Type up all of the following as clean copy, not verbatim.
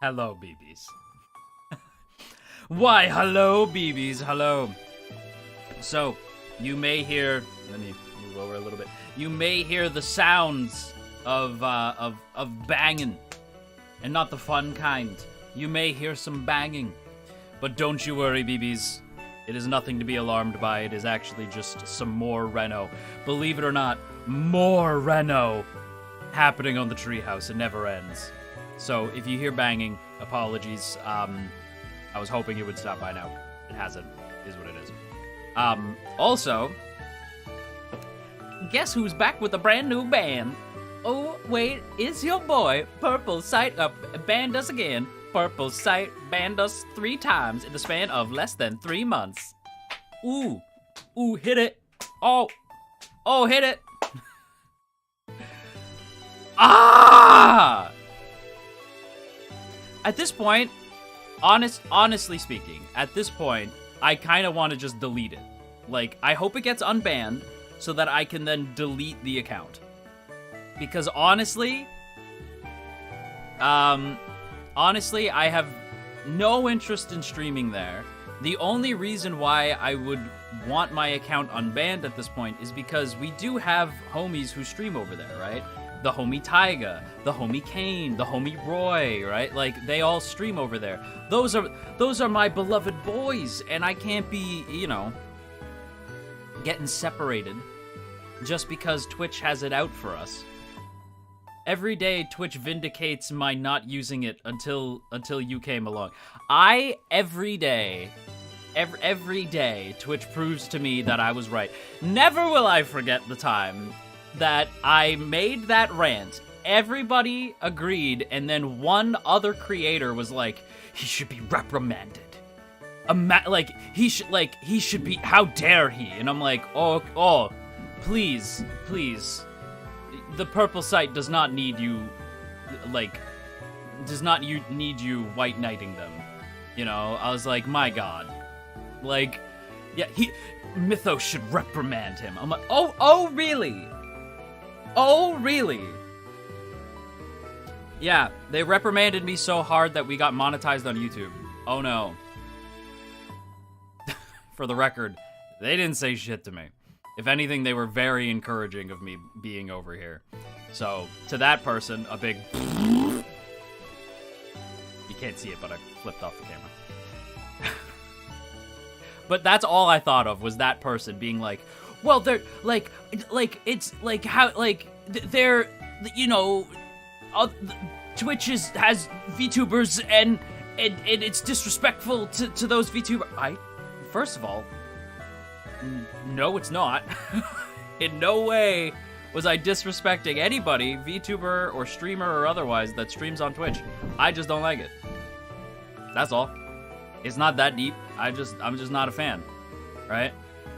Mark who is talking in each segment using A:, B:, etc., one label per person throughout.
A: Hello, BBs. Why, hello, BBs, hello. So, you may hear, let me move over a little bit. You may hear the sounds of banging, and not the fun kind. You may hear some banging, but don't you worry, BBs. It is nothing to be alarmed by. It is actually just some more Reno. Believe it or not, more Reno happening on the treehouse. It never ends. So if you hear banging, apologies. I was hoping it would stop by now. It hasn't. Is what it is. Also, guess who's back with a brand new band? Oh, wait, it's your boy, Purple Sight banned us again. Purple Sight banned us 3 times in the span of less than 3 months. Ooh, hit it. Oh, hit it. Ah! At this point, honestly speaking, at this point, I kind of want to just delete it. Like, I hope it gets unbanned so that I can then delete the account. Because honestly, I have no interest in streaming there. The only reason why I would want my account unbanned at this point is because we do have homies who stream over there, right? The homie Tyga, the homie Kane, the homie Roy, right? Like, they all stream over there. Those are my beloved boys, and I can't be, getting separated just because Twitch has it out for us. Every day, Twitch vindicates my not using it until you came along. Every day, Twitch proves to me that I was right. Never will I forget the time that I made that rant. Everybody agreed, and then one other creator was like, he should be reprimanded. He should be, how dare he? And I'm like, oh, please. The Purple Sight does not need you, need you white knighting them. I was like, my god. Yeah, Mythos should reprimand him. I'm like, oh, really? Oh, really? Yeah, they reprimanded me so hard that we got monetized on YouTube. Oh no. For the record, they didn't say shit to me. If anything, they were very encouraging of me being over here. So, to that person, a big... You can't see it, but I flipped off the camera. But that's all I thought of, was that person being like, well, they're, it's, how, they're, Twitch has VTubers, and it's disrespectful to those VTubers. First of all, no, it's not. In no way was I disrespecting anybody, VTuber or streamer or otherwise, that streams on Twitch. I just don't like it. That's all. It's not that deep. I'm just not a fan, right?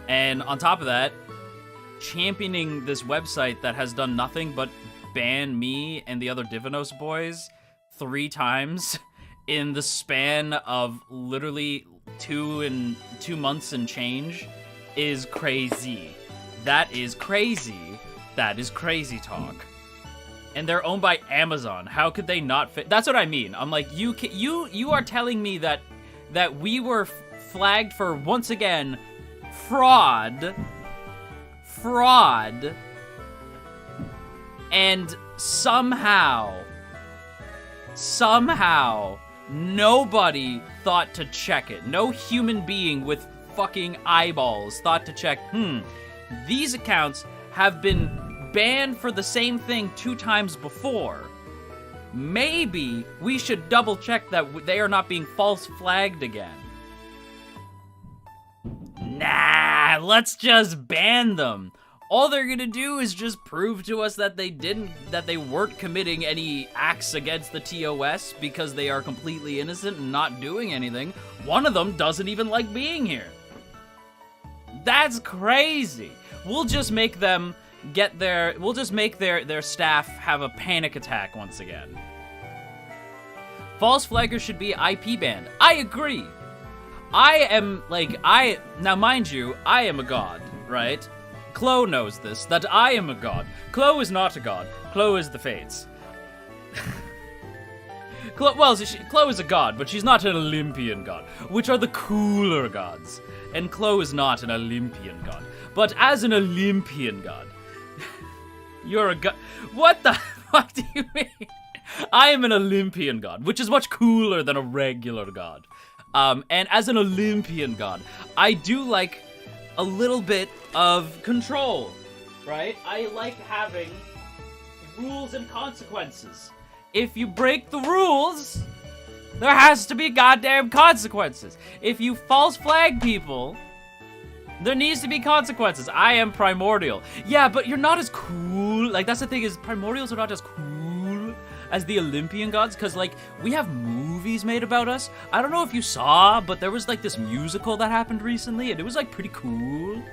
A: And on top of that, championing this website that has done nothing but ban me and the other Divinos boys 3 times in the span of literally 2 months and change is crazy. That is crazy. That is crazy talk. And they're owned by Amazon. How could they not fit? That's what I mean. I'm like, you are telling me that we were flagged for, once again, fraud, and somehow nobody thought to check it. No human being with fucking eyeballs thought to check, these accounts have been banned for the same thing 2 times before. Maybe we should double check that they are not being false flagged again. Nah, let's just ban them. All they're gonna do is just prove to us that they weren't committing any acts against the TOS because they are completely innocent and not doing anything. One of them doesn't even like being here. That's crazy. We'll just make them we'll just make their staff have a panic attack once again. False flaggers should be IP banned. I agree. Now mind you, I am a god, right? Chloe knows this, that I am a god. Chloe is not a god. Chloe is the Fates. Chloe is a god, but she's not an Olympian god, which are the cooler gods. And Chloe is not an Olympian god. But as an Olympian god, you're a god. What the fuck do you mean? I am an Olympian god, which is much cooler than a regular god. And as an Olympian god, I do like a little bit of control, right? I like having rules and consequences. If you break the rules, there has to be goddamn consequences. If you false flag people, there needs to be consequences. I am primordial. Yeah, but you're not as cool. Like, that's the thing, is primordials are not as cool as the Olympian gods, because, like, we have movies made about us. I don't know if you saw, but there was, like, this musical that happened recently, and it was, like, pretty cool.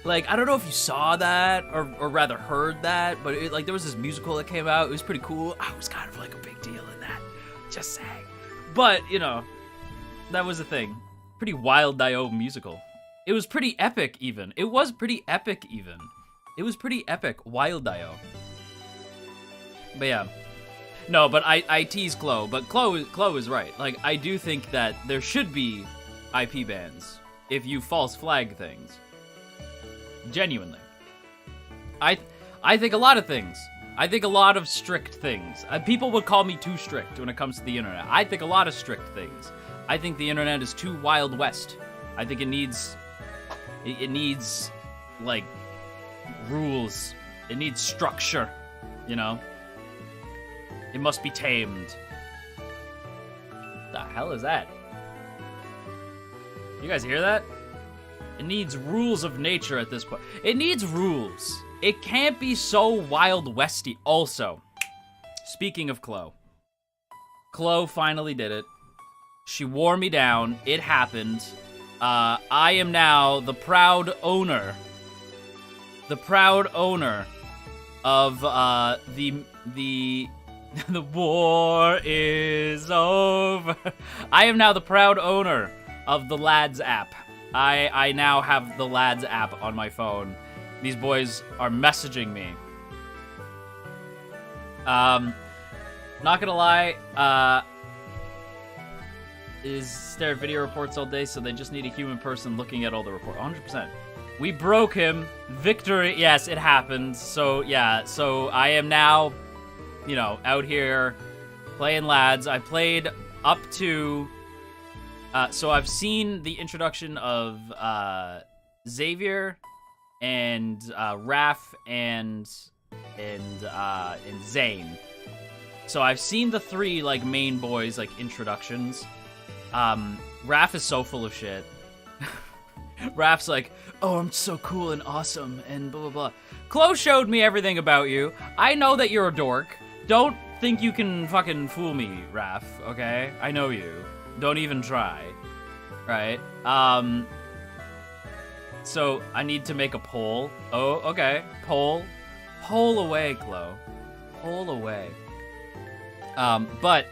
A: Like, I don't know if you saw that, or rather heard that, but, there was this musical that came out. It was pretty cool. I was kind of, like, a big deal in that. Just saying. But, that was a thing. Pretty Wild Dio musical. It was pretty epic, even. It was pretty epic, even. It was pretty epic. Wild Dio. But yeah. No, but I tease Chloe, but Chloe is right. Like, I do think that there should be IP bans if you false flag things. Genuinely. I think a lot of things. I think a lot of strict things. People would call me too strict when it comes to the internet. I think a lot of strict things. I think the internet is too Wild West. I think it needs, like, rules. It needs structure, It must be tamed. What the hell is that? You guys hear that? It needs rules of nature at this point. It needs rules. It can't be so Wild Westy. Also, speaking of Chloe finally did it. She wore me down. It happened. I am now the proud owner. The proud owner of the the war is over. I am now the proud owner of the Lads app. I now have the Lads app on my phone. These boys are messaging me. Not gonna lie, is stare at video reports all day, so they just need a human person looking at all the reports. 100%. We broke him. Victory. Yes, it happened. So, yeah. So, I am now, out here playing Lads. I played up to... so, I've seen the introduction of Xavier and Raph and Zane. So, I've seen the three, main boys, introductions. Raph is so full of shit. Raph's like, oh, I'm so cool and awesome, and blah, blah, blah. Chloe showed me everything about you. I know that you're a dork. Don't think you can fucking fool me, Raph, okay? I know you. Don't even try. Right? So, I need to make a poll. Oh, okay. Poll. Poll away, Chloe. Poll away. But,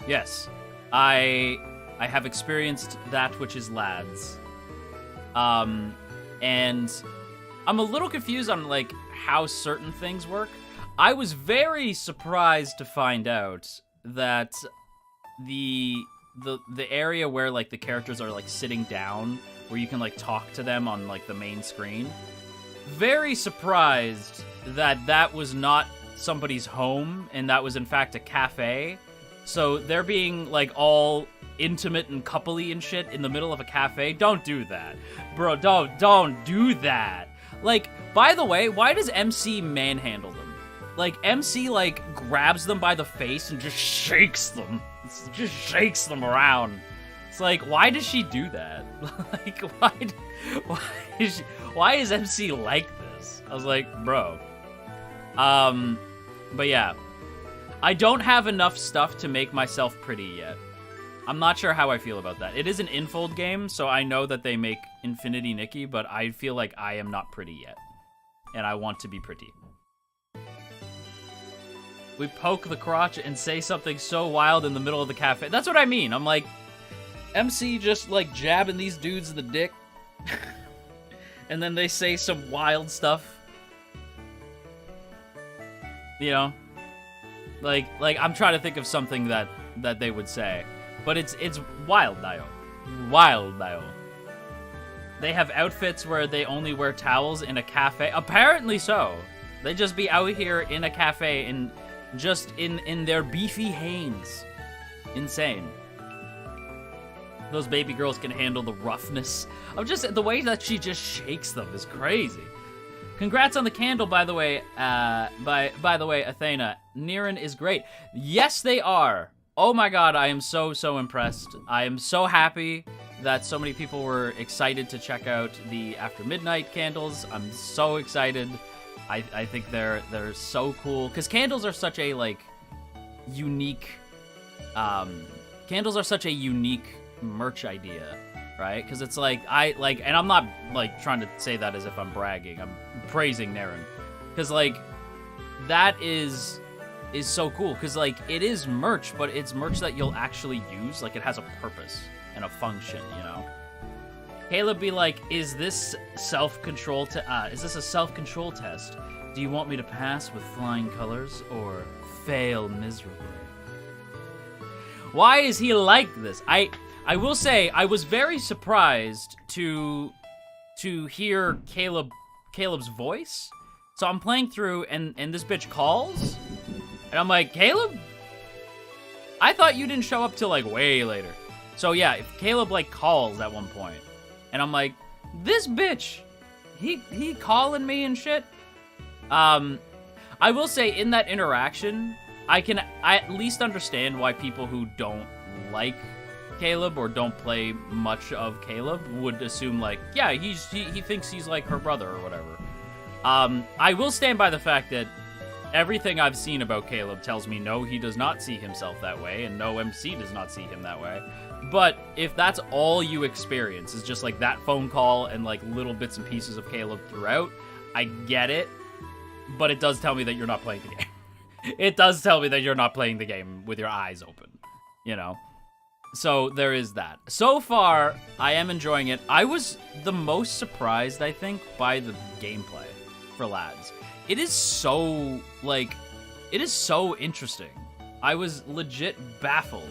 A: yes. I have experienced that which is Lads. And I'm a little confused on, how certain things work. I was very surprised to find out that the area where, the characters are, sitting down, where you can, talk to them on, the main screen. Very surprised that that was not somebody's home, and that was, in fact, a cafe. So they're being, all intimate and coupley and shit in the middle of a cafe. Don't do that. Bro, don't do that. By the way, why does MC manhandle them? MC, grabs them by the face and just shakes them. Just shakes them around. It's why does she do that? Why is MC like this? I was like, bro. But yeah. I don't have enough stuff to make myself pretty yet. I'm not sure how I feel about that. It is an Infold game, so I know that they make Infinity Nikki, but I feel like I am not pretty yet. And I want to be pretty. We poke the crotch and say something so wild in the middle of the cafe. That's what I mean. I'm like, MC just, jabbing these dudes in the dick. And then they say some wild stuff. Like I'm trying to think of something that they would say, but it's wild, Dio. Wild, Dio. They have outfits where they only wear towels in a cafe. Apparently so. They just be out here in a cafe and just in their beefy Hanes. Insane. Those baby girls can handle the roughness of just the way that she just shakes them is crazy. Congrats on the candle, by the way. By the way, Athena, Niran is great. Yes, they are. Oh my God, I am so impressed. I am so happy that so many people were excited to check out the After Midnight candles. I'm so excited. I think they're so cool because candles are such a like unique. Candles are such a unique merch idea, right? Because it's like and I'm not like trying to say that as if I'm bragging. I'm praising Niran because like that is so cool because like it is merch, but it's merch that you'll actually use. Like it has a purpose and a function, you know. Caleb be like, is this self-control is this a self-control test? Do you want me to pass with flying colors or fail miserably? Why is he like this? I will say I was very surprised to hear Caleb's voice. So I'm playing through and this bitch calls. And I'm like, Caleb? I thought you didn't show up till like way later. So yeah, if Caleb like calls at one point, and I'm like, this bitch, he calling me and shit. I will say in that interaction, I at least understand why people who don't like Caleb or don't play much of Caleb would assume like, yeah, he thinks he's like her brother or whatever. I will stand by the fact that everything I've seen about Caleb tells me no, he does not see himself that way, and no, MC does not see him that way. But if that's all you experience is just like that phone call and like little bits and pieces of Caleb throughout, I get it, but it does tell me that you're not playing the game. It does tell me that you're not playing the game with your eyes open, you know? So there is that. So far, I am enjoying it. I was the most surprised, I think, by the gameplay for Lads. It is so, like, it is so interesting. I was legit baffled.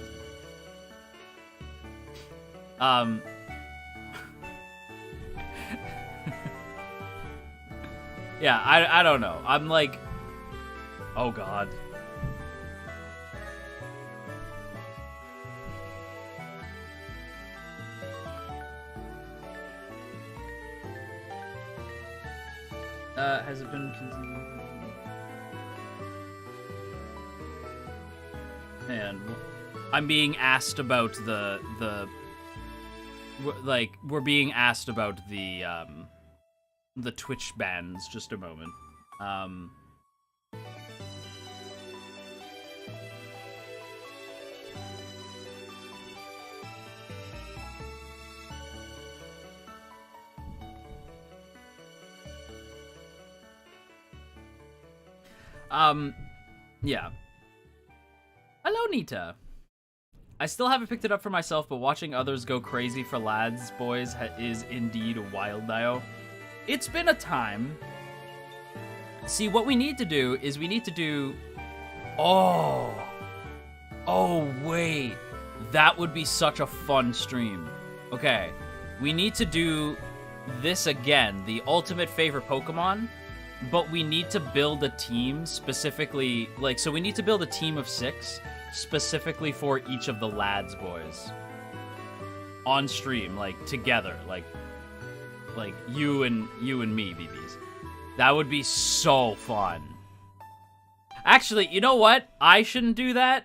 A: Yeah, I don't know. I'm like, oh God. Has it been continued? Man, I'm being asked about we're being asked about the Twitch bans. Just a moment. Yeah. Hello, Nita. I still haven't picked it up for myself, but watching others go crazy for Lads Boys is indeed wild, Dio. It's been a time. See, what we need to do is we need to do... Oh, wait. That would be such a fun stream. Okay, we need to do this again, the ultimate favorite Pokemon, but we need to build a team specifically, like, so we need to build a team of 6 specifically for each of the Lads Boys on stream, like, together, like you and me, BBs. That would be so fun. Actually, you know what? I shouldn't do that.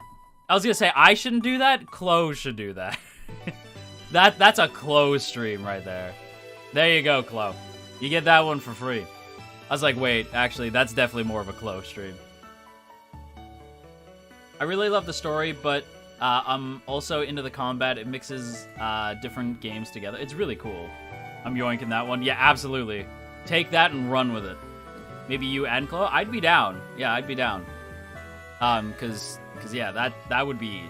A: I was gonna say I shouldn't do that. Close should do that. That's a Close stream right there. There you go, Chloe. You get that one for free. I was like, wait, actually, that's definitely more of a Close stream. I really love the story, but I'm also into the combat. It mixes different games together. It's really cool. I'm yoinking that one. Yeah, absolutely. Take that and run with it. Maybe you and Chloe? I'd be down. Yeah, I'd be down. Cause yeah, that would be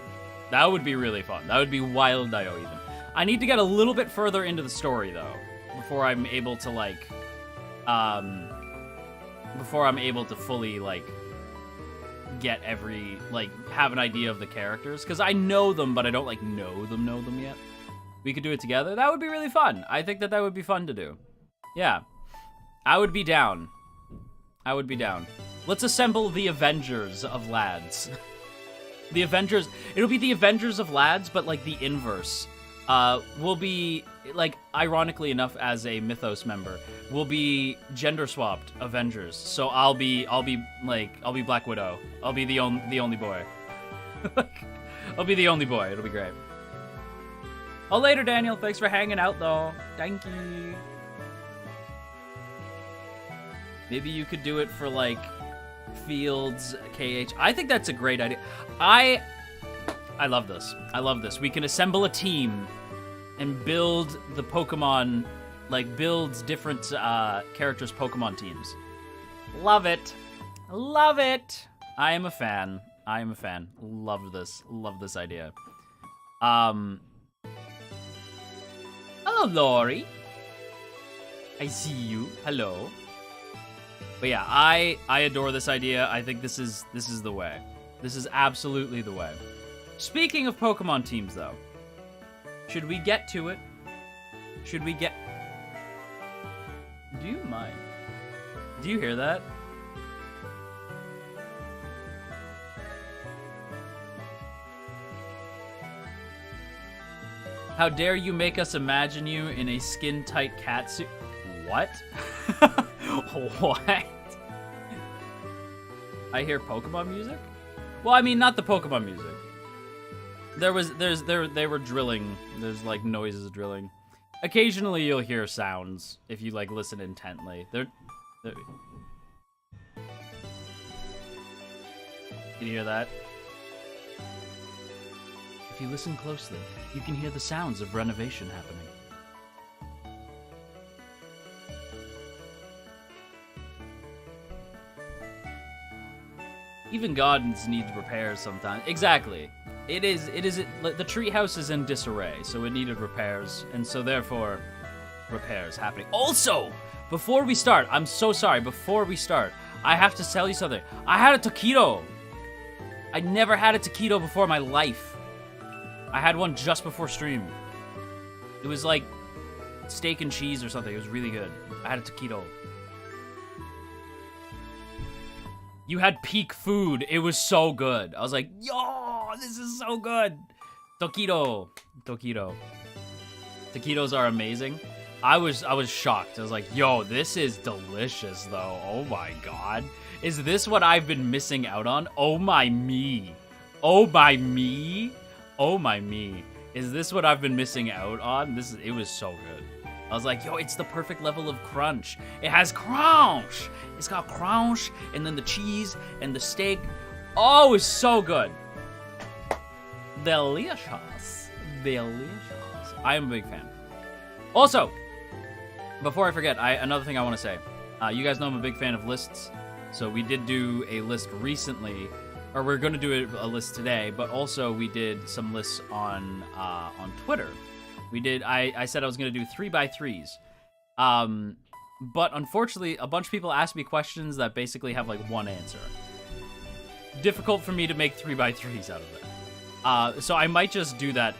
A: really fun. That would be wild, Dio, even. I need to get a little bit further into the story though, before I'm able to fully get have an idea of the characters, because I know them, but I don't like know them yet. We could do it together. That would be really fun. I think that would be fun to do. Yeah, I would be down. I would be down. Let's assemble the Avengers of lads. The Avengers. It'll be the Avengers of lads, but like the inverse. We'll be like, ironically enough, as a Mythos member, we'll be gender swapped Avengers. So I'll be Black Widow. I'll be the only boy. I'll be the only boy. It'll be great. Oh, later, Daniel. Thanks for hanging out, though. Thank you. Maybe you could do it for, like, Fields, KH. I think that's a great idea. I love this. I love this. We can assemble a team and build the Pokemon, like, build different characters' Pokemon teams. Love it. Love it. I am a fan. I am a fan. Love this. Love this idea. Hello, Lori. I see you. Hello. But yeah, I adore this idea. I think this is the way. This is absolutely the way. Speaking of Pokemon teams, though, should we get to it? Should we get... Do you mind? Do you hear that? How dare you make us imagine you in a skin-tight catsuit? What? What? I hear Pokemon music? Well, I mean, not the Pokemon music. They were drilling. There's like noises of drilling. Occasionally you'll hear sounds if you like listen intently. They're... Can you hear that? If you listen closely, you can hear the sounds of renovation happening. Even gardens need repairs sometimes. Exactly. The treehouse is in disarray, so it needed repairs, and so therefore, repairs happening. Also, before we start, I'm so sorry, before we start, I have to tell you something. I had a taquito. I never had a taquito before in my life. I had one just before stream. It was like steak and cheese or something. It was really good. I had a taquito. You had peak food. It was so good. I was like, yo, this is so good. Taquito. Taquito. Taquitos are amazing. I was shocked. I was like, yo, this is delicious, though. Oh, my God. Is this what I've been missing out on? Oh, my me. Oh, my me. Oh, my me. Is this what I've been missing out on? It was so good. I was like, yo, it's the perfect level of crunch. It has crunch. It's got crunch, and then the cheese, and the steak. Oh, it's so good. Delicious. Delicious. I am a big fan. Also, before I forget, another thing I want to say. You guys know I'm a big fan of lists. So we did do a list recently, or we're going to do a list today, but also we did some lists on Twitter. We did, I said I was going to do 3x3s. But unfortunately, a bunch of people asked me questions that basically have like one answer. Difficult for me to make 3x3s out of it. So I might just do that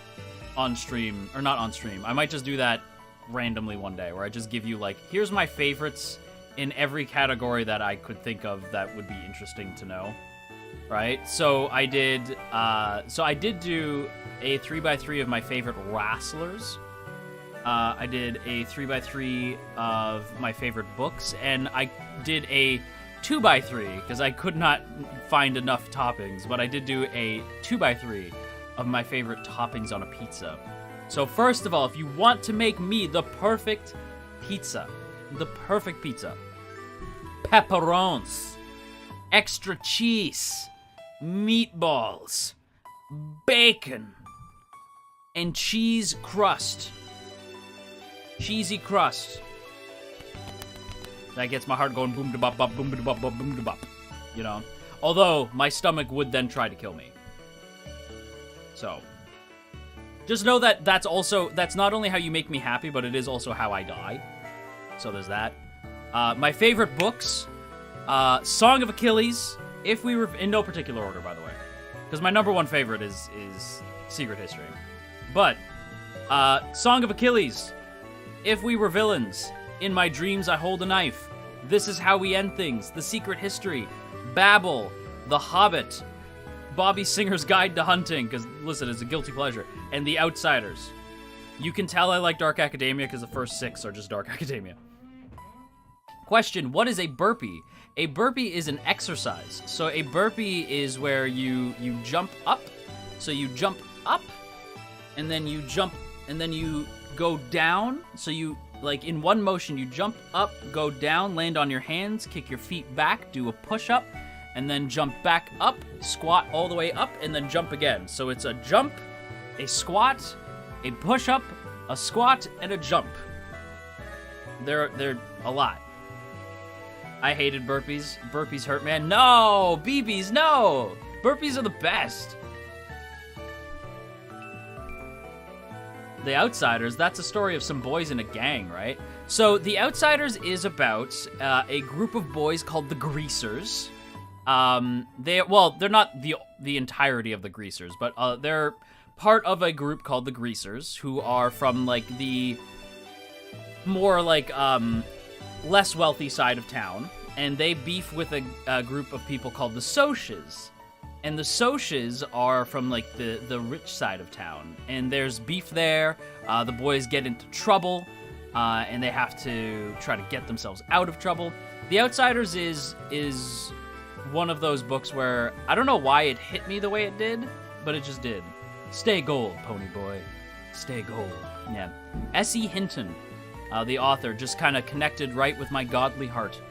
A: on stream, or not on stream. I might just do that randomly one day, where I just give you like, here's my favorites in every category that I could think of that would be interesting to know. Right? So I did do a 3x3 of my favorite wrestlers. I did a 3x3 of my favorite books, and I did a 2x3 because I could not find enough toppings, but I did do a 2x3 of my favorite toppings on a pizza. So first of all, if you want to make me the perfect pizza, pepperons, extra cheese, meatballs, bacon, and cheese crust. Cheesy crust. That gets my heart going boom da bop bop boom da bop bop boom da bop. You know? Although my stomach would then try to kill me. So just know that that's not only how you make me happy, but it is also how I die. So there's that. My favorite books, Song of Achilles if we were in no particular order, by the way, because my number one favorite is Secret History. But Song of Achilles, If We Were Villains, In My Dreams I Hold a Knife, This Is How We End Things, The Secret History, Babel, The Hobbit, Bobby Singer's Guide to Hunting, because listen, it's a guilty pleasure, and The Outsiders. You can tell I like Dark Academia because the first 6 are just Dark Academia. Question, what is a burpee? A burpee is an exercise. So a burpee is where you jump up. So you jump up, and then you jump, and then you go down. So you, like in one motion, you jump up, go down, land on your hands, kick your feet back, do a push-up, and then jump back up, squat all the way up, and then jump again. So it's a jump, a squat, a push-up, a squat, and a jump. They're a lot. I hated burpees. Burpees hurt, man. No! BBs, no! Burpees are the best. The Outsiders, that's a story of some boys in a gang, right? So The Outsiders is about a group of boys called the Greasers. They're not the entirety of the Greasers, but they're part of a group called the Greasers, who are from like the more like less wealthy side of town, and they beef with a group of people called the Socs. And the Socs are from like the rich side of town, and there's beef there. The boys get into trouble, and they have to try to get themselves out of trouble. The Outsiders is one of those books where I don't know why it hit me the way it did, but it just did. Stay gold, pony boy. Stay gold. Yeah. S.E. Hinton, the author, just kind of connected right with my godly heart.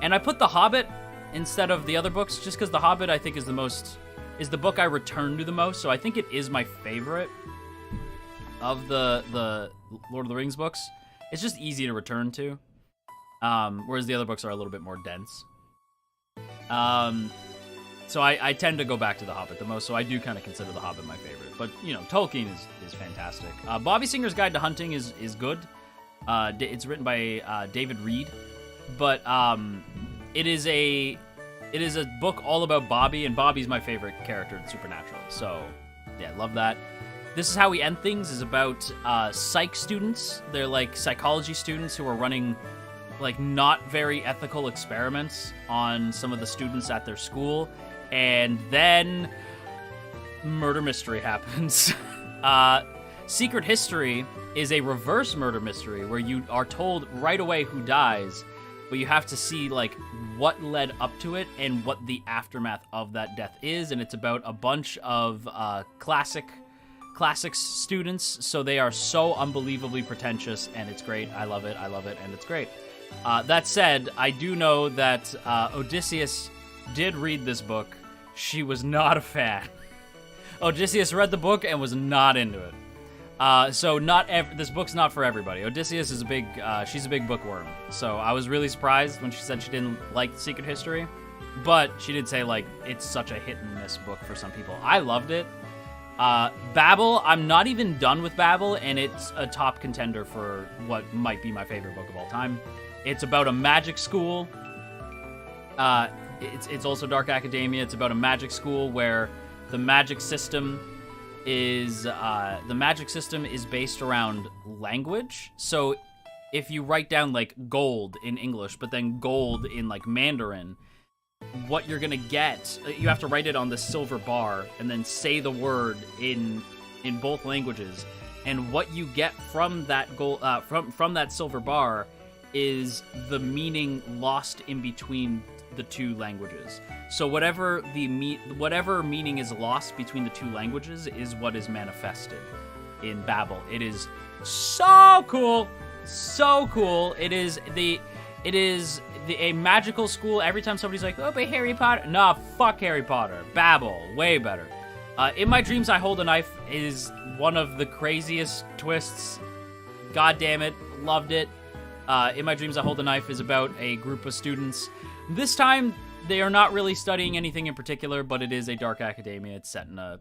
A: And I put The Hobbit instead of the other books, just because The Hobbit, I think, is the book I return to the most, so I think it is my favorite of the Lord of the Rings books. It's just easy to return to, whereas the other books are a little bit more dense. So I tend to go back to The Hobbit the most, so I do kind of consider The Hobbit my favorite. But, you know, Tolkien is fantastic. Bobby Singer's Guide to Hunting is good. It's written by David Reed, but it is a book all about Bobby, and Bobby's my favorite character in Supernatural. So, yeah, love that. This Is How We End Things is about psych students. They're like psychology students who are running like not very ethical experiments on some of the students at their school, and then murder mystery happens. Secret History is a reverse murder mystery where you are told right away who dies, but you have to see like what led up to it and what the aftermath of that death is, and it's about a bunch of classics students, so they are so unbelievably pretentious, and it's great. I love it, and it's great. That said, I do know that Odysseus did read this book. She was not a fan. Odysseus read the book and was not into it. So this book's not for everybody. Odysseus is she's a big bookworm. So I was really surprised when she said she didn't like Secret History, but she did say like it's such a hit and miss book for some people. I loved it. Babel, I'm not even done with Babel, and it's a top contender for what might be my favorite book of all time. It's about a magic school. It's also Dark Academia. It's about a magic school where the magic system is based around language. So if you write down like gold in English, but then gold in like Mandarin, what you're gonna get, you have to write it on this silver bar and then say the word in both languages. And what you get from that gold, from that silver bar, is the meaning lost in between the two languages. So whatever meaning is lost between the two languages is what is manifested in Babel. It is so cool, so cool. It is a magical school. Every time somebody's like, "Oh, but Harry Potter," nah, fuck Harry Potter. Babel, way better. In My Dreams I Hold a Knife is one of the craziest twists. God damn it, loved it. In My Dreams I Hold a Knife is about a group of students. This time, they are not really studying anything in particular, but it is a dark academia. It's set in a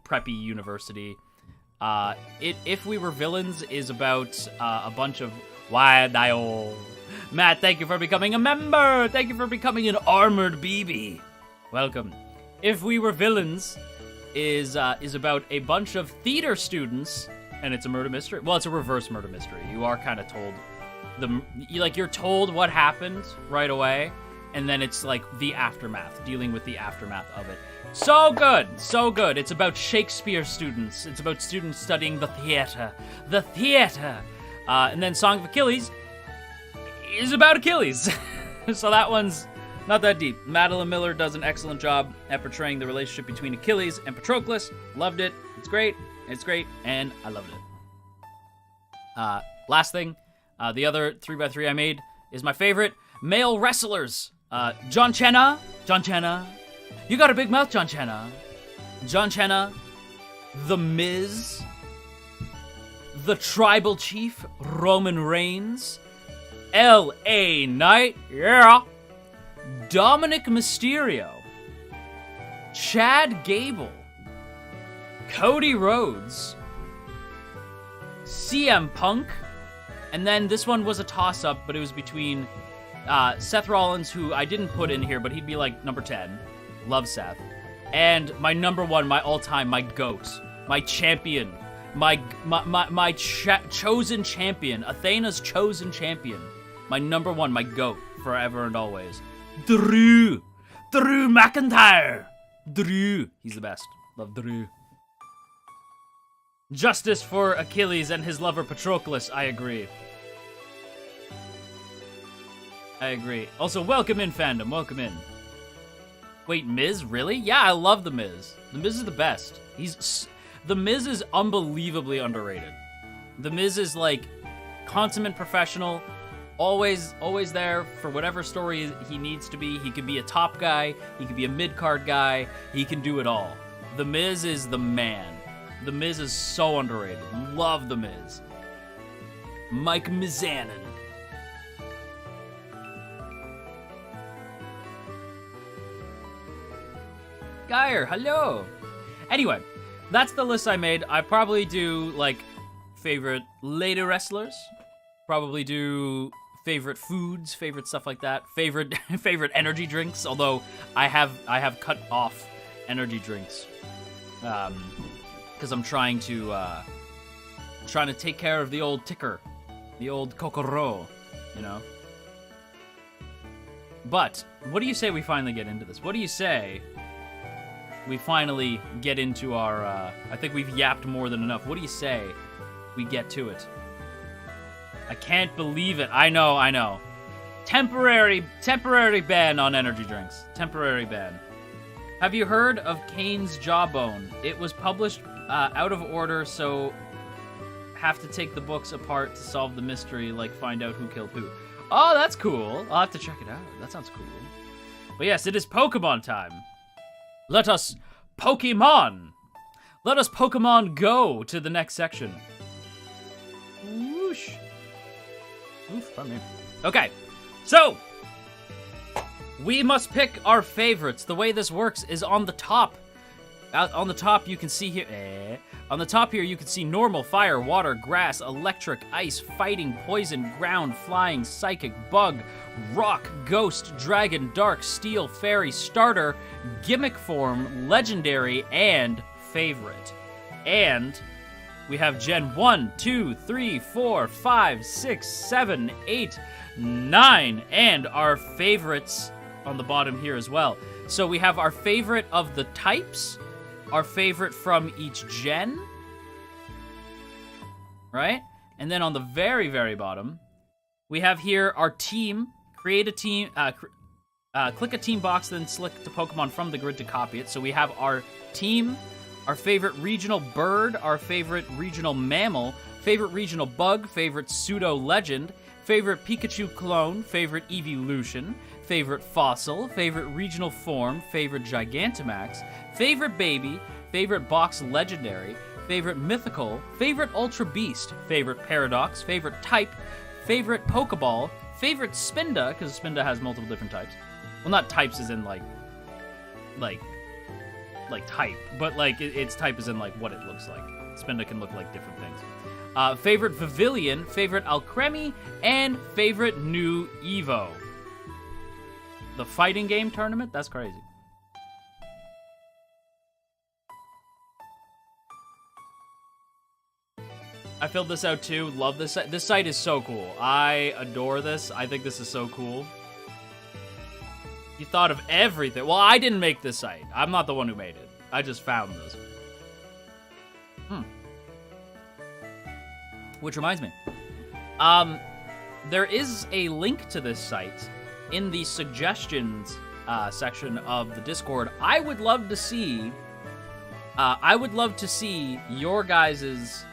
A: preppy university. If We Were Villains is about a bunch of why Matt, thank you for becoming a member. Thank you for becoming an armored BB. Welcome. If We Were Villains is about a bunch of theater students, and it's a murder mystery. Well, it's a reverse murder mystery. You are kind of told you're told what happened right away, and then it's like the aftermath, dealing with the aftermath of it. So good, so good. It's about Shakespeare students. It's about students studying the theater. And then Song of Achilles is about Achilles. So that one's not that deep. Madeline Miller does an excellent job at portraying the relationship between Achilles and Patroclus. Loved it. It's great, and I loved it. Last thing, the other 3x3 I made is my favorite male wrestlers. John Cena. You got a big mouth, John Cena. John Cena, The Miz, the Tribal Chief, Roman Reigns, L.A. Knight, yeah, Dominic Mysterio, Chad Gable, Cody Rhodes, CM Punk, and then this one was a toss-up, but it was between Seth Rollins, who I didn't put in here, but he'd be like number 10. Love Seth. And my number one, my all-time, my GOAT, my champion, my chosen champion, Athena's chosen champion, my number one, my GOAT, forever and always, Drew McIntyre. Drew, he's the best. Love Drew. Justice for Achilles and his lover Patroclus, I agree. Also, welcome in, fandom, welcome in. Wait, Miz, really? Yeah, I love The Miz. The Miz is the best. The Miz is unbelievably underrated. The Miz is like consummate professional, always there for whatever story he needs to be. He could be a top guy, he could be a mid-card guy, he can do it all. The Miz is the man. The Miz is so underrated. Love The Miz. Mike Mizanin. Geyer, hello. Anyway, that's the list I made. I probably do like favorite lady wrestlers. Probably do favorite foods, favorite stuff like that. Favorite energy drinks. Although I have cut off energy drinks because I'm trying to take care of the old ticker, the old kokoro, you know. But what do you say we finally get into this? What do you say we finally get into our, I think we've yapped more than enough. What do you say we get to it? I can't believe it. I know. Temporary ban on energy drinks. Temporary ban. Have you heard of Kane's Jawbone? It was published out of order, so have to take the books apart to solve the mystery, like find out who killed who. Oh, that's cool. I'll have to check it out. That sounds cool. But yes, it is Pokemon time. Let us Pokemon go to the next section. Whoosh. Oof, pardon me. Okay, so we must pick our favorites. The way this works is on the top. On the top, you can see here. On the top here, you can see normal, fire, water, grass, electric, ice, fighting, poison, ground, flying, psychic, bug, rock, ghost, dragon, dark, steel, fairy, starter, gimmick form, legendary, and favorite. And we have Gen 1, 2, 3, 4, 5, 6, 7, 8, 9, and our favorites on the bottom here as well. So we have our favorite of the types, our favorite from each gen, right? And then on the very, very bottom, we have here our team. Create a team, click a team box, then select the Pokemon from the grid to copy it. So we have our team, our favorite regional bird, our favorite regional mammal, favorite regional bug, favorite pseudo-legend, favorite Pikachu clone, favorite evolution, favorite fossil, favorite regional form, favorite Gigantamax, favorite baby, favorite box legendary, favorite mythical, favorite ultra beast, favorite paradox, favorite type, favorite Pokeball, favorite Spinda, because Spinda has multiple different types. Well, not types as in like type, but like its type is in like what it looks like. Spinda can look like different things. favorite Pavilion, favorite Alcremie, and favorite new Evo. The fighting game tournament? That's crazy. I filled this out too. Love this site. This site is so cool. I adore this. I think this is so cool. You thought of everything. Well, I didn't make this site. I'm not the one who made it. I just found this. Which reminds me. There is a link to this site in the suggestions section of the Discord. I would love to see your guys's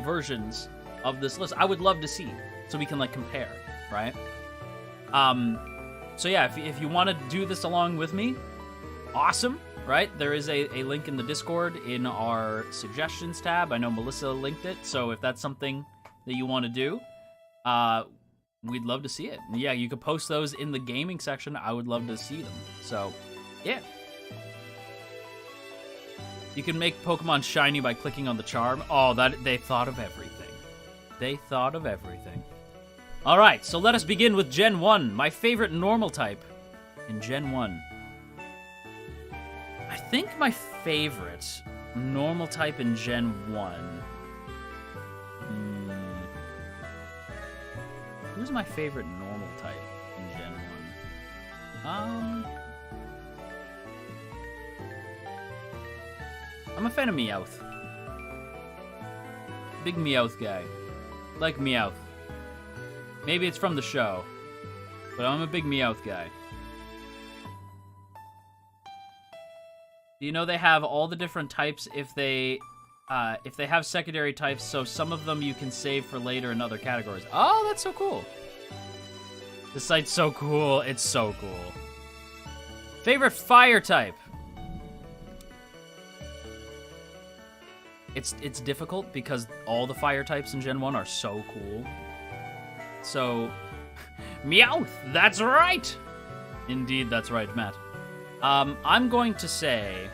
A: versions of this list. I would love to see, so we can like compare, right? So yeah, if you want to do this along with me, awesome, right? There is a link in the Discord in our suggestions tab. I know Melissa linked it, so if that's something that you want to do, we'd love to see it. Yeah, you could post those in the gaming section. I would love to see them. So, yeah. You can make Pokemon shiny by clicking on the charm. Oh, they thought of everything. They thought of everything. All right, so let us begin with Gen 1. My favorite normal type in Gen 1. I think my favorite normal type in Gen 1... Who's my favorite normal type in Gen 1? I'm a fan of Meowth. Big Meowth guy. Like Meowth. Maybe it's from the show, but I'm a big Meowth guy. Do you know they have all the different types if they have secondary types, so some of them you can save for later in other categories. Oh, that's so cool. This site's so cool. It's so cool. Favorite fire type? It's difficult because all the fire types in Gen 1 are so cool. So, Meowth, that's right! Indeed, that's right, Matt. I'm going to say...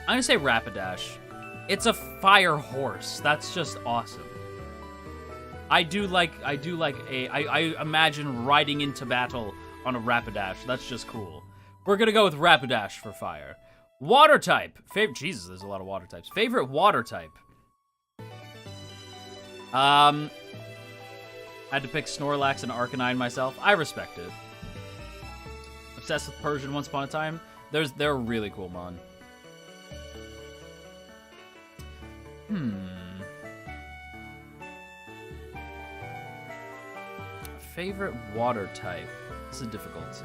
A: I'm gonna say Rapidash. It's a fire horse. That's just awesome. I imagine riding into battle on a Rapidash. That's just cool. We're gonna go with Rapidash for fire. Water type. Jesus, there's a lot of water types. Favorite water type. I had to pick Snorlax and Arcanine myself. I respect it. Obsessed with Persian once upon a time. They're a really cool mon. Favorite water type. This is difficult.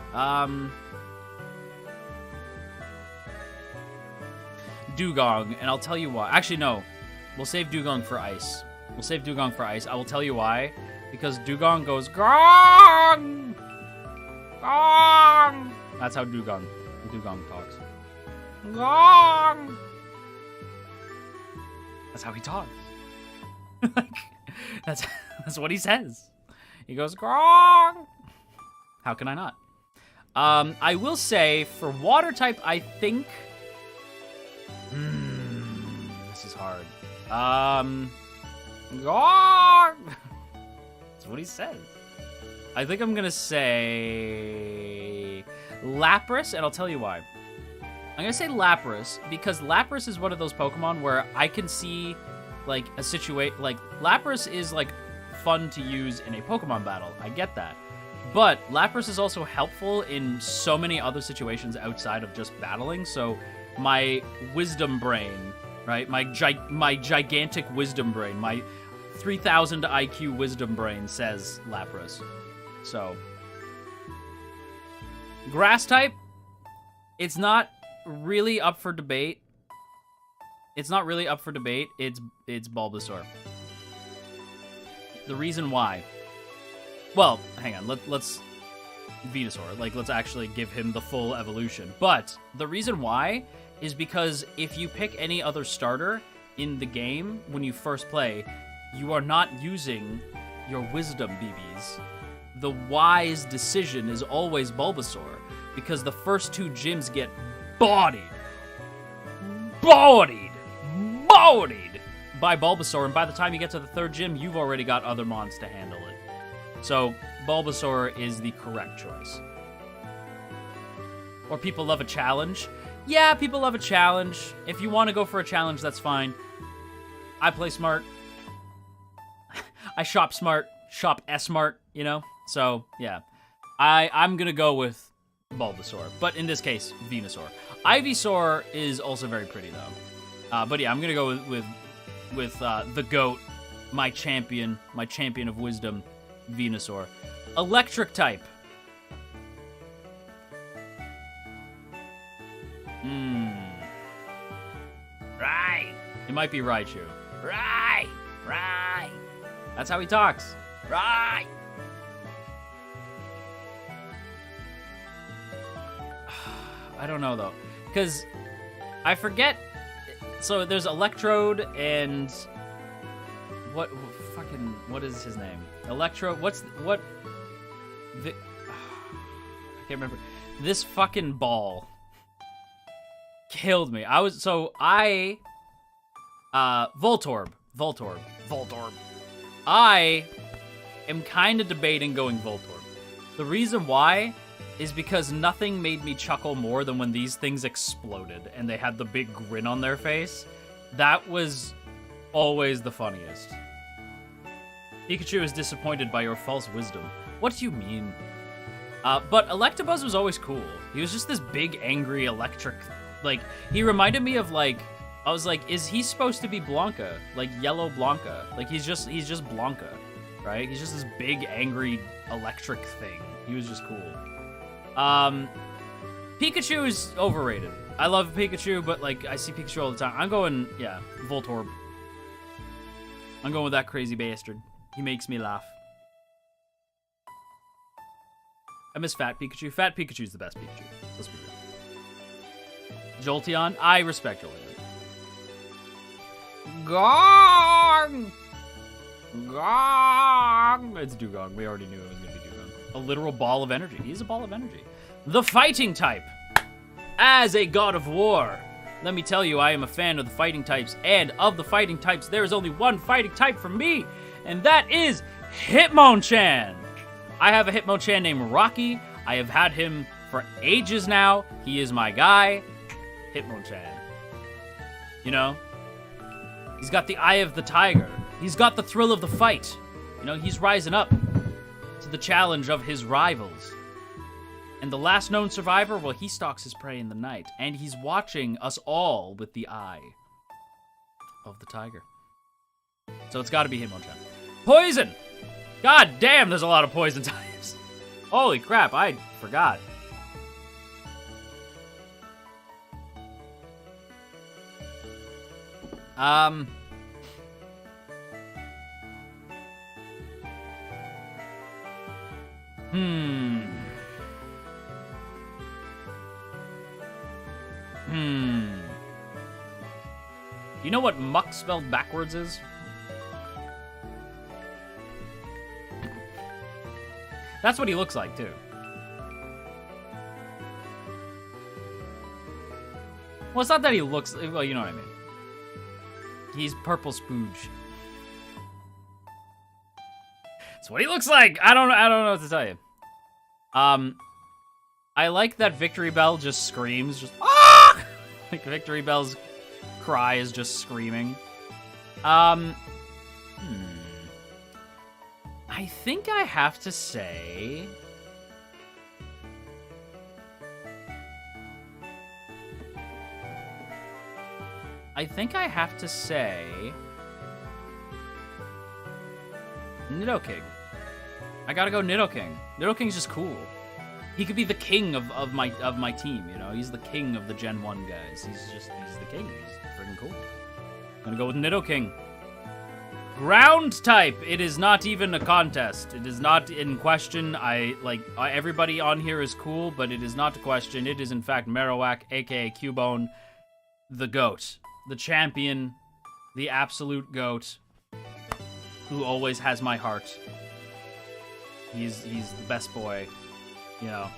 A: Dugong, and I'll tell you why. Actually, no. We'll save Dugong for ice. We'll save Dugong for ice. I will tell you why. Because Dugong goes, Gong! Gong! That's how Dugong talks. Gong! That's how he talks. that's what he says. He goes, Gong! How can I not? I will say, for water type, I think... this is hard. Gong! That's what he says. I think I'm gonna say... Lapras, and I'll tell you why. I'm gonna say Lapras, because Lapras is one of those Pokemon where I can see, like, a situation... Like, Lapras is, like, fun to use in a Pokemon battle. I get that. But Lapras is also helpful in so many other situations outside of just battling, so my wisdom brain, right? My gigantic wisdom brain, my 3,000 IQ wisdom brain says Lapras. So... Grass type, it's not really up for debate. It's Bulbasaur. The reason why... Well, hang on, let's... Venusaur, like, let's actually give him the full evolution. But the reason why is because if you pick any other starter in the game when you first play, you are not using your wisdom BBs. The wise decision is always Bulbasaur. because the first 2 gyms get bodied by Bulbasaur, and by the time you get to the 3rd gym, you've already got other mons to handle it. So, Bulbasaur is the correct choice. Or people love a challenge. Yeah, people love a challenge. If you want to go for a challenge, that's fine. I play smart. I shop smart. Shop S-smart, you know? So, yeah. I'm gonna go with Bulbasaur. But in this case, Venusaur. Ivysaur is also very pretty, though. But yeah, I'm gonna go with the GOAT, my champion of wisdom, Venusaur. Electric type. Right. It might be Raichu. Right. That's how he talks. Right. I don't know, though. Because I forget. So there's Electrode and what is his name? Electro. I can't remember. This fucking ball killed me. Voltorb. I am kind of debating going Voltorb. The reason why is because nothing made me chuckle more than when these things exploded and they had the big grin on their face. That was always the funniest. Pikachu is disappointed by your false wisdom. What do you mean? But Electabuzz was always cool. He was just this big, angry, electric... Like, he reminded me of, like... I was like, is he supposed to be Blanca? Like, yellow Blanca. Like, he's just Blanca, right? He's just this big, angry, electric thing. He was just cool. Pikachu is overrated. I love Pikachu, but, like, I see Pikachu all the time. I'm going, yeah, Voltorb. I'm going with that crazy bastard. He makes me laugh. I miss Fat Pikachu. Fat Pikachu's the best Pikachu. Let's be real. Jolteon? I respect Jolteon. Gong! It's Dugong. We already knew it was going to be Dugong. A literal ball of energy. He's a ball of energy. The fighting type. As a god of war, let me tell you, I am a fan of the fighting types. And of the fighting types, there is only one fighting type for me. And that is Hitmonchan. I have a Hitmonchan named Rocky. I have had him for ages now. He is my guy. Hitmonchan. You know? He's got the eye of the tiger. He's got the thrill of the fight. You know, he's rising up to the challenge of his rivals. And the last known survivor, well, he stalks his prey in the night. And he's watching us all with the eye of the tiger. So it's got to be Hitmonchan. Poison! God damn, there's a lot of poison types. Holy crap, I forgot. You know what muck spelled backwards is? That's what he looks like, too. Well, it's not that he looks... Well, you know what I mean. He's purple spooge. That's what he looks like! I don't know what to tell you. I like that Victory Bell just screams, just... Ah! Like, Victory Bell's cry is just screaming. I think I have to say... Nidoking. I gotta go Nidoking. Nidoking's just cool. He could be the king of my team, you know? He's the king of the Gen 1 guys. He's the king. He's freaking cool. I'm gonna go with Nidoking. Ground type. It is not even a contest. It is not in question. Everybody on here is cool, but it is not a question. It is, in fact, Marowak, aka Cubone, the GOAT. The champion. The absolute GOAT. Who always has my heart. He's the best boy. You know.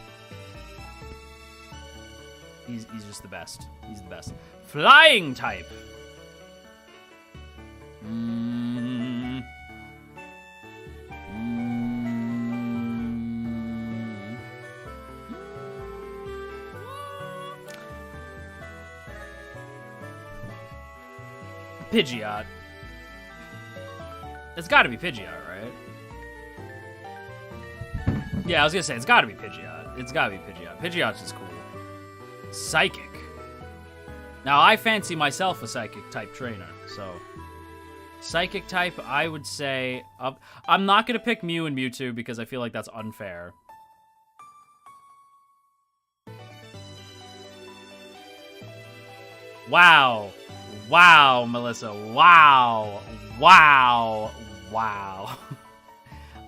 A: He's just the best. He's the best. Flying type. Pidgeot. It's got to be Pidgeot, right? Yeah, I was gonna say it's got to be Pidgeot. It's got to be Pidgeot. Pidgeot's just cool. Psychic. Now I fancy myself a psychic type trainer, so psychic type. I would say I'm not gonna pick Mew and Mewtwo because I feel like that's unfair. Wow. Wow, Melissa. Wow. Wow. Wow.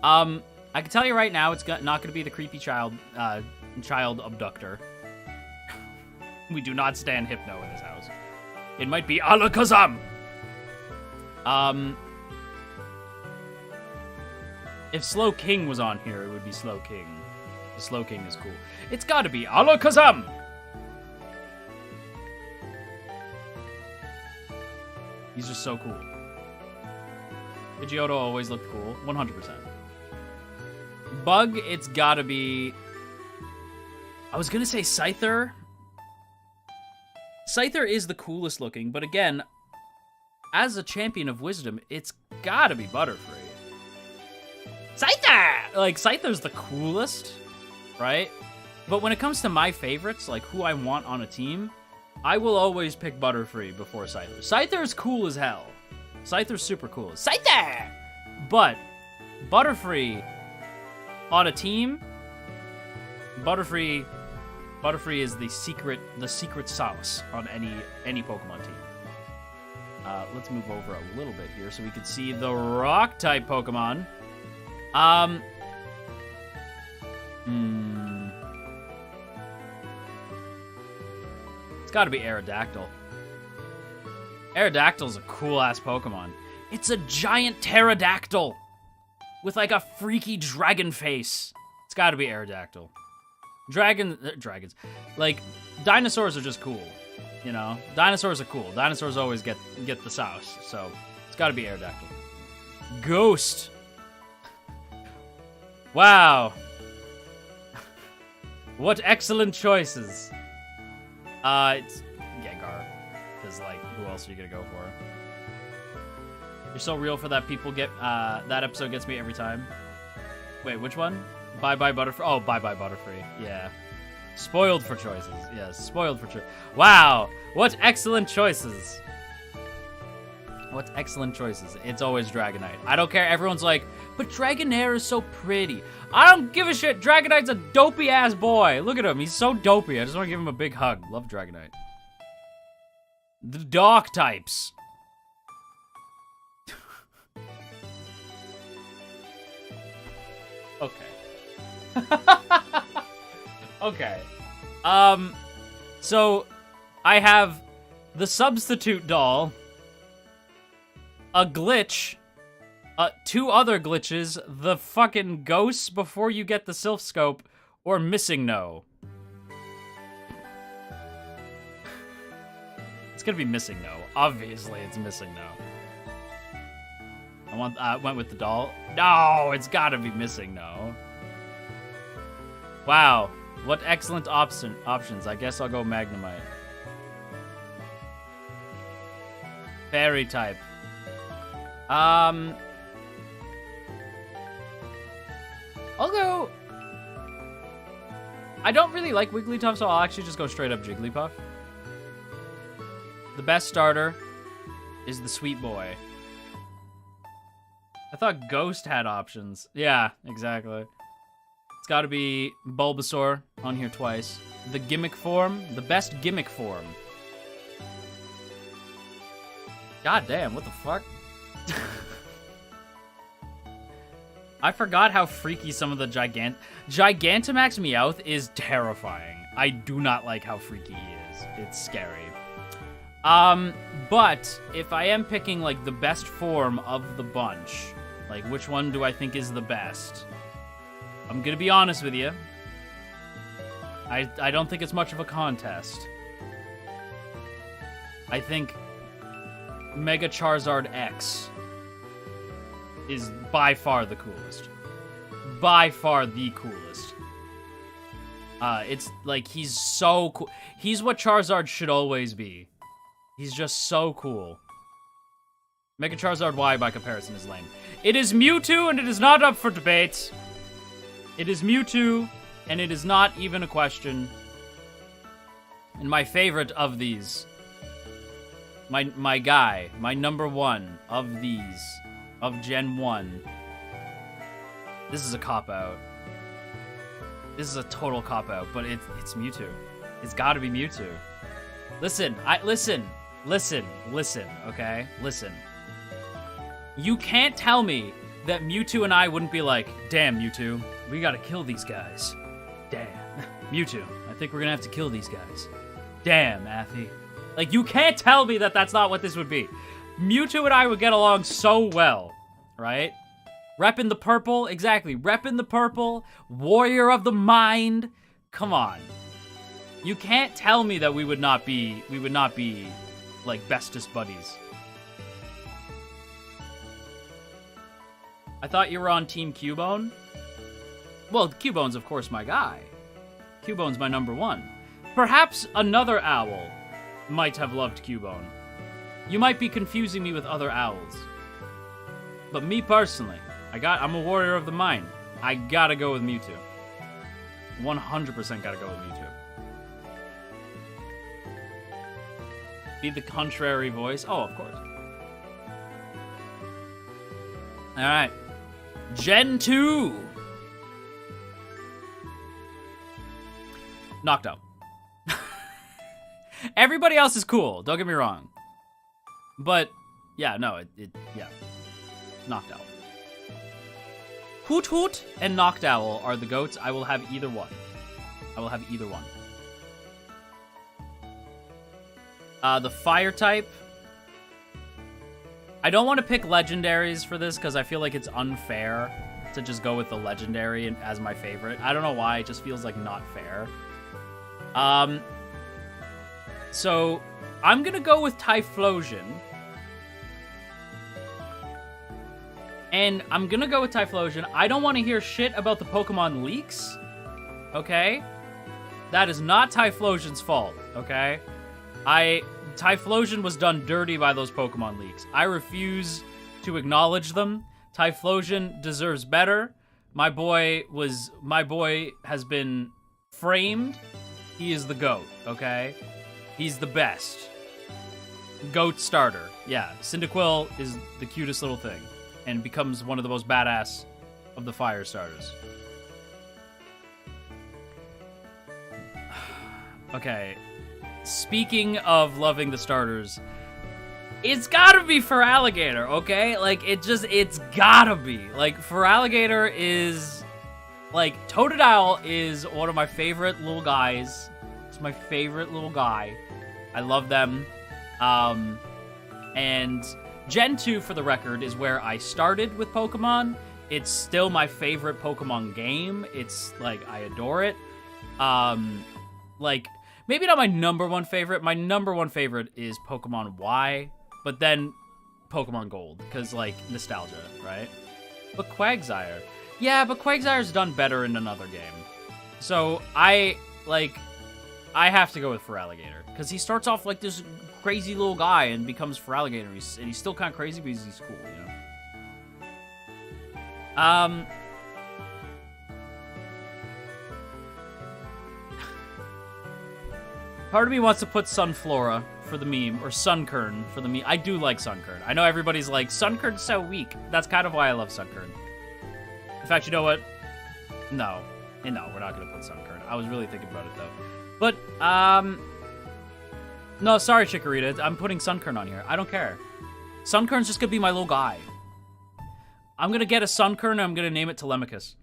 A: I can tell you right now, it's not going to be the creepy child abductor. We do not stand Hypno in this house. It might be Alakazam. If Slow King was on here, it would be Slow King. The Slow King is cool. It's got to be Alakazam. He's just so cool. Pidgeotto always looked cool. 100%. Bug, it's gotta be... I was gonna say Scyther. Scyther is the coolest looking, but again, as a champion of wisdom, it's gotta be Butterfree. Scyther! Like, Scyther's the coolest, right? But when it comes to my favorites, like who I want on a team, I will always pick Butterfree before Scyther. Scyther is cool as hell. Scyther's super cool. Scyther! But Butterfree on a team, Butterfree is the secret sauce on any Pokemon team. Let's move over a little bit here so we can see the rock type Pokemon. It's got to be Aerodactyl. Aerodactyl's a cool-ass Pokemon. It's a giant pterodactyl with, like, a freaky dragon face. It's got to be Aerodactyl. Dragons. Like, dinosaurs are just cool, you know? Dinosaurs are cool. Dinosaurs always get the sauce, so it's got to be Aerodactyl. Ghost. Wow. What excellent choices. It's Gengar. Because, like, who else are you gonna go for? You're so real for that people get, that episode gets me every time. Wait, which one? Bye-bye Butterfree. Oh, bye-bye Butterfree. Yeah. Spoiled for choices. Yes, spoiled for choices. Wow, what excellent choices. What excellent choices. It's always Dragonite. I don't care. Everyone's like, but Dragonair is so pretty. I don't give a shit. Dragonite's a dopey-ass boy. Look at him. He's so dopey. I just want to give him a big hug. Love Dragonite. The Dark types. Okay. Okay. So I have the Substitute Doll, a glitch, two other glitches, the fucking ghosts before you get the Silph Scope, or Missing No. It's gonna be Missing No. Obviously, it's Missing No. I went with the doll. No, it's gotta be Missing No. Wow, what excellent options. I guess I'll go Magnemite. Fairy type. I'll go... I don't really like Wigglytuff, so I'll actually just go straight up Jigglypuff. The best starter is the Sweet Boy. I thought Ghost had options. Yeah, exactly. It's gotta be Bulbasaur on here twice. The gimmick form, the best gimmick form. God damn, what the fuck? I forgot how freaky some of the Gigantamax Meowth is terrifying. I do not like how freaky he is. It's scary. But if I am picking like the best form of the bunch, like which one do I think is the best? I'm gonna be honest with you. I don't think it's much of a contest. I think Mega Charizard X is by far the coolest. By far the coolest. It's like, he's so cool. He's what Charizard should always be. He's just so cool. Mega Charizard Y by comparison is lame. It is Mewtwo, and it is not up for debate. It is Mewtwo, and it is not even a question. And my favorite of these, my guy, my number one of these, of Gen 1. This is a cop-out. This is a total cop-out, but it's Mewtwo. It's gotta be Mewtwo. Listen, listen, okay? Listen. You can't tell me that Mewtwo and I wouldn't be like, damn, Mewtwo, we gotta kill these guys. Damn. Mewtwo, I think we're gonna have to kill these guys. Damn, Athie. Like, you can't tell me that that's not what this would be. Mewtwo and I would get along so well, right? Reppin' the purple, exactly. Reppin' the purple, warrior of the mind. Come on. You can't tell me that we would not be, like, bestest buddies. I thought you were on Team Cubone? Well, Cubone's, of course, my guy. Cubone's my number one. Perhaps another owl might have loved Cubone. You might be confusing me with other owls. But me personally, I'm a warrior of the mind. I gotta go with Mewtwo. 100% gotta go with Mewtwo. Be the contrary voice? Oh, of course. Alright. Gen 2! Noctowl. Everybody else is cool, don't get me wrong. But, yeah, no, yeah. Noctowl. Hoot Hoot and Noctowl are the goats. I will have either one. I will have either one. The fire type. I don't want to pick legendaries for this because I feel like it's unfair to just go with the legendary as my favorite. I don't know why, it just feels like not fair. So I'm gonna go with Typhlosion. And I'm gonna go with Typhlosion. I don't want to hear shit about the Pokemon leaks, okay? That is not Typhlosion's fault, okay? Typhlosion was done dirty by those Pokemon leaks. I refuse to acknowledge them. Typhlosion deserves better. My boy has been framed. He is the GOAT, okay? He's the best. GOAT starter. Yeah, Cyndaquil is the cutest little thing and becomes one of the most badass of the fire starters. Okay. Speaking of loving the starters, it's gotta be Feraligatr, okay? Like, it's gotta be. Like, Feraligatr is, like, Totodile is one of my favorite little guys. It's my favorite little guy. I love them. And Gen 2, for the record, is where I started with Pokemon. It's still my favorite Pokemon game. It's, like, I adore it. Like, maybe not my number one favorite. My number one favorite is Pokemon Y, but then Pokemon Gold, because, like, nostalgia, right? But Quagsire. Yeah, but Quagsire's done better in another game. So, I have to go with Feraligatr, because he starts off like this crazy little guy and becomes Feraligatr, and he's still kind of crazy, but he's cool, you know? Part of me wants to put Sunflora for the meme, or Sunkern for the meme. I do like Sunkern. I know everybody's like, Sunkern's so weak. That's kind of why I love Sunkern. In fact, you know what? No, we're not gonna put Sunkern. I was really thinking about it though. But, no, sorry, Chikorita. I'm putting Sunkern on here. I don't care. Sunkern's just gonna be my little guy. I'm gonna get a Sunkern and I'm gonna name it Telemachus.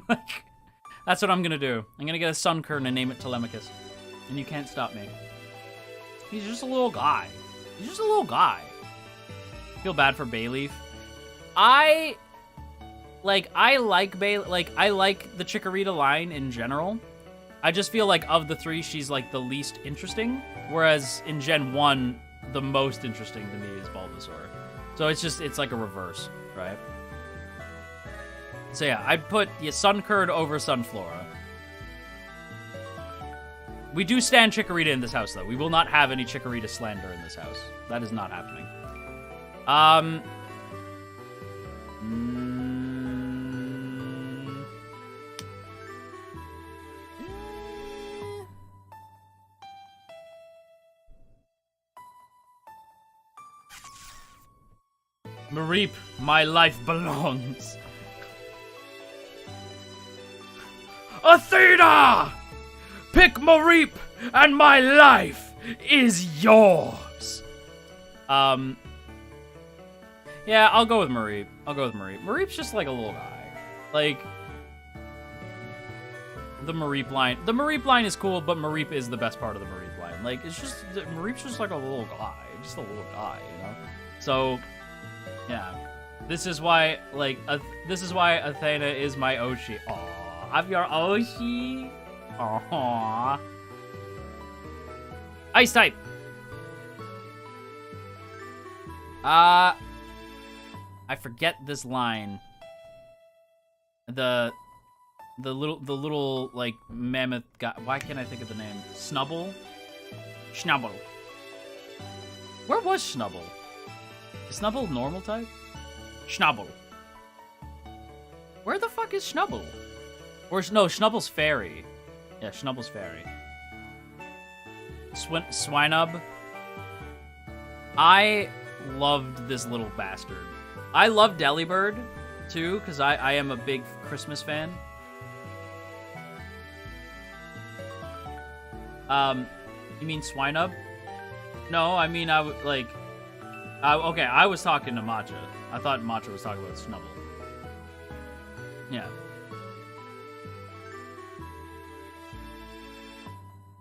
A: Like, that's what I'm gonna do. I'm gonna get a Sunkern and name it Telemachus. And you can't stop me. He's just a little guy. He's just a little guy. Feel bad for Bayleaf. I like the Chikorita line in general. I just feel like of the three, she's like the least interesting. Whereas in Gen 1, the most interesting to me is Bulbasaur. So it's like a reverse, right? So yeah, I'd put Sunkern over Sunflora. We do stand Chikorita in this house, though. We will not have any Chikorita slander in this house. That is not happening. Mareep, my life belongs. Athena! Pick Mareep, and my life is yours. Yeah, I'll go with Mareep. Mareep's just like a little guy. Like, the Mareep line. The Mareep line is cool, but Mareep is the best part of the Mareep line. Like, it's just, Mareep's just like a little guy. Just a little guy, you know? So, yeah. This is why, like, this is why Athena is my Oshi. Aww, I'm your Oshi. Aww. Ice type. I forget this line. The little like mammoth guy. Why can't I think of the name? Snubble? Schnubble. Where was Schnubble? Is Snubble normal type? Schnubble. Where the fuck is Schnubble? Or no, Schnubble's fairy. Yeah, Schnubble's fairy. Swinub. I loved this little bastard. I love Delibird, too, because I am a big Christmas fan. You mean Swinub? No, I mean, okay, I was talking to Matcha. I thought Matcha was talking about Snubble. Yeah.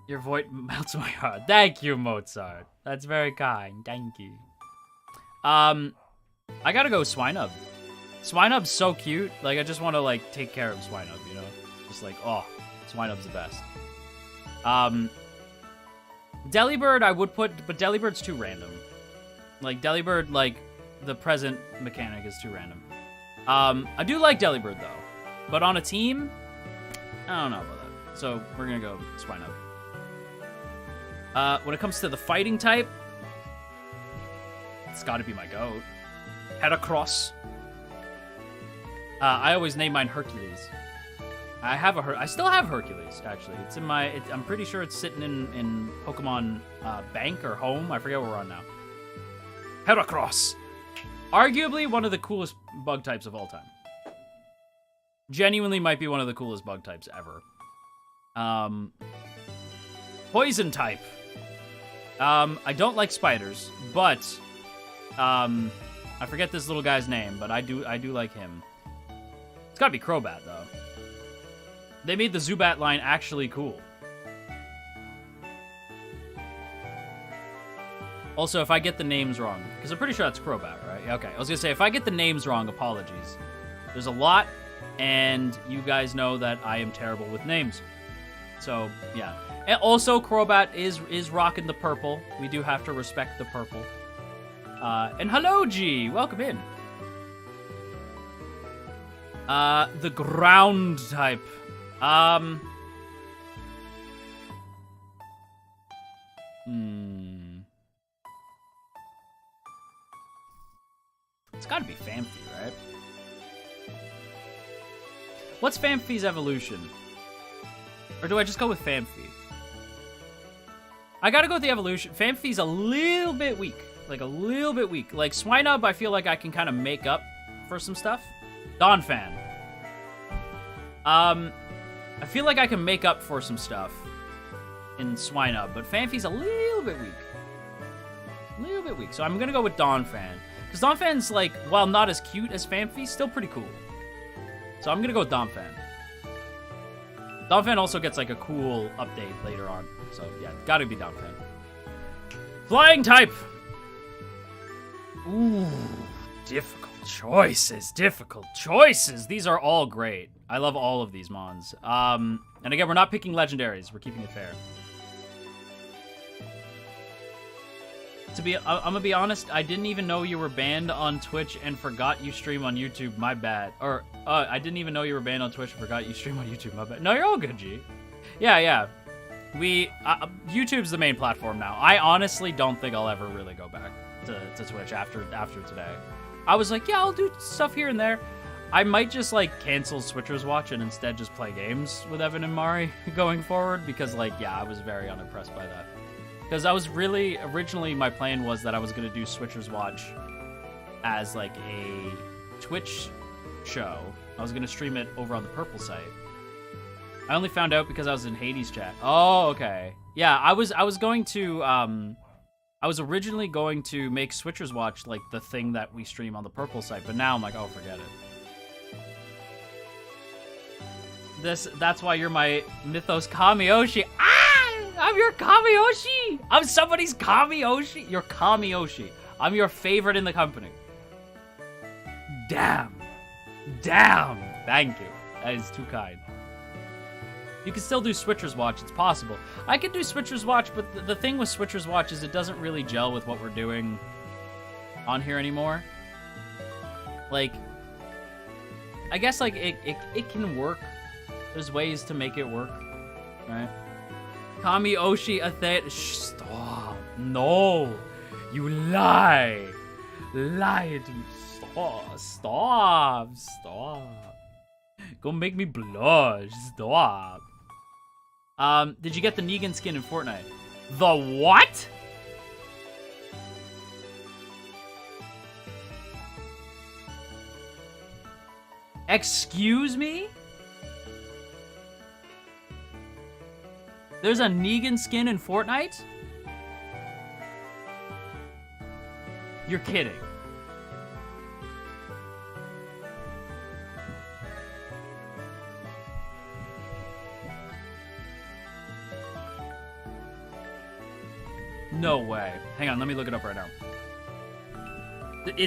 A: Your voice melts my heart. Thank you, Mozart. That's very kind. Thank you. I gotta go Swinub. Swinub's so cute. Like, I just want to, like, take care of Swinub, you know? Just like, oh, Swinub's the best. Delibird I would put, but Delibird's too random. Like, Delibird, like, the present mechanic is too random. I do like Delibird, though. But on a team, I don't know about that. So, we're gonna go Swinub. When it comes to the fighting type, it's gotta be my goat. Heracross. I always name mine Hercules. I still have Hercules, actually. It's in my, I'm pretty sure it's sitting in Pokemon Bank or Home. I forget what we're on now. Heracross. Arguably one of the coolest bug types of all time. Genuinely might be one of the coolest bug types ever. Poison type. I don't like spiders, but I forget this little guy's name, but I do like him. It's gotta be Crobat, though. They made the Zubat line actually cool. Also, if I get the names wrong, because I'm pretty sure that's Crobat, right? Yeah, okay, I was gonna say, if I get the names wrong, apologies. There's a lot, and you guys know that I am terrible with names. So, yeah. And also, Crobat is rocking the purple. We do have to respect the purple. And hello, G! Welcome in. The ground type. It's gotta be Phanpy, right? What's Phanpy's evolution? Or do I just go with Phanpy? I gotta go with the evolution. Phanpy's a little bit weak. Like, a little bit weak. Like, Swinub, I feel like I can kind of make up for some stuff. Donphan. I feel like I can make up for some stuff in Swinub, but Phanpy's a little bit weak. A little bit weak. So I'm gonna go with Donphan. Because Donphan's, like, while not as cute as Phanpy, still pretty cool. So I'm gonna go with Donphan. Donphan also gets, like, a cool update later on. So, yeah, gotta be Donphan. Flying type! Ooh, difficult choices, difficult choices. These are all great. I love all of these mons. And again, we're not picking legendaries. We're keeping it fair. I'm gonna be honest, I didn't even know you were banned on Twitch and forgot you stream on YouTube. My bad. Or, I didn't even know you were banned on Twitch and forgot you stream on YouTube. My bad. No, you're all good, G. Yeah. YouTube's the main platform now. I honestly don't think I'll ever really go back to Twitch after today. I was like, yeah, I'll do stuff here and there. I might just, like, cancel Switchers Watch and instead just play games with Evan and Mari going forward because, like, yeah, I was very unimpressed by that. Because I was really, originally my plan was that I was going to do Switchers Watch as, like, a Twitch show. I was going to stream it over on the Purple site. I only found out because I was in Hades chat. Oh, okay. Yeah, I was going to, I was originally going to make Switchers Watch, like, the thing that we stream on the Purple site, but now I'm like, oh, forget it. That's why you're my Mythos Kamiyoshi. Ah! I'm your Kamiyoshi! I'm somebody's Kamiyoshi! You're Kamiyoshi. I'm your favorite in the company. Damn. Thank you. That is too kind. You can still do Switchers Watch. It's possible. I can do Switchers Watch, but the thing with Switchers Watch is it doesn't really gel with what we're doing on here anymore. Like, I guess, like, it can work. There's ways to make it work, right? Kamiyoshi Athena. Stop. No. You lie. Lie to me. Stop. Go make me blush. Stop. Did you get the Negan skin in Fortnite? The what? Excuse me? There's a Negan skin in Fortnite? You're kidding. No way. Hang on, let me look it up right now.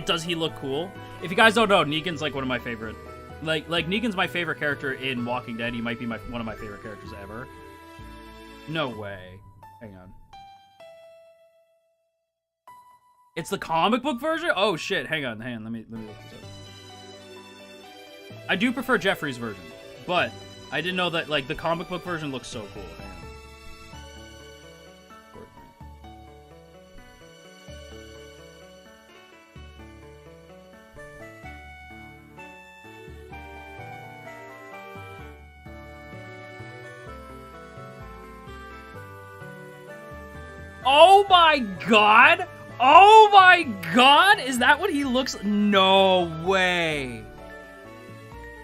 A: Does he look cool? If you guys don't know, Negan's like one of my favorite. Like Negan's my favorite character in Walking Dead. He might be one of my favorite characters ever. No way. Hang on. It's the comic book version? Oh shit, hang on. Let me look this up. I do prefer Jeffrey's version, but I didn't know that, like, the comic book version looks so cool. Hang on. Oh my god! Oh my god! Is that what he looks? No way!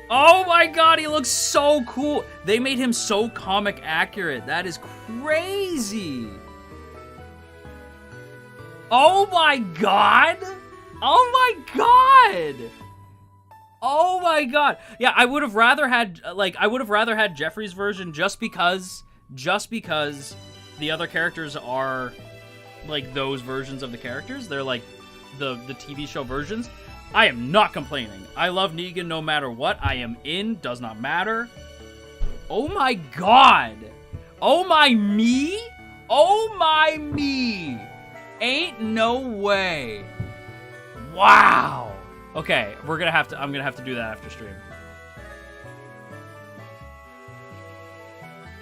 A: Oh my god, he looks so cool! They made him so comic accurate. That is crazy! Oh my god! Oh my god! Oh my god! Yeah, I would have rather had, like, Jeffrey's version just because the other characters are, like, those versions of the characters. They're, like, the TV show versions. I am not complaining. I love Negan no matter what. I am in. Does not matter. Oh, my God. Oh, my me? Oh, my me. Ain't no way. Wow. Okay, I'm gonna have to do that after stream.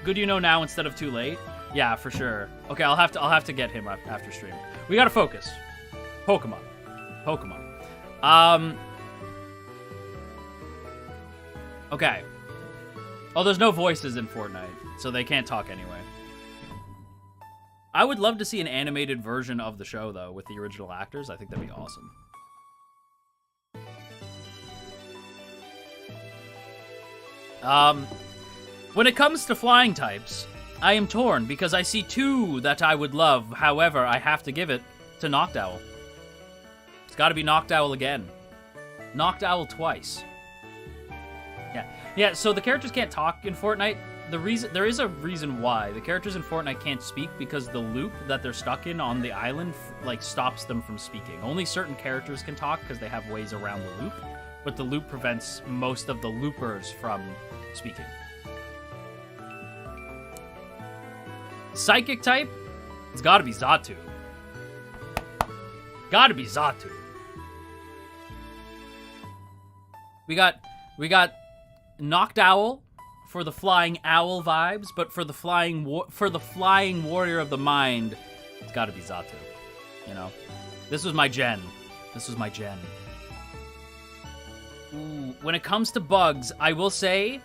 A: Good you know now instead of too late. Yeah, for sure. Okay, I'll have to get him after stream. We gotta focus. Pokemon. Okay. Oh, there's no voices in Fortnite, so they can't talk anyway. I would love to see an animated version of the show, though, with the original actors. I think that'd be awesome. When it comes to flying types, I am torn because I see two that I would love. However, I have to give it to Noctowl. It's got to be Noctowl again. Noctowl twice. Yeah. So the characters can't talk in Fortnite. There is a reason why the characters in Fortnite can't speak, because the loop that they're stuck in on the island like stops them from speaking. Only certain characters can talk because they have ways around the loop. but the loop prevents most of the loopers from speaking. Psychic type? It's gotta be Xatu. Gotta be Xatu. We got Knocked Owl for the flying owl vibes, but for the flying warrior of the mind, it's gotta be Xatu. You know? This was my gen. Ooh, when it comes to bugs, I will say,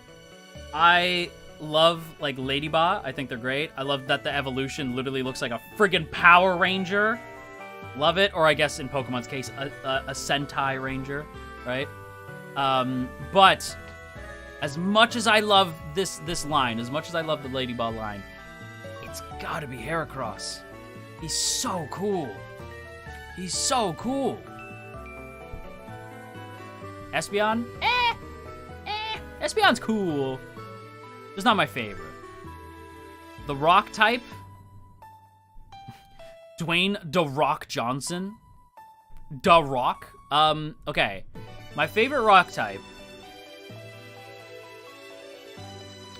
A: I love, like, Ladybot. I think they're great. I love that the evolution literally looks like a friggin' Power Ranger. Love it. Or I guess in Pokemon's case, a Sentai Ranger, right? But as much as I love this line, as much as I love the Ladybot line, it's gotta be Heracross. He's so cool. He's so cool. Espeon? Espeon's cool. It's not my favorite. The rock type? Dwayne The Rock Johnson? The Rock? Okay. My favorite rock type.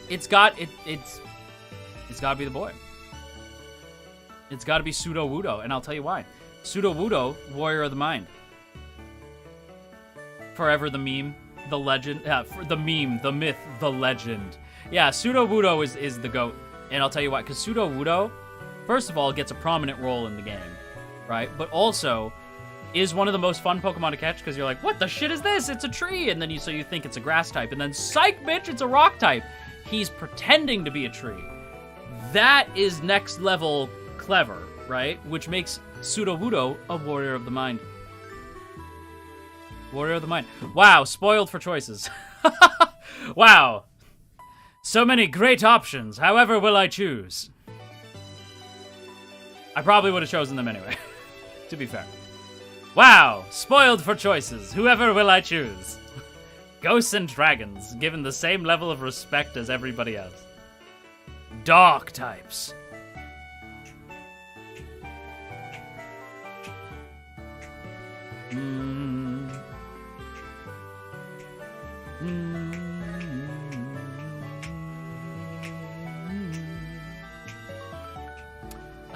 A: It's gotta be the boy. It's gotta be Sudowoodo, and I'll tell you why. Sudowoodo, Warrior of the Mind. Forever the meme, the legend, the meme, the myth, the legend. Yeah, Sudowoodo is the GOAT, and I'll tell you why. Because Sudowoodo, first of all, gets a prominent role in the game, right? But also is one of the most fun Pokemon to catch because you're like, what the shit is this? It's a tree, and then you think it's a grass type, and then psych, bitch, it's a rock type. He's pretending to be a tree. That is next level clever, right? Which makes Sudowoodo a Warrior of the Mind. Warrior of the Mind. Wow, spoiled for choices. Wow. So many great options. However will I choose? I probably would have chosen them anyway, to be fair. Wow, spoiled for choices. Whoever will I choose? Ghosts and dragons, given the same level of respect as everybody else. Dark types. I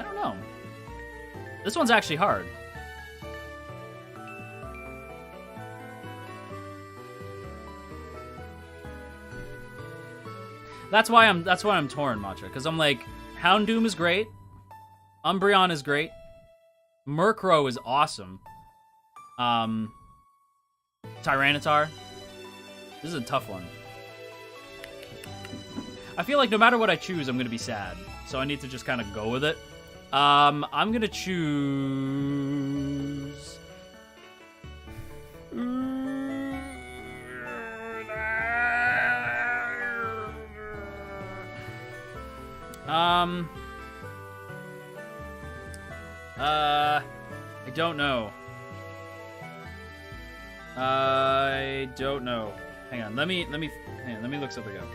A: don't know. This one's actually hard. That's why I'm torn, Matcha, because I'm like, Houndoom is great, Umbreon is great, Murkrow is awesome, Tyranitar. This is a tough one. I feel like no matter what I choose, I'm gonna be sad, so I need to just kind of go with it. I'm gonna choose. I don't know. I don't know. Hang on, let me look something up.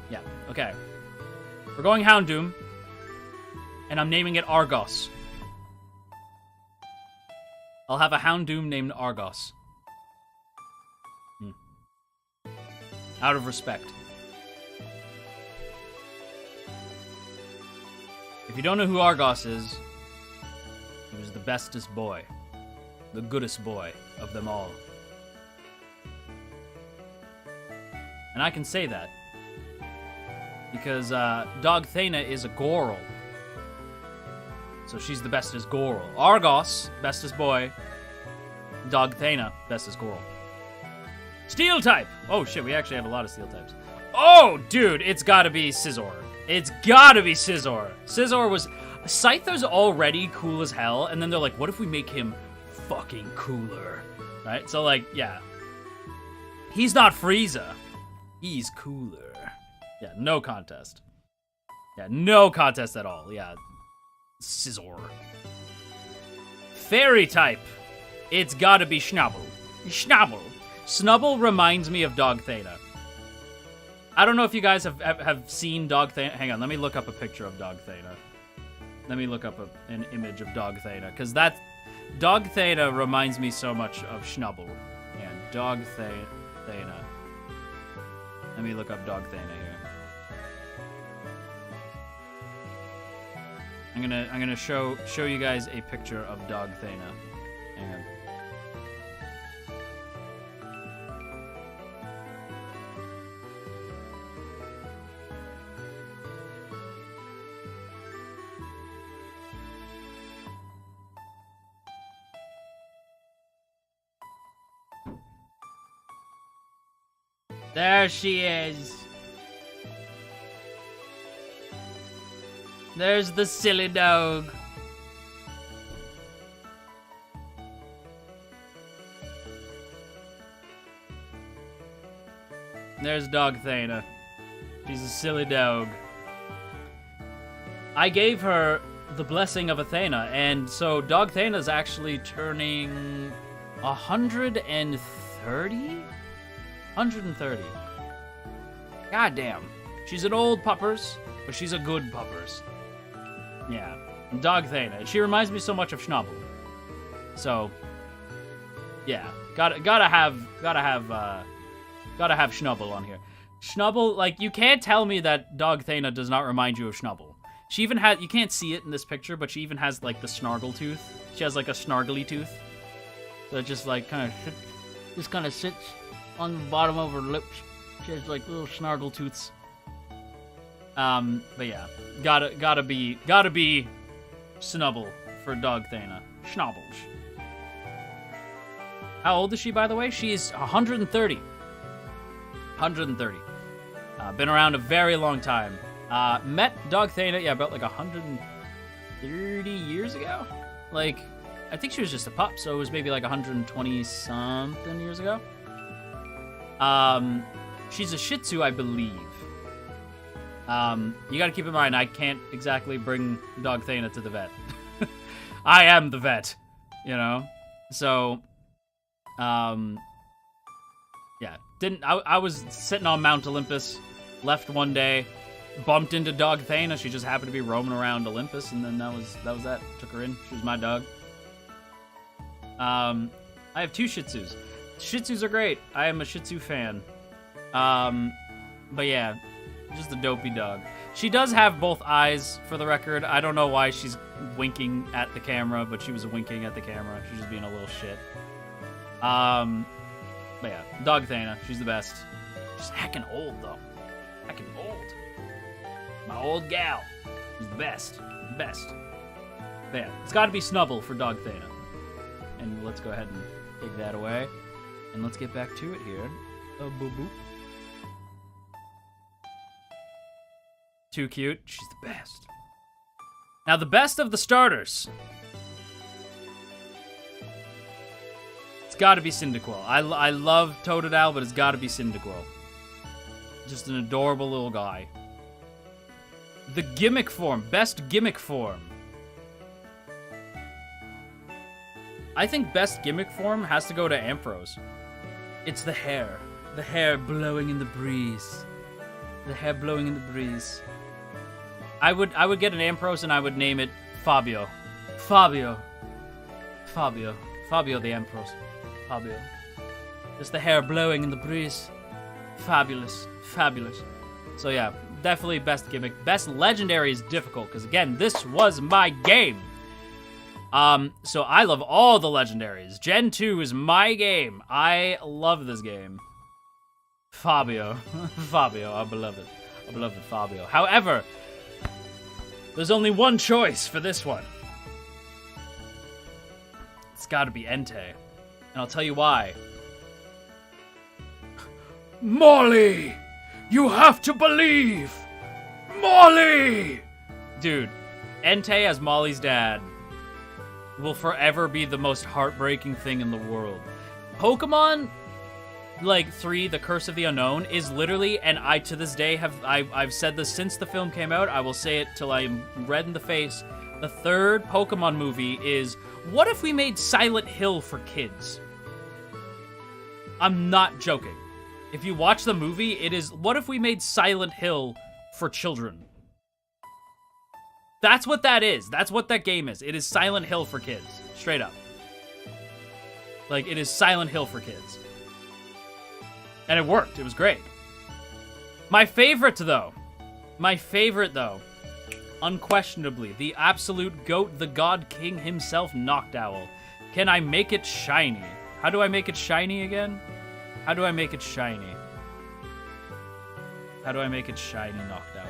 A: Yeah, okay. We're going Houndoom, and I'm naming it Argos. I'll have a Houndoom named Argos. Out of respect. If you don't know who Argos is, he was the bestest boy. The goodest boy of them all. And I can say that because Dogthena is a Goral. So she's the bestest Goral. Argos, bestest boy. Dogthena, bestest Goral. Steel type! Oh shit, we actually have a lot of steel types. Oh, dude, it's gotta be Scizor. It's gotta be Scizor. Scizor was... Scyther's already cool as hell, and then they're like, what if we make him fucking cooler? Right? So, like, yeah. He's not Frieza. He's cooler. Yeah, no contest. Yeah, no contest at all. Yeah. Scizor. Fairy type. It's gotta be Schnabel. Schnabel. Snubble reminds me of Dogthena. I don't know if you guys have seen Dogthena. Hang on, let me look up a picture of Dogthena. Let me look up an image of Dog Thena, because that Dog Thena reminds me so much of Schnubble. And Dog Thena. Let me look up Dog Thena here. I'm gonna show you guys a picture of Dog Thena. Hang on. There she is. There's the silly dog. There's Dog Thena. She's a silly dog. I gave her the blessing of Athena, and so Dog Thena's actually turning 130? 130. God damn. She's an old puppers, but she's a good puppers. Yeah. Dog Thena. She reminds me so much of Schnabel. So, yeah. Gotta have Schnubble on here. Schnubble, like, you can't tell me that Dog Thena does not remind you of Schnubble. She even has, you can't see it in this picture, but she even has, like, the snargle tooth. She has, like, a snargly tooth. So it just, like, kind of sits on the bottom of her lips. She has, like, little snargle tooths. But yeah. Gotta be Snubble for Dog Thena. Schnobbles. How old is she, by the way? She's 130. 130. Been around a very long time. Met Dog Thena, yeah, about like 130 years ago. Like, I think she was just a pup, so it was maybe like 120-something years ago. She's a Shih Tzu, I believe. You gotta keep in mind, I can't exactly bring Dog Thena to the vet. I am the vet, you know? So, yeah. I was sitting on Mount Olympus, left one day, bumped into Dog Thena. She just happened to be roaming around Olympus, and then that was that. Took her in. She was my dog. I have 2 Shih Tzus. Shih Tzus are great. I am a Shih Tzu fan. But yeah, just a dopey dog. She does have both eyes, for the record. I don't know why she's winking at the camera, but she was winking at the camera. She's just being a little shit. But yeah, Dog Thena, she's the best. She's heckin' old, though. Heckin' old. My old gal. She's the best. The best. But yeah, it's gotta be Snubble for Dog Thena. And let's go ahead and take that away. And let's get back to it here. Oh, boop boop. Too cute. She's the best. Now, the best of the starters. It's gotta be Cyndaquil. I love Totodile, but it's gotta be Cyndaquil. Just an adorable little guy. The gimmick form. Best gimmick form. I think best gimmick form has to go to Ampharos. It's the hair. The hair blowing in the breeze. The hair blowing in the breeze. I would get an Ampharos and I would name it Fabio. Fabio the Ampharos. Fabio. Just the hair blowing in the breeze. Fabulous. Fabulous. So yeah, definitely best gimmick. Best legendary is difficult, because again, this was my game. So I love all the legendaries. Gen 2 is my game. I love this game. Fabio. Fabio, our beloved Fabio. However, there's only one choice for this one. It's gotta be Entei. And I'll tell you why. Molly! You have to believe! Molly! Dude, Entei as Molly's dad will forever be the most heartbreaking thing in the world. Pokemon, like 3, The Curse of the Unknown, is literally, and I to this day I've said this since the film came out, I will say it till I'm red in the face. The 3rd Pokemon movie is, what if we made Silent Hill for kids? I'm not joking. If you watch the movie, it is, what if we made Silent Hill for children? That's what that is. That's what that game is. It is Silent Hill for kids. Straight up. Like, it is Silent Hill for kids. And it worked. It was great. My favorite, though, unquestionably, the absolute GOAT, the God King himself, Noctowl. Can I make it shiny? How do I make it shiny again? How do I make it shiny? How do I make it shiny, Noctowl?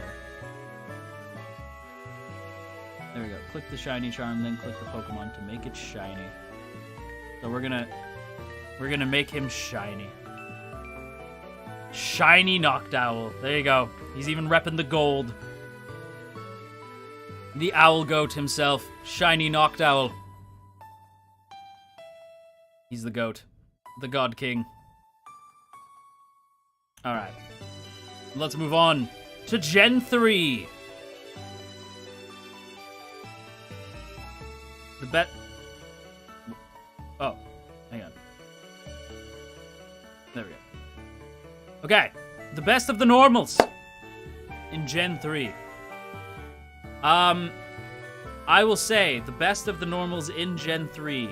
A: There we go. Click the shiny charm, then click the Pokemon to make it shiny. So we're gonna make him shiny. Shiny Noctowl. There you go. He's even repping the gold. The Owl Goat himself, Shiny Noctowl. He's the GOAT. The God King. Alright. Let's move on to Gen 3. The bet... Oh, hang on. There we go. Okay, the best of the normals in Gen 3. I will say the best of the normals in Gen 3.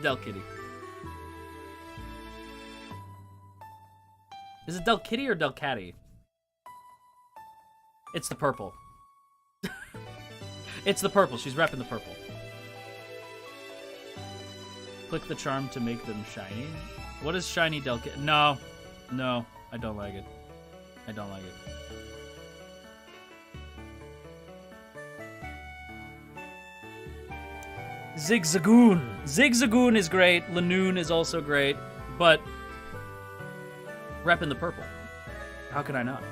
A: Delkitty. Is it Delkitty or Delcatty? It's the purple. It's the purple. She's repping the purple. Click the charm to make them shiny. What is shiny Delkitty? No. No, I don't like it. I don't like it. Zigzagoon. Zigzagoon is great. Lanoon is also great. But repping the purple. How can I not?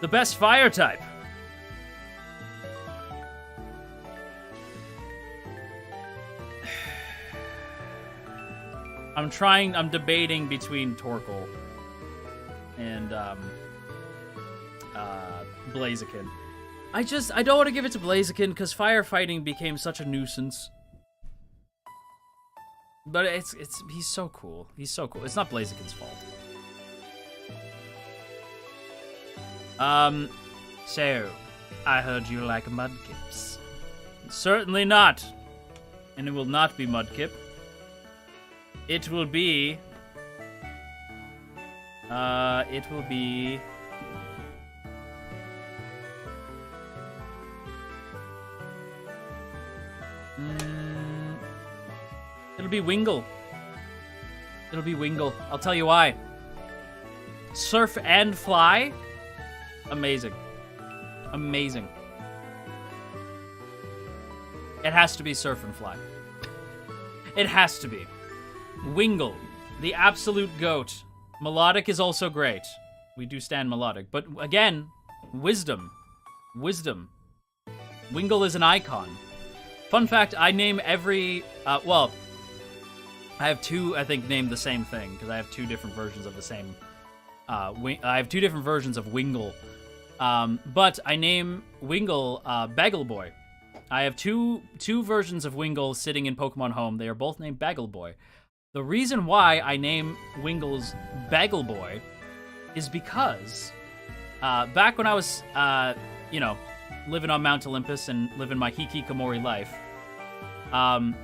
A: The best fire type. I'm debating between Torkoal and Blaziken. I don't want to give it to Blaziken because firefighting became such a nuisance. But he's so cool. He's so cool. It's not Blaziken's fault. So, I heard you like Mudkips. Certainly not. And it will not be Mudkip. It will be... It'll be Wingull. It'll be Wingull. I'll tell you why. Surf and Fly? Amazing. Amazing. It has to be Surf and Fly. It has to be. Wingull, the absolute GOAT. Melodic is also great. We do stand Melodic. But again, Wisdom. Wisdom. Wingull is an icon. Fun fact, I name every... well, I have two, I think, named the same thing, because I have two different versions of the same... I have two different versions of Wingull. But I name Wingull Bagel Boy. I have two versions of Wingull sitting in Pokemon Home. They are both named Bagel Boy. The reason why I name Wingull's Bagel Boy is because back when I was, living on Mount Olympus and living my hikikomori life.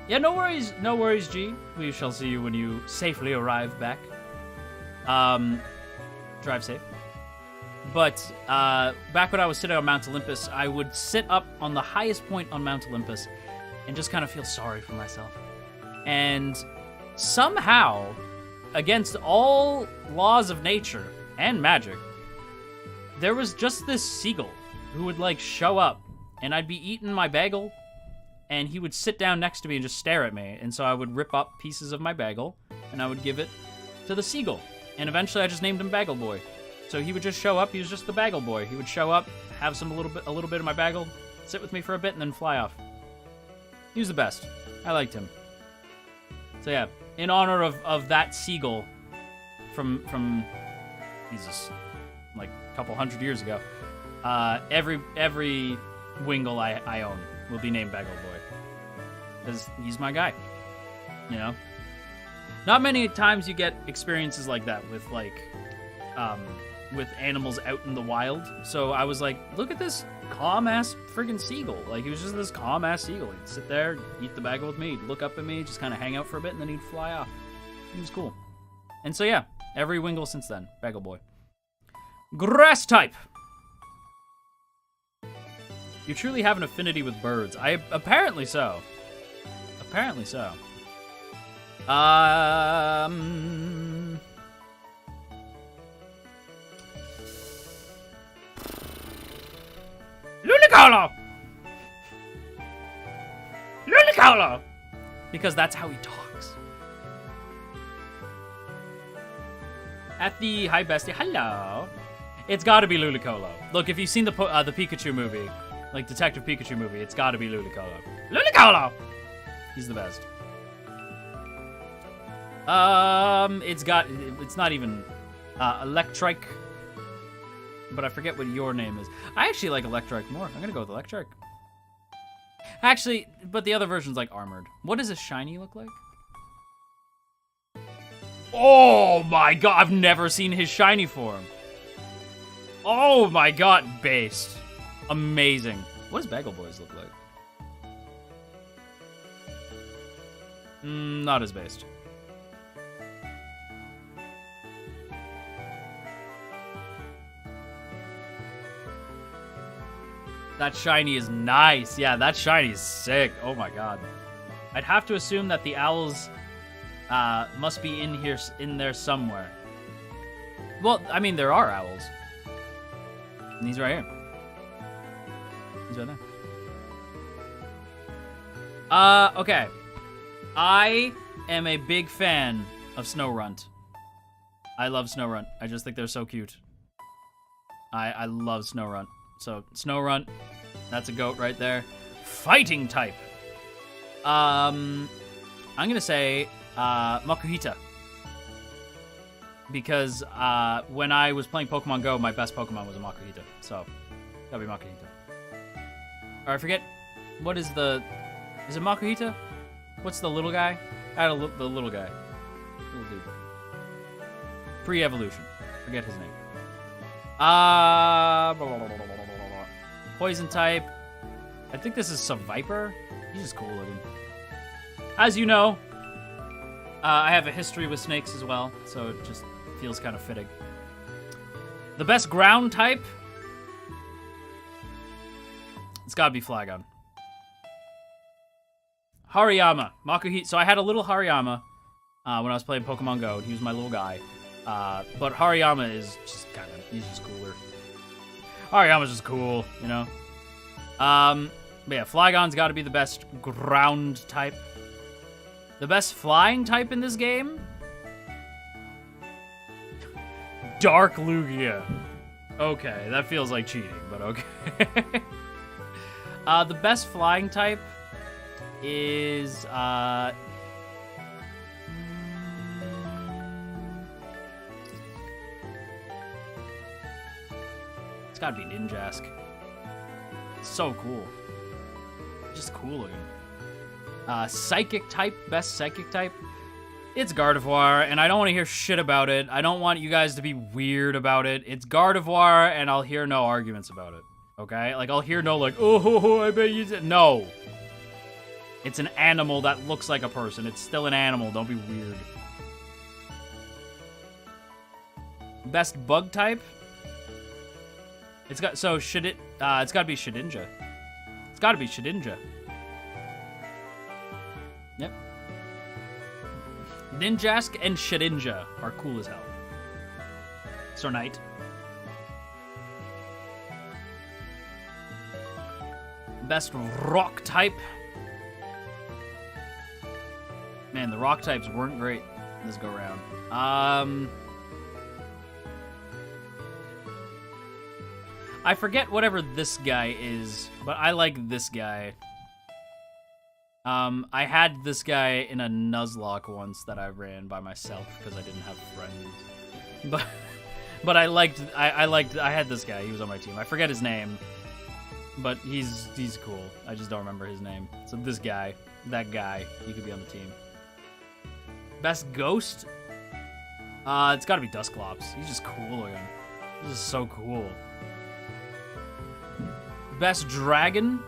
A: Yeah, no worries, G. We shall see you when you safely arrive back. Drive safe. But back when I was sitting on Mount Olympus, I would sit up on the highest point on Mount Olympus and just kind of feel sorry for myself. And somehow, against all laws of nature and magic, there was just this seagull who would, like, show up, and I'd be eating my bagel, and he would sit down next to me and just stare at me. And so I would rip up pieces of my bagel, and I would give it to the seagull. And eventually I just named him Bagel Boy. So he would just show up. He was just the Bagel Boy. He would show up, have a little bit of my bagel, sit with me for a bit, and then fly off. He was the best. I liked him. So yeah, in honor of that seagull from Jesus, like a couple hundred years ago, every Wingull I own will be named Bagel Boy. Because he's my guy. You know? Not many times you get experiences like that with, like, with animals out in the wild. So I was like, look at this calm-ass friggin' seagull. Like, he was just this calm-ass seagull. He'd sit there, eat the bagel with me, he'd look up at me, just kind of hang out for a bit, and then he'd fly off. He was cool. And so, yeah, every Wingull since then, Bagel Boy. Grass type. You truly have an affinity with birds. Apparently so. Apparently so. Ludicolo! Ludicolo! Because that's how he talks. At the hi bestie, hello. It's gotta be Ludicolo. Look, if you've seen the Pikachu movie, like Detective Pikachu movie, it's gotta be Ludicolo. Ludicolo! He's the best. It's not even Electrike, but I forget what your name is. I actually like Electrike more. I'm gonna go with Electrike. Actually, but the other version's like Armored. What does a shiny look like? Oh my god, I've never seen his shiny form. Oh my god, based. Amazing. What does Bagel Boys look like? Not as based. That shiny is nice. Yeah, that shiny is sick. Oh my god. I'd have to assume that the owls must be in there somewhere. Well, I mean, there are owls. And he's right here. He's right there. Okay. I am a big fan of Snorunt. I love Snorunt. I just think they're so cute. I love Snorunt. So, Snorunt, that's a goat right there. Fighting type. I'm gonna say, Makuhita. Because, when I was playing Pokemon Go, my best Pokemon was a Makuhita. So, gotta be Makuhita. Or I forget, what is it Makuhita? What's the little guy? I had the little guy. Little dude. Pre-evolution. Forget his name. Poison type. I think this is Seviper. He's just cool looking. As you know, I have a history with snakes as well, so it just feels kind of fitting. The best ground type? It's gotta be Flygon. Hariyama. Makuhita. So I had a little Hariyama when I was playing Pokemon Go. He was my little guy. But Hariyama is just he's just cooler. Hariyama's just cool, you know? But yeah, Flygon's gotta be the best ground type. The best flying type in this game? Dark Lugia. Okay, that feels like cheating, but okay. The best flying type is, it's gotta be Ninjask. It's so cool. Just cool looking. Psychic type, best psychic type. It's Gardevoir, and I don't want to hear shit about it. I don't want you guys to be weird about it. It's Gardevoir, and I'll hear no arguments about it. Okay? Like, I'll hear no, like, oh, I bet you did. No. It's an animal that looks like a person. It's still an animal. Don't be weird. Best bug type? It's got, so, it's gotta be Shedinja. It's gotta be Shedinja. Yep. Ninjask and Shedinja are cool as hell. Sornite. Best rock type. Man, the rock types weren't great this go round. I forget whatever this guy is, but I like this guy. I had this guy in a Nuzlocke once that I ran by myself because I didn't have friends. But I had this guy. He was on my team. I forget his name, but he's cool. I just don't remember his name. So this guy, that guy, he could be on the team. Best ghost? It's gotta be Dusclops. He's just cool looking. This is so cool. Best dragon?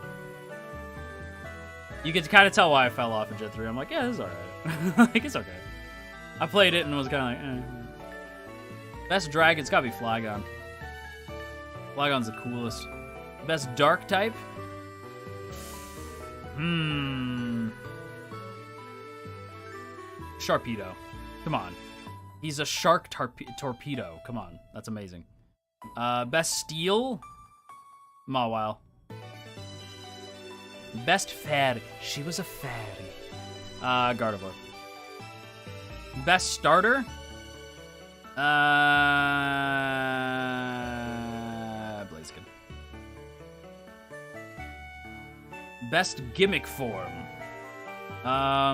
A: You can kind of tell why I fell off in Gen 3. I'm like, yeah, this is alright. Like, it's okay. I played it and was kind of like, eh. Best dragon, it's gotta be Flygon. Flygon's the coolest. Best dark type? Sharpedo. Come on. He's a shark torpedo. Come on. That's amazing. Best steel? Mawile. Best fairy. She was a fairy. Gardevoir. Best starter? Blaziken. Best gimmick form? I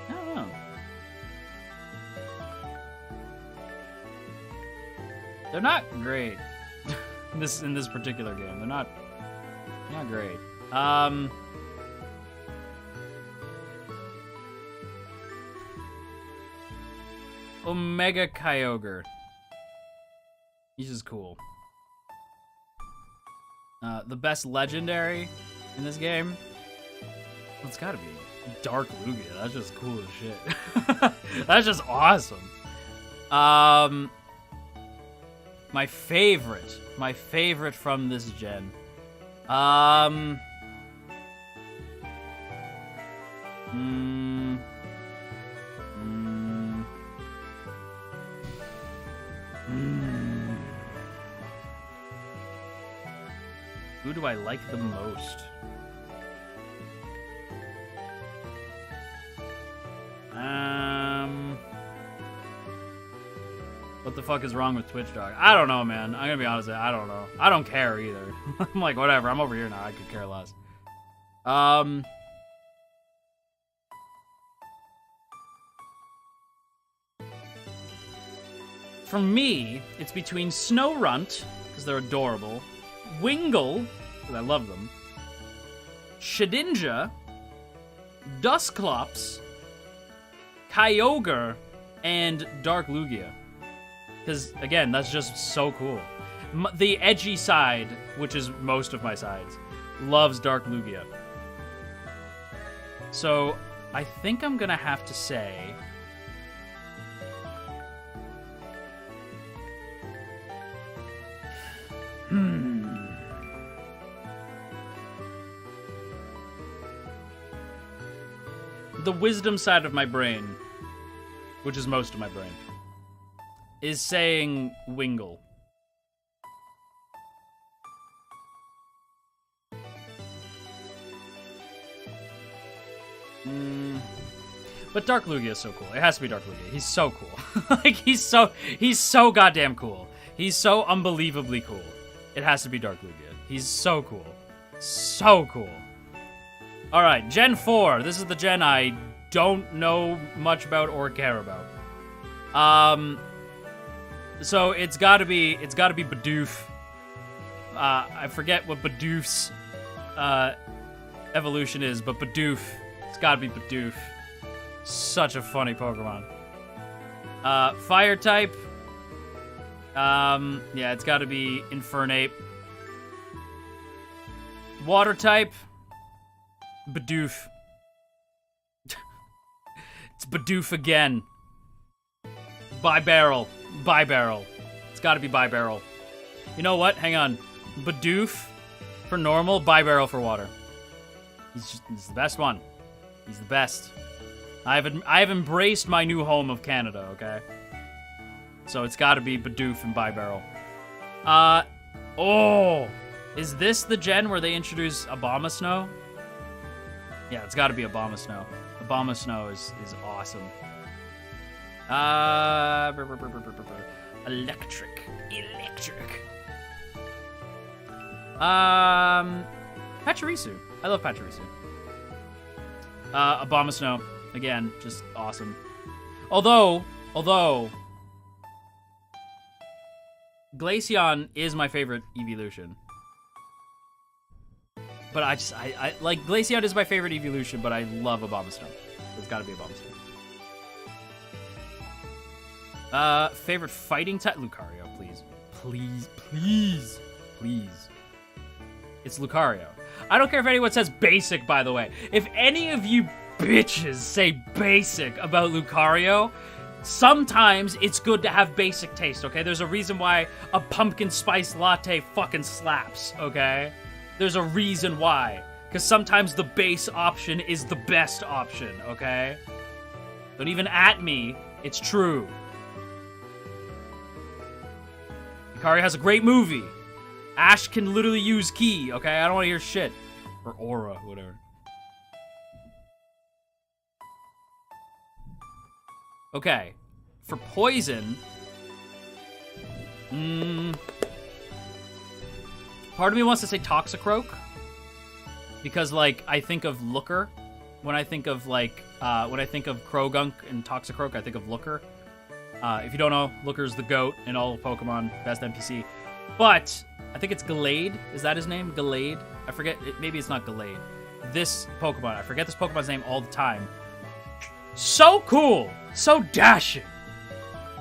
A: don't know. They're not great. in this particular game. They're not great. Omega Kyogre. He's just cool. The best legendary in this game? Well, it's gotta be Dark Lugia. That's just cool as shit. That's just awesome. My favorite from this gen. Who do I like the most? What the fuck is wrong with Twitch Dog? I don't know, man. I'm gonna be honest, I don't know. I don't care either. I'm like, whatever, I'm over here now. I could care less. For me, it's between Snorunt, because they're adorable, Wingull, because I love them, Shedinja, Dusclops, Kyogre, and Dark Lugia. Because, again, that's just so cool. The edgy side, which is most of my sides, loves Dark Lugia. So, I think I'm gonna have to say... The wisdom side of my brain, which is most of my brain, is saying Wingull. But Dark Lugia is so cool. It has to be Dark Lugia. He's so cool. Like, he's so goddamn cool. He's so unbelievably cool. It has to be Dark Lugia. He's so cool. So cool. Alright, Gen 4. This is the gen I don't know much about or care about. So it's gotta be Bidoof. I forget what Bidoof's evolution is, but Bidoof. It's gotta be Bidoof. Such a funny Pokemon. Fire type. Yeah, it's gotta be Infernape. Water type. Bidoof. It's Bidoof again. Bibarel. It's gotta be Bibarel. You know what? Hang on. Bidoof for normal, Bibarel for water. He's the best one. He's the best. I have embraced my new home of Canada, okay? So it's gotta be Bidoof and Bibarel. Oh! Is this the gen where they introduce Abomasnow? Yeah, it's gotta be Abomasnow. Abomasnow is awesome. Electric. Pachirisu. I love Pachirisu. Abomasnow, again, just awesome. Although, Glaceon is my favorite evolution. But I like, Glaceon is my favorite evolution, but I love Abomasnow. It's gotta be Abomasnow. Favorite fighting type? Lucario, please. Please. It's Lucario. I don't care if anyone says basic, by the way. If any of you bitches say basic about Lucario, sometimes it's good to have basic taste, okay? There's a reason why a pumpkin spice latte fucking slaps, okay? There's a reason why. Because sometimes the base option is the best option, okay? Don't even at me. It's true. Lucario has a great movie. Ash can literally use Ki, okay? I don't want to hear shit. Or Aura, whatever. Okay. For poison... part of me wants to say Toxicroak. Because, like, I think of Looker. When I think of, like, when I think of Croagunk and Toxicroak, I think of Looker. If you don't know, Looker's the GOAT in all Pokemon, best NPC. But... I think it's Gallade. Is that his name? Gallade? I forget. Maybe it's not Gallade. This Pokemon. I forget this Pokemon's name all the time. So cool. So dashing.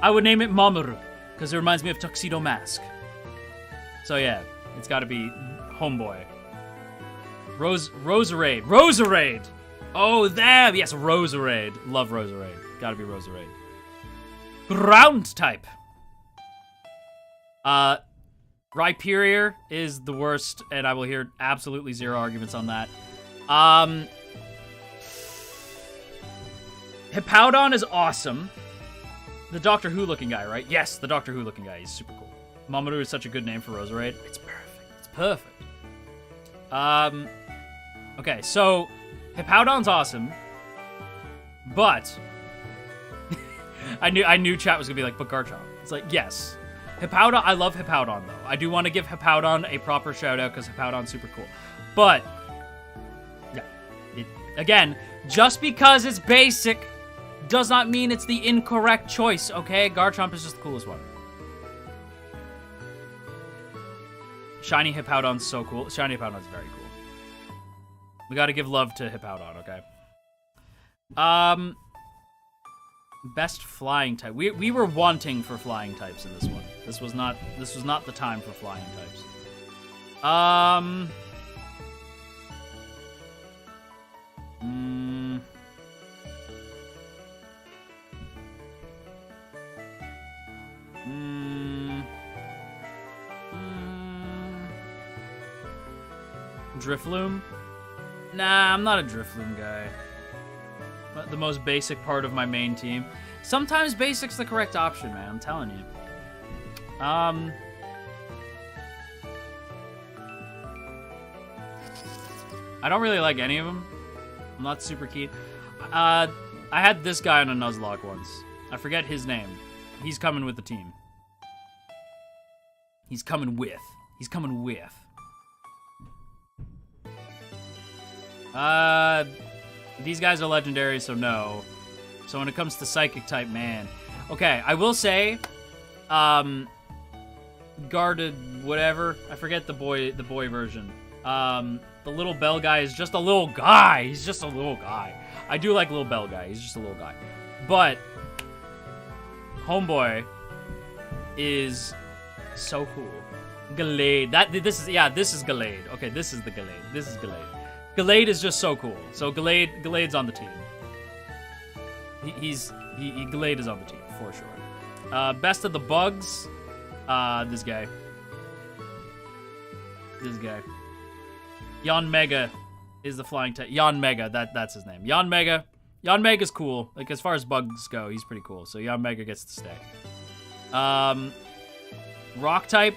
A: I would name it Mamoru. Because it reminds me of Tuxedo Mask. So yeah. It's got to be Homeboy. Roserade. Roserade! Oh, there! Yes, Roserade. Love Roserade. Gotta be Roserade. Ground type. Rhyperior is the worst, and I will hear absolutely zero arguments on that. Hippowdon is awesome. The Doctor Who looking guy, right? Yes, the Doctor Who looking guy. He's super cool. Mamoru is such a good name for Roserade. It's perfect. It's perfect. Okay, so Hippowdon's awesome, but I knew chat was gonna be like, but Garchomp. It's like, yes. Hippowdon, I love Hippowdon, though. I do want to give Hippowdon a proper shout-out, because Hippowdon's super cool. But, yeah. Again, just because it's basic does not mean it's the incorrect choice, okay? Garchomp is just the coolest one. Shiny Hippowdon's so cool. Shiny Hippowdon's very cool. We gotta give love to Hippowdon, okay? Best flying type. We were wanting for flying types in this one. This was not the time for flying types. Drifloon? Nah, I'm not a Drifloon guy. The most basic part of my main team. Sometimes basic's the correct option, man. I'm telling you. I don't really like any of them. I'm not super keen. I had this guy on a Nuzlocke once. I forget his name. He's coming with the team. He's coming with. These guys are legendary, so no. So when it comes to Psychic type, man. Okay, I will say, Guarded whatever. I forget the boy version. The little bell guy is just a little guy. He's just a little guy. I do like little bell guy. He's just a little guy. But Homeboy is so cool. Gallade. This is Gallade. Okay, this is the Gallade. This is Gallade. Gallade is just so cool. So Gallade's on the team. Gallade is on the team for sure. Best of the bugs. This guy. Yanmega is the flying type. Yanmega, that's his name. Yanmega. Yanmega's cool. Like, as far as bugs go, he's pretty cool. So Yanmega gets to stay. Rock type.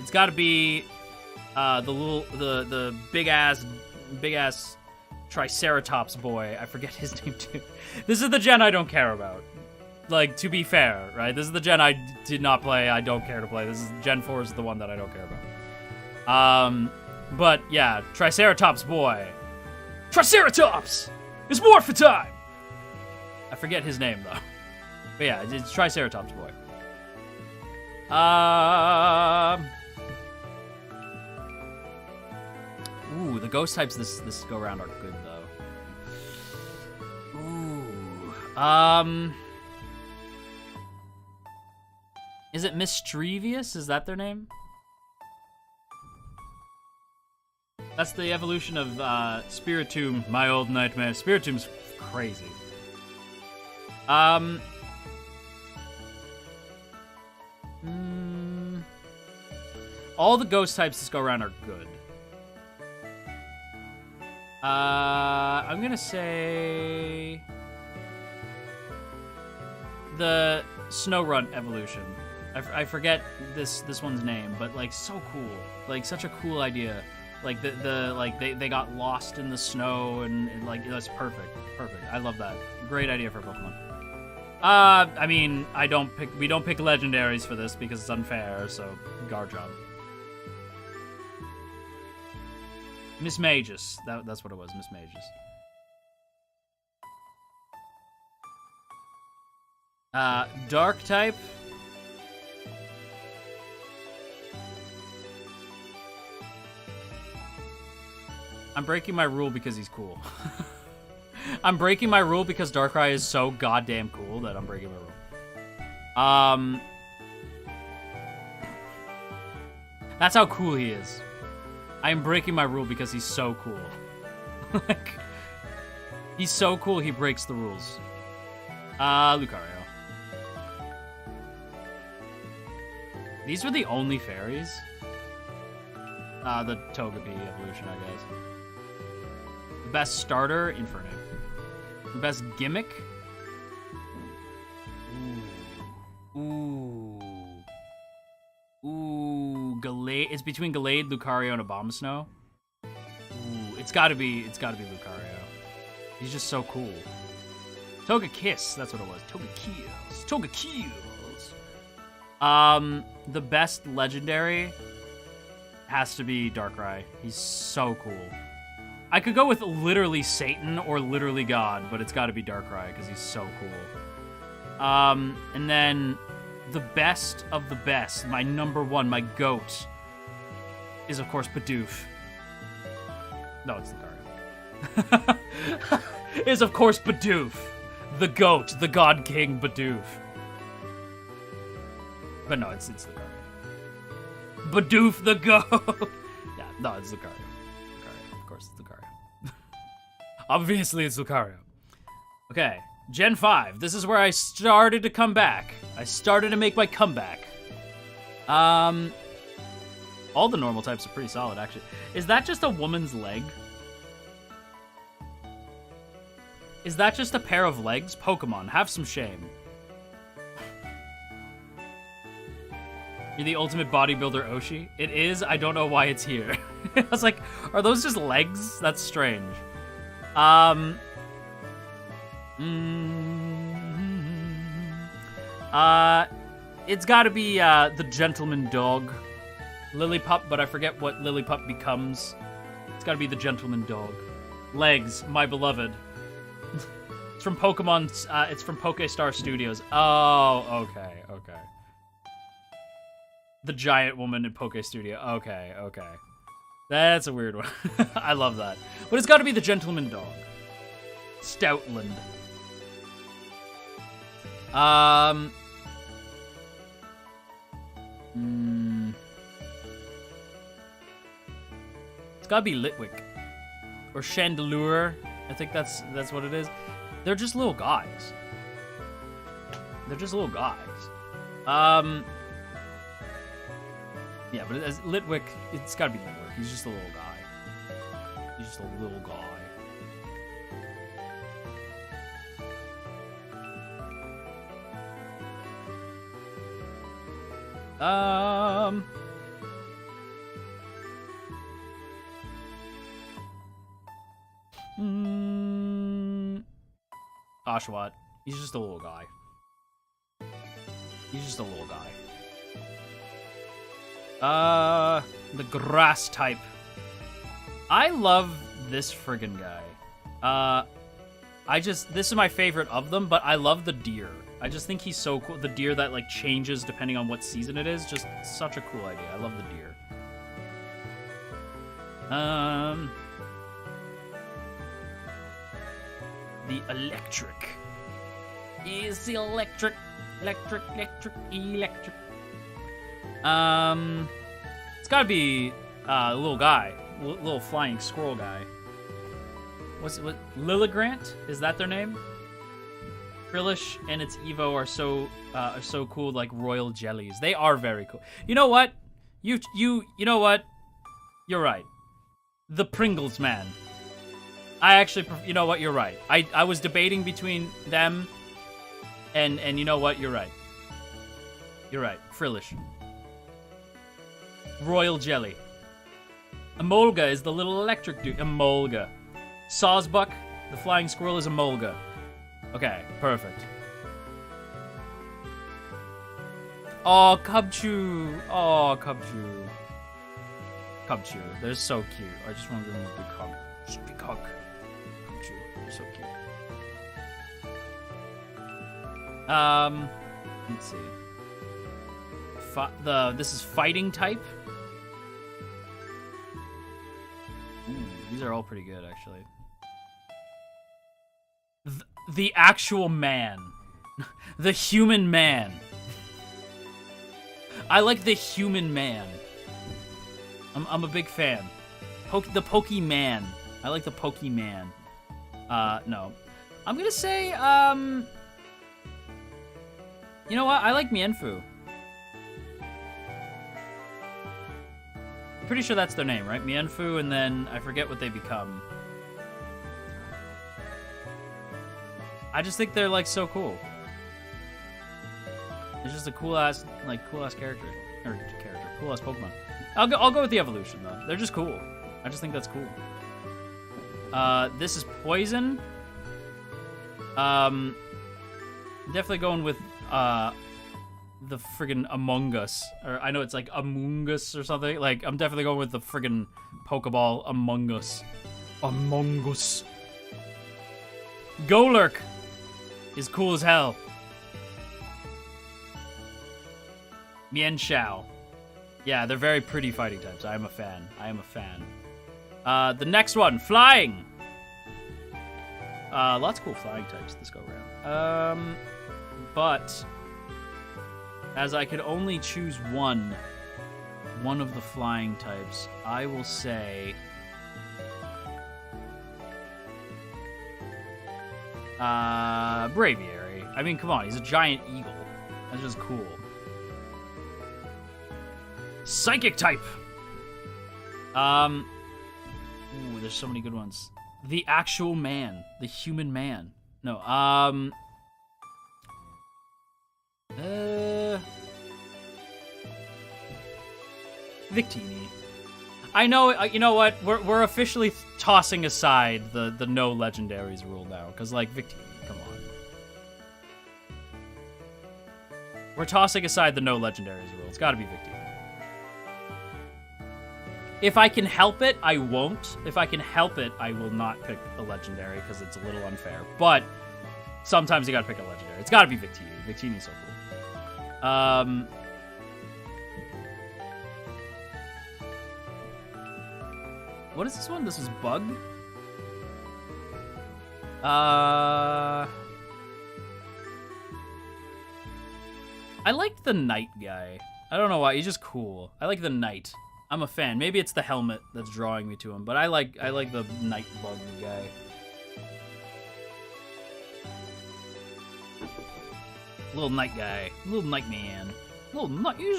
A: It's got to be the big ass Triceratops boy. I forget his name too. This is the gen I don't care about. Like, to be fair, right? This is the gen I did not play. I don't care to play. This is Gen 4 is the one that I don't care about. But yeah, Triceratops boy. Triceratops! It's morphin' time! I forget his name, though. But yeah, it's Triceratops boy. Ooh, the ghost types this go around are good, though. Ooh. Is it Mischievous? Is that their name? That's the evolution of Spiritomb, my old nightmare. Spiritomb's crazy. All the ghost types this go around are good. I'm gonna say the Snorunt evolution. I forget this one's name, but like so cool, like such a cool idea. Like they got lost in the snow and like that's perfect. I love that. Great idea for a Pokemon. I mean, we don't pick legendaries for this because it's unfair. So Garchomp. Miss Magus. That's what it was, Miss Magus. Dark type. I'm breaking my rule because he's cool. I'm breaking my rule because Darkrai is so goddamn cool that I'm breaking my rule. That's how cool he is. I am breaking my rule because he's so cool. Like, he's so cool he breaks the rules. Lucario. These were the only fairies? The Togepi evolution, I guess. The best starter, Infernape. The best gimmick? Ooh, Gallade. It's between Gallade, Lucario, and Abomasnow. Ooh, it's gotta be Lucario. He's just so cool. Togekiss, that's what it was. Togekills. The best legendary has to be Darkrai. He's so cool. I could go with literally Satan or literally God, but it's got to be Darkrai because he's so cool. And then the best of the best, my number one, my GOAT, is of course Bidoof. No, it's Lucario. Is of course Bidoof, the GOAT, the God King Bidoof. But no, it's Lucario. Bidoof the GOAT. Yeah, no, it's Lucario. Of course, it's Lucario. Obviously, it's Lucario. Okay, Gen 5. This is where I started to come back. I started to make my comeback. All the normal types are pretty solid, actually. Is that just a woman's leg? Is that just a pair of legs? Pokemon, have some shame. You're the ultimate bodybuilder, Oshi? It is. I don't know why it's here. I was like, are those just legs? That's strange. It's gotta be, the gentleman dog. Lillipup, but I forget what Lillipup becomes. It's gotta be the gentleman dog. Legs, my beloved. It's from Pokemon, it's from Pokestar Studios. Oh, okay. The giant woman in Poke Studio. Okay. That's a weird one. I love that. But it's gotta be the gentleman dog. Stoutland. It's gotta be Litwick. Or Chandelure. I think that's what it is. They're just little guys. Yeah, but as Litwick, it's gotta be Litwick. He's just a little guy. Oshawott. He's just a little guy. The grass type. I love this friggin' guy. This is my favorite of them, but I love the deer. I just think he's so cool. The deer that like changes depending on what season it is. Just such a cool idea. I love the deer. The electric. Is the electric. Electric. It's gotta be a little guy. Little flying squirrel guy. What? Lilligrant? Is that their name? Frillish and its Evo are so cool, like royal jellies. They are very cool. You know what? You know what? You're right. The Pringles man. I actually, you know what? You're right. I was debating between them, and you know what? You're right. You're right. Frillish. Royal jelly. Emolga is the little electric dude. Emolga. Sawsbuck, the flying squirrel, is Emolga. Okay, perfect. Oh, Cubchoo. Oh, Cubchoo. Cubchoo. They're so cute. I just want to give them a big hug. Just a big hug. Cubchoo. They're so cute. Let's see. This is fighting type. Ooh, these are all pretty good, actually. The actual man. The human man. I like the human man. I'm a big fan. The Pokemon. I like the Pokemon. No. I'm gonna say, you know what? I like Mienfoo. Pretty sure that's their name, right? Mienfoo, and then I forget what they become. I just think they're like so cool. It's just a cool ass character, cool ass Pokemon. I'll go with the evolution though. They're just cool. I just think that's cool. This is Poison. Definitely going with the friggin' Among Us, or I know it's like Among Us or something. Like I'm definitely going with the friggin' Pokeball Among Us. Among Us. Golurk is cool as hell. Mienshao. Yeah, they're very pretty fighting types. I am a fan. The next one, Flying. Lots of cool flying types this go around. But as I could only choose one of the flying types, I will say Braviary. I mean, come on, he's a giant eagle. That's just cool. Psychic type. Ooh, there's so many good ones. The actual man, the human man. No, Victini. I know, you know what? We're officially tossing aside the no legendaries rule now, because like Victini, come on. We're tossing aside the no legendaries rule. It's got to be Victini. If I can help it, I won't. If I can help it, I will not pick a legendary because it's a little unfair. But sometimes you gotta pick a legendary. It's gotta be Victini. Victini's so cool. What is this one? This is Bug? I liked the Knight guy. I don't know why. He's just cool. I like the Knight. I'm a fan. Maybe it's the helmet that's drawing me to him, but I like the Night Bug guy. Little night guy. Little night man. He's a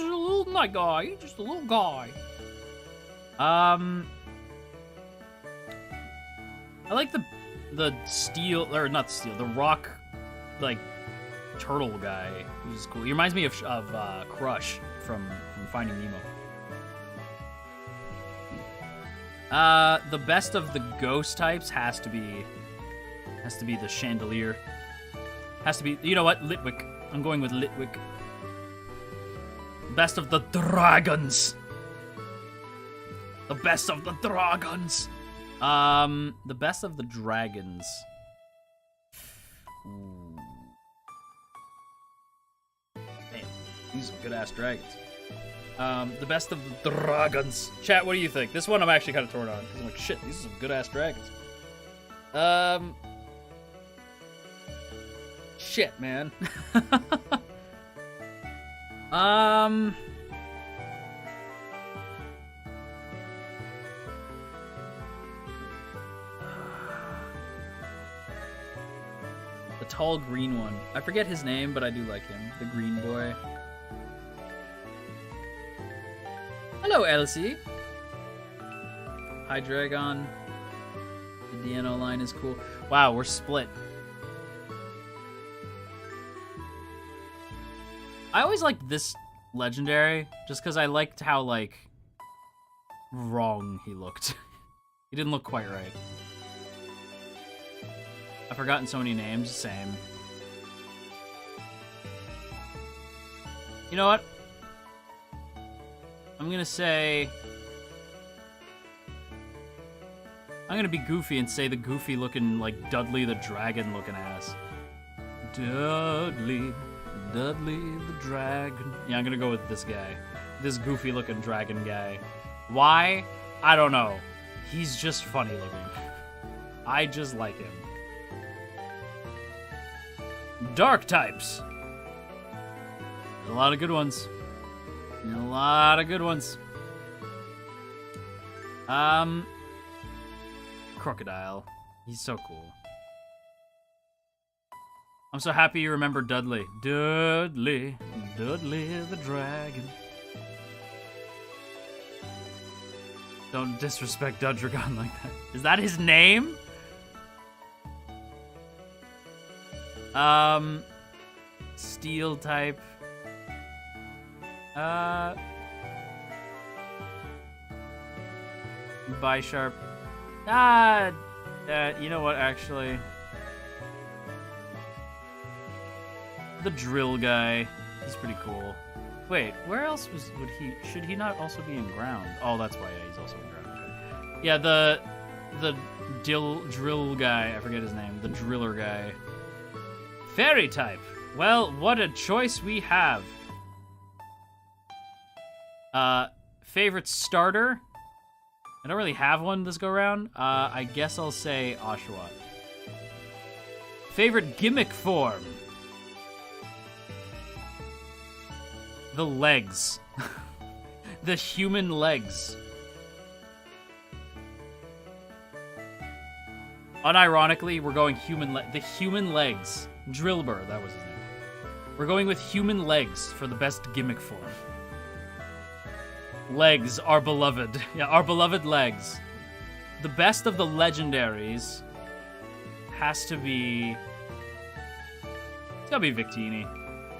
A: little night guy. He's just a little guy. I like the steel, or not steel, the rock, like, turtle guy. He's cool. He reminds me of Crush from Finding Nemo. The best of the ghost types has to be the Chandelier. Has to be, you know what? Litwick. I'm going with Litwick. Best of the dragons. The best of the dragons. The best of the dragons. Ooh. Man, these are good-ass dragons. The best of the dragons. Chat, what do you think? This one I'm actually kind of torn on, because I'm like, shit, these are some good-ass dragons. Shit, man. The tall green one. I forget his name, but I do like him. The green boy. Hello, Elsie. Hi, Dragon. The DNO line is cool. Wow, we're split. I always liked this legendary, just because I liked how, like, wrong he looked. He didn't look quite right. I've forgotten so many names, same. You know what? I'm gonna say... I'm gonna be goofy and say the goofy looking, like, Dudley the Dragon looking ass. Dudley the Dragon. Yeah, I'm gonna go with this guy. This goofy looking dragon guy. Why? I don't know. He's just funny looking. I just like him. Dark types. A lot of good ones. A lot of good ones. Crocodile. He's so cool. I'm so happy you remember Dudley. Dudley the dragon. Don't disrespect Dudragon like that. Is that his name? Steel type. Bisharp. You know what, actually? The drill guy. He's pretty cool. Wait, where else would he... Should he not also be in ground? Oh, that's why, yeah, he's also in ground. Okay. Yeah, the drill guy. I forget his name. The driller guy. Fairy type. Well, what a choice we have. Favorite starter? I don't really have one this go round. I guess I'll say Oshawott. Favorite gimmick form? The legs. The human legs. Unironically, we're going the human legs. Drillbur, that was his name. We're going with human legs for the best gimmick form. Legs, our beloved. Yeah, our beloved legs. The best of the legendaries has to be... It's gotta be Victini.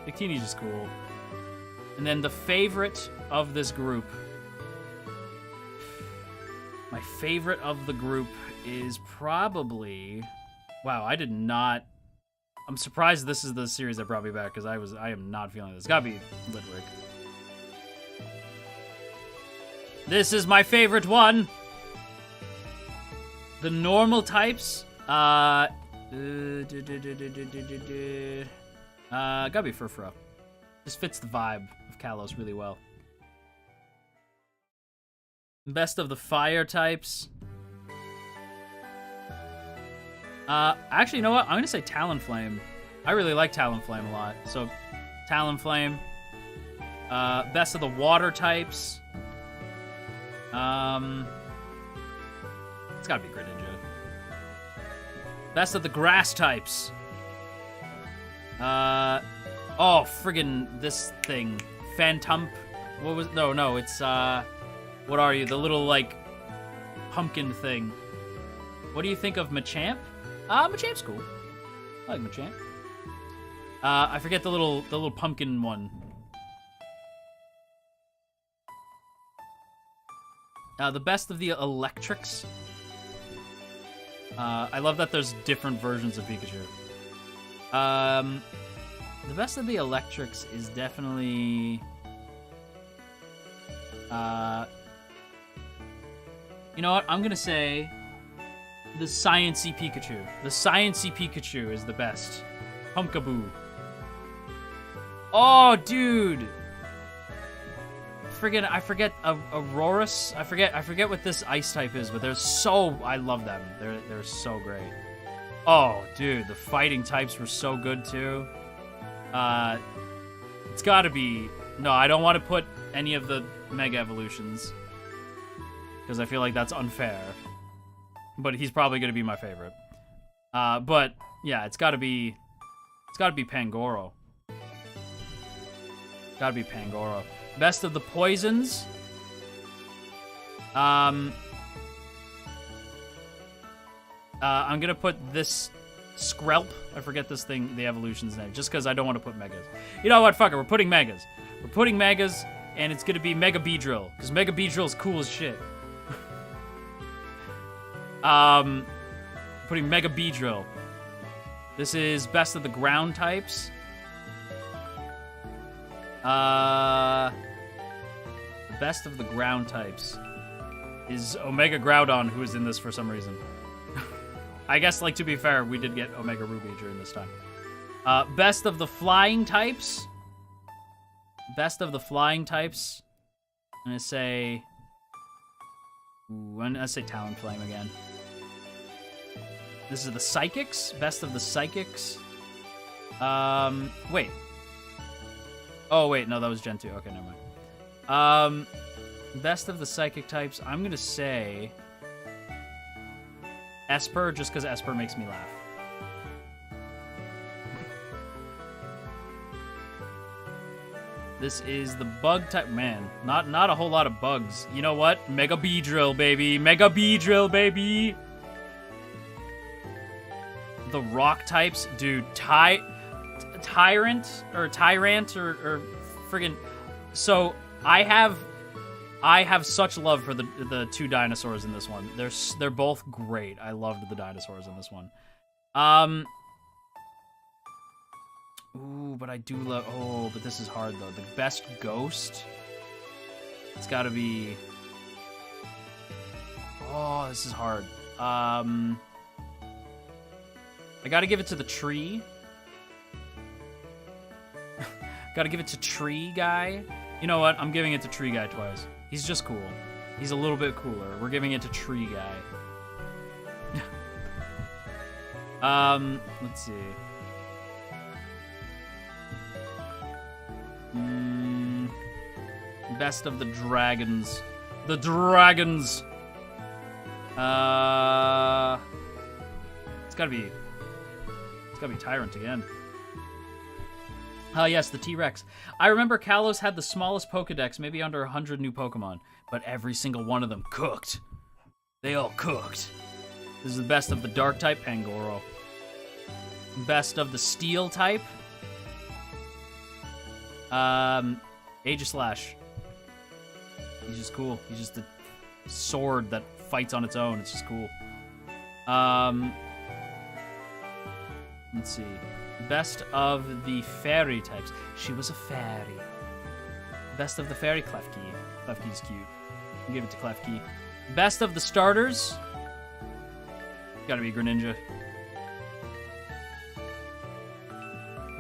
A: Victini's just cool. And then the favorite of this group... My favorite of the group is probably... Wow, I did not... I'm surprised this is the series that brought me back, because I am not feeling this. It's gotta be Litwick. This is my favorite one! The normal types, gotta be Furfura. Just fits the vibe of Kalos really well. Best of the fire types. Actually, you know what? I'm gonna say Talonflame. I really like Talonflame a lot. So, Talonflame. Best of the water types. It's gotta be Greninja. Best of the grass types. Oh, friggin' this thing. Phantump. What was... No, it's, what are you? The little, like, pumpkin thing. What do you think of Machamp? Machamp's cool. I like Machamp. I forget the little pumpkin one. The best of the electrics. I love that there's different versions of Pikachu. The best of the electrics is definitely... You know what? I'm gonna say the Sciencey Pikachu. The Sciencey Pikachu is the best. Pumpkaboo. Oh, dude. I forget Aurorus. I forget what this ice type is, but I love them. They're so great. Oh, dude, the fighting types were so good too. It's got to be. No, I don't want to put any of the Mega Evolutions because I feel like that's unfair. But he's probably gonna be my favorite. But yeah, it's got to be Pangoro. Gotta be Pangoro. Best of the poisons. I'm gonna put this Skrelp. I forget this thing, the evolution's name, just because I don't want to put Megas. You know what? Fuck it. We're putting Megas. We're putting Megas, and it's gonna be Mega Beedrill, because Mega Beedrill's cool as shit. Putting Mega Beedrill. This is best of the ground types. The best of the ground types is Omega Groudon, who is in this for some reason. I guess, like, to be fair, we did get Omega Ruby during this time. Best of the flying types. Best of the flying types. I'm gonna say Talonflame again. This is the Psychics. Best of the Psychics. Wait. Oh, wait, no, that was Gen 2. Okay, never mind. Best of the Psychic types, I'm gonna say Esper, just because Esper makes me laugh. This is the bug type. Man, not a whole lot of bugs. You know what? Mega Beedrill, baby. Mega Beedrill, baby. The rock types, dude. Tyrant or friggin'. So I have such love for the two dinosaurs in this one. They're both great. I loved the dinosaurs in this one. Ooh, but I do love. Oh, but this is hard though. The best ghost. It's got to be. Oh, this is hard. I got to give it to the tree. Got to give it to Tree Guy. You know what? I'm giving it to Tree Guy twice. He's just cool. He's a little bit cooler. We're giving it to Tree Guy. Let's see. Best of the dragons. The dragons. It's gotta be Tyrant again. Yes, the T-Rex. I remember Kalos had the smallest Pokedex, maybe under 100 new Pokemon, but every single one of them cooked. They all cooked. This is the best of the Dark type, Pangoro. Best of the Steel type, Aegislash. He's just cool. He's just a sword that fights on its own. It's just cool. Let's see. Best of the fairy types. She was a fairy. Best of the fairy, Klefki. Klefki's cute. I'll give it to Klefki. Best of the starters. Gotta be Greninja.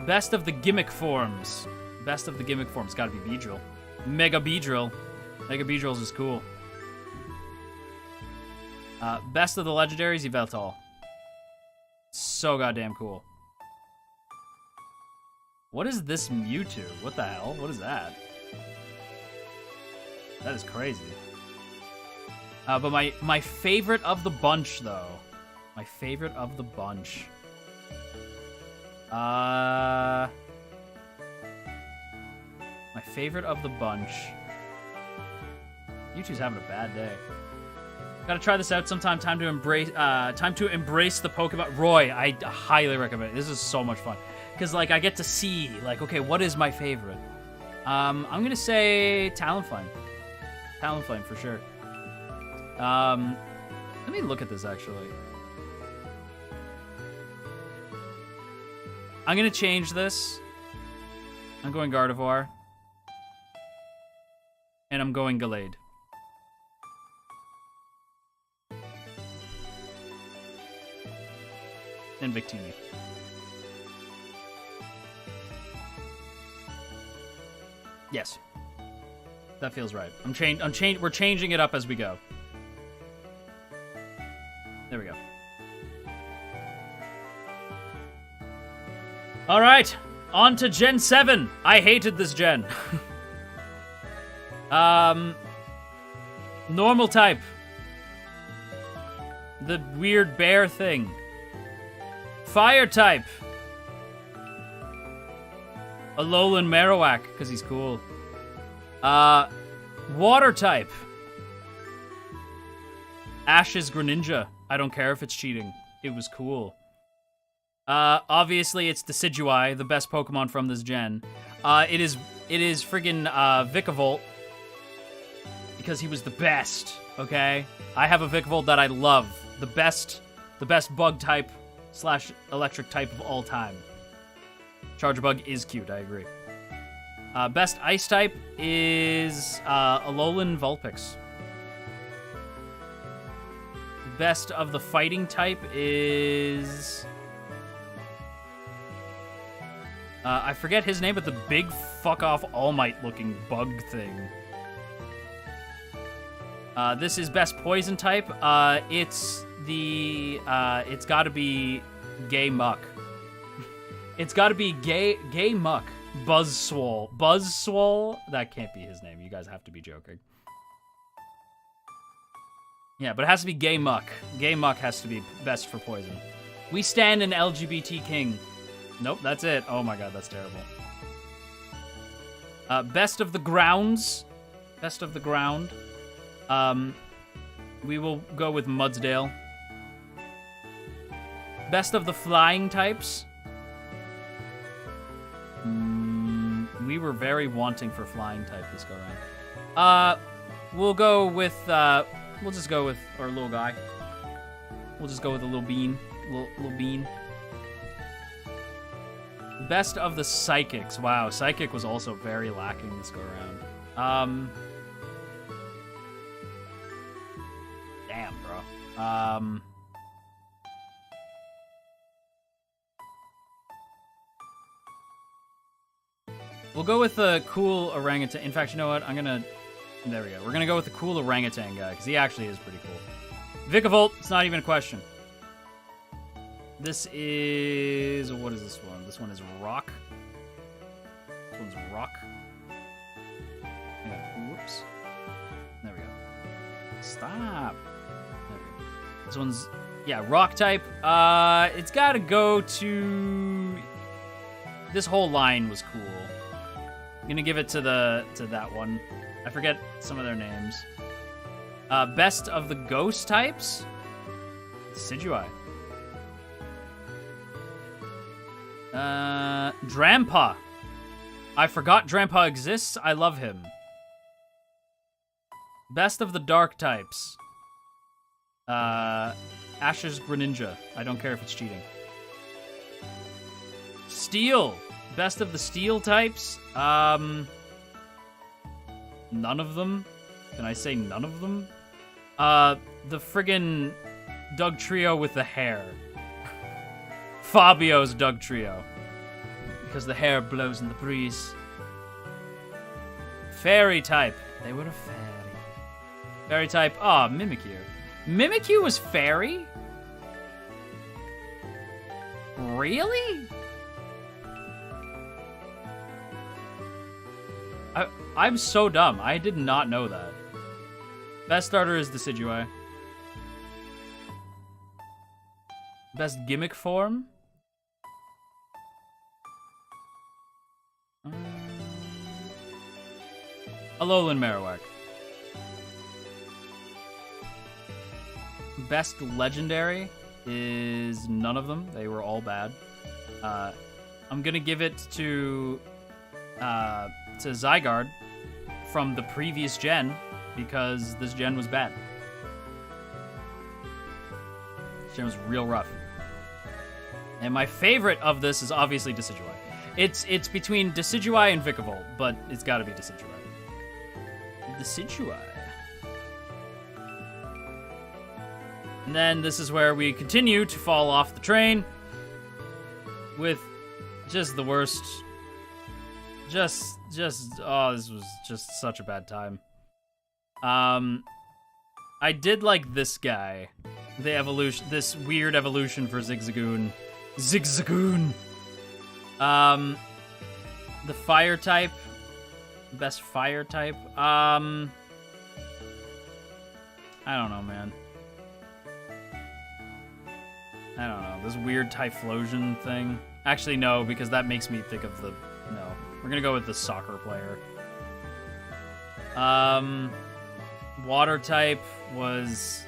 A: Best of the gimmick forms. Best of the gimmick forms. Gotta be Beedrill. Mega Beedrill. Mega Beedrill's is cool. Best of the legendaries, Yveltal. So goddamn cool. What is this Mewtwo? What the hell? What is that? That is crazy. But my favorite of the bunch, though. My favorite of the bunch. My favorite of the bunch. Mewtwo's having a bad day. Gotta try this out sometime. Time to embrace the Pokemon. Roy, I highly recommend it. This is so much fun. Because, like, I get to see, like, okay, what is my favorite? I'm gonna say Talonflame. Talonflame, for sure. Let me look at this, actually. I'm gonna change this. I'm going Gardevoir. And I'm going Gallade. and Victini. Yes. That feels right. We're changing it up as we go. There we go. All right, on to Gen 7. I hated this gen. Normal type. The weird bear thing. Fire type. Alolan Marowak, because he's cool. Water type. Ash's Greninja. I don't care if it's cheating. It was cool. Obviously it's Decidueye, the best Pokemon from this gen. It is friggin' Vikavolt. Because he was the best, okay? I have a Vikavolt that I love. The best bug type / electric type of all time. Charger Bug is cute, I agree. Best ice type is Alolan Vulpix. Best of the fighting type is... I forget his name, but the big fuck-off All Might looking bug thing. This is best poison type. It's gotta be Gay Muck. It's gotta be Gay Muck. Buzzswole. Buzzswole? That can't be his name. You guys have to be joking. Yeah, but it has to be Gay Muck. Gay Muck has to be best for poison. We stand an LGBT king. Nope, that's it. Oh my god, that's terrible. Best of the grounds. Best of the ground. We will go with Mudsdale. Best of the flying types. We were very wanting for flying type this go around. We'll go with, we'll just go with our little guy. We'll just go with a little bean. Little bean. Best of the psychics. Wow, psychic was also very lacking this go around. Damn, bro. We'll go with the cool orangutan. In fact, you know what? There we go. We're gonna go with the cool orangutan guy, because he actually is pretty cool. Vikavolt, it's not even a question. This is... What is this one? This one is Rock. This one's Rock. Yeah, whoops. There we go. Stop. There we go. This one's... Yeah, Rock type. It's gotta go to... This whole line was cool. I'm gonna give it to that one. I forget some of their names. Best of the ghost types? Decidueye. Drampa. I forgot Drampa exists. I love him. Best of the dark types. Ash's Greninja. I don't care if it's cheating. Steel. Best of the steel types. None of them. Can I say none of them? The friggin' Dugtrio with the hair. Fabio's Dugtrio. Because the hair blows in the breeze. Fairy type. They were a fairy. Fairy type. Ah, oh, Mimikyu. Mimikyu was fairy? Really? I'm so dumb. I did not know that. Best starter is Decidueye. Best gimmick form? Alolan Marowak. Best legendary is none of them. They were all bad. I'm gonna give it to Zygarde from the previous gen because this gen was bad. This gen was real rough. And my favorite of this is obviously Decidueye. It's between Decidueye and Vikavolt, but it's gotta be Decidueye. Decidueye. And then this is where we continue to fall off the train. with just the worst. Just, oh, this was just such a bad time. I did like this guy. The evolution, this weird evolution for Zigzagoon. Zigzagoon! The fire type. Best fire type. I don't know, man. I don't know. This weird Typhlosion thing. Actually, no, because that makes me think of the... No. We're gonna go with the soccer player. Water type was...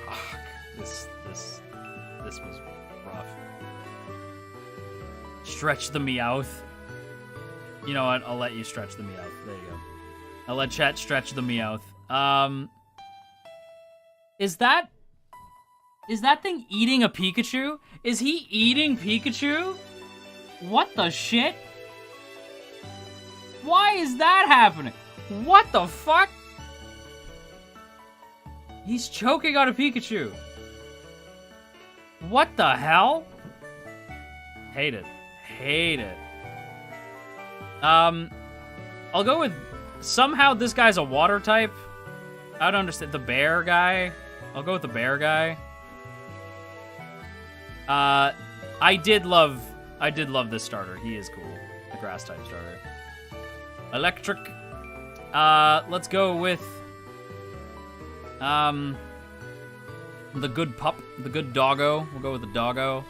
A: Fuck. This was rough. Stretch the Meowth. You know what? I'll let you stretch the Meowth. There you go. I'll let chat stretch the Meowth. Is that thing eating a Pikachu? Is he eating Pikachu? What the shit? Why is that happening? What the fuck? He's choking on a Pikachu. What the hell? Hate it. Hate it. I'll go with... Somehow this guy's a water type. I don't understand. The bear guy. I'll go with the bear guy. I did love this starter. He is cool. The grass type starter. Electric. Let's go with the good pup, the good doggo. We'll go with the doggo.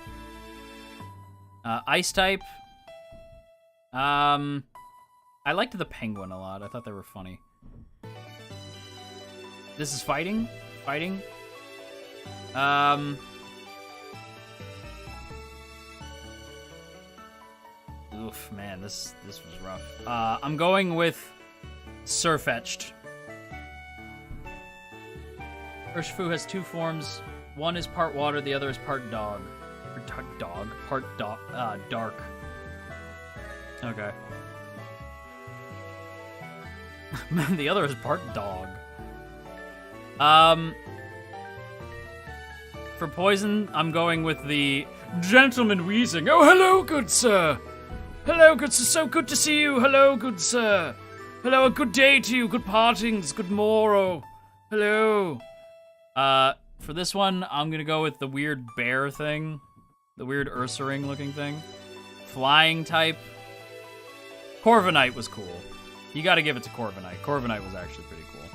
A: Ice type. I liked the penguin a lot. I thought they were funny. This is fighting. Fighting. Oof, man, this was rough. I'm going with Sirfetch'd. Urshifu has two forms. One is part water, the other is part dog. Or part dark. Okay. The other is part dog. For poison, I'm going with the Gentleman Wheezing. Oh, hello, good sir. Hello, good sir. So good to see you. Hello, good sir. Hello, a good day to you. Good partings. Good morrow. Hello. For this one, I'm gonna go with the weird bear thing. The weird Ursaring looking thing. Flying type. Corviknight was cool. You gotta give it to Corviknight. Corviknight was actually pretty cool.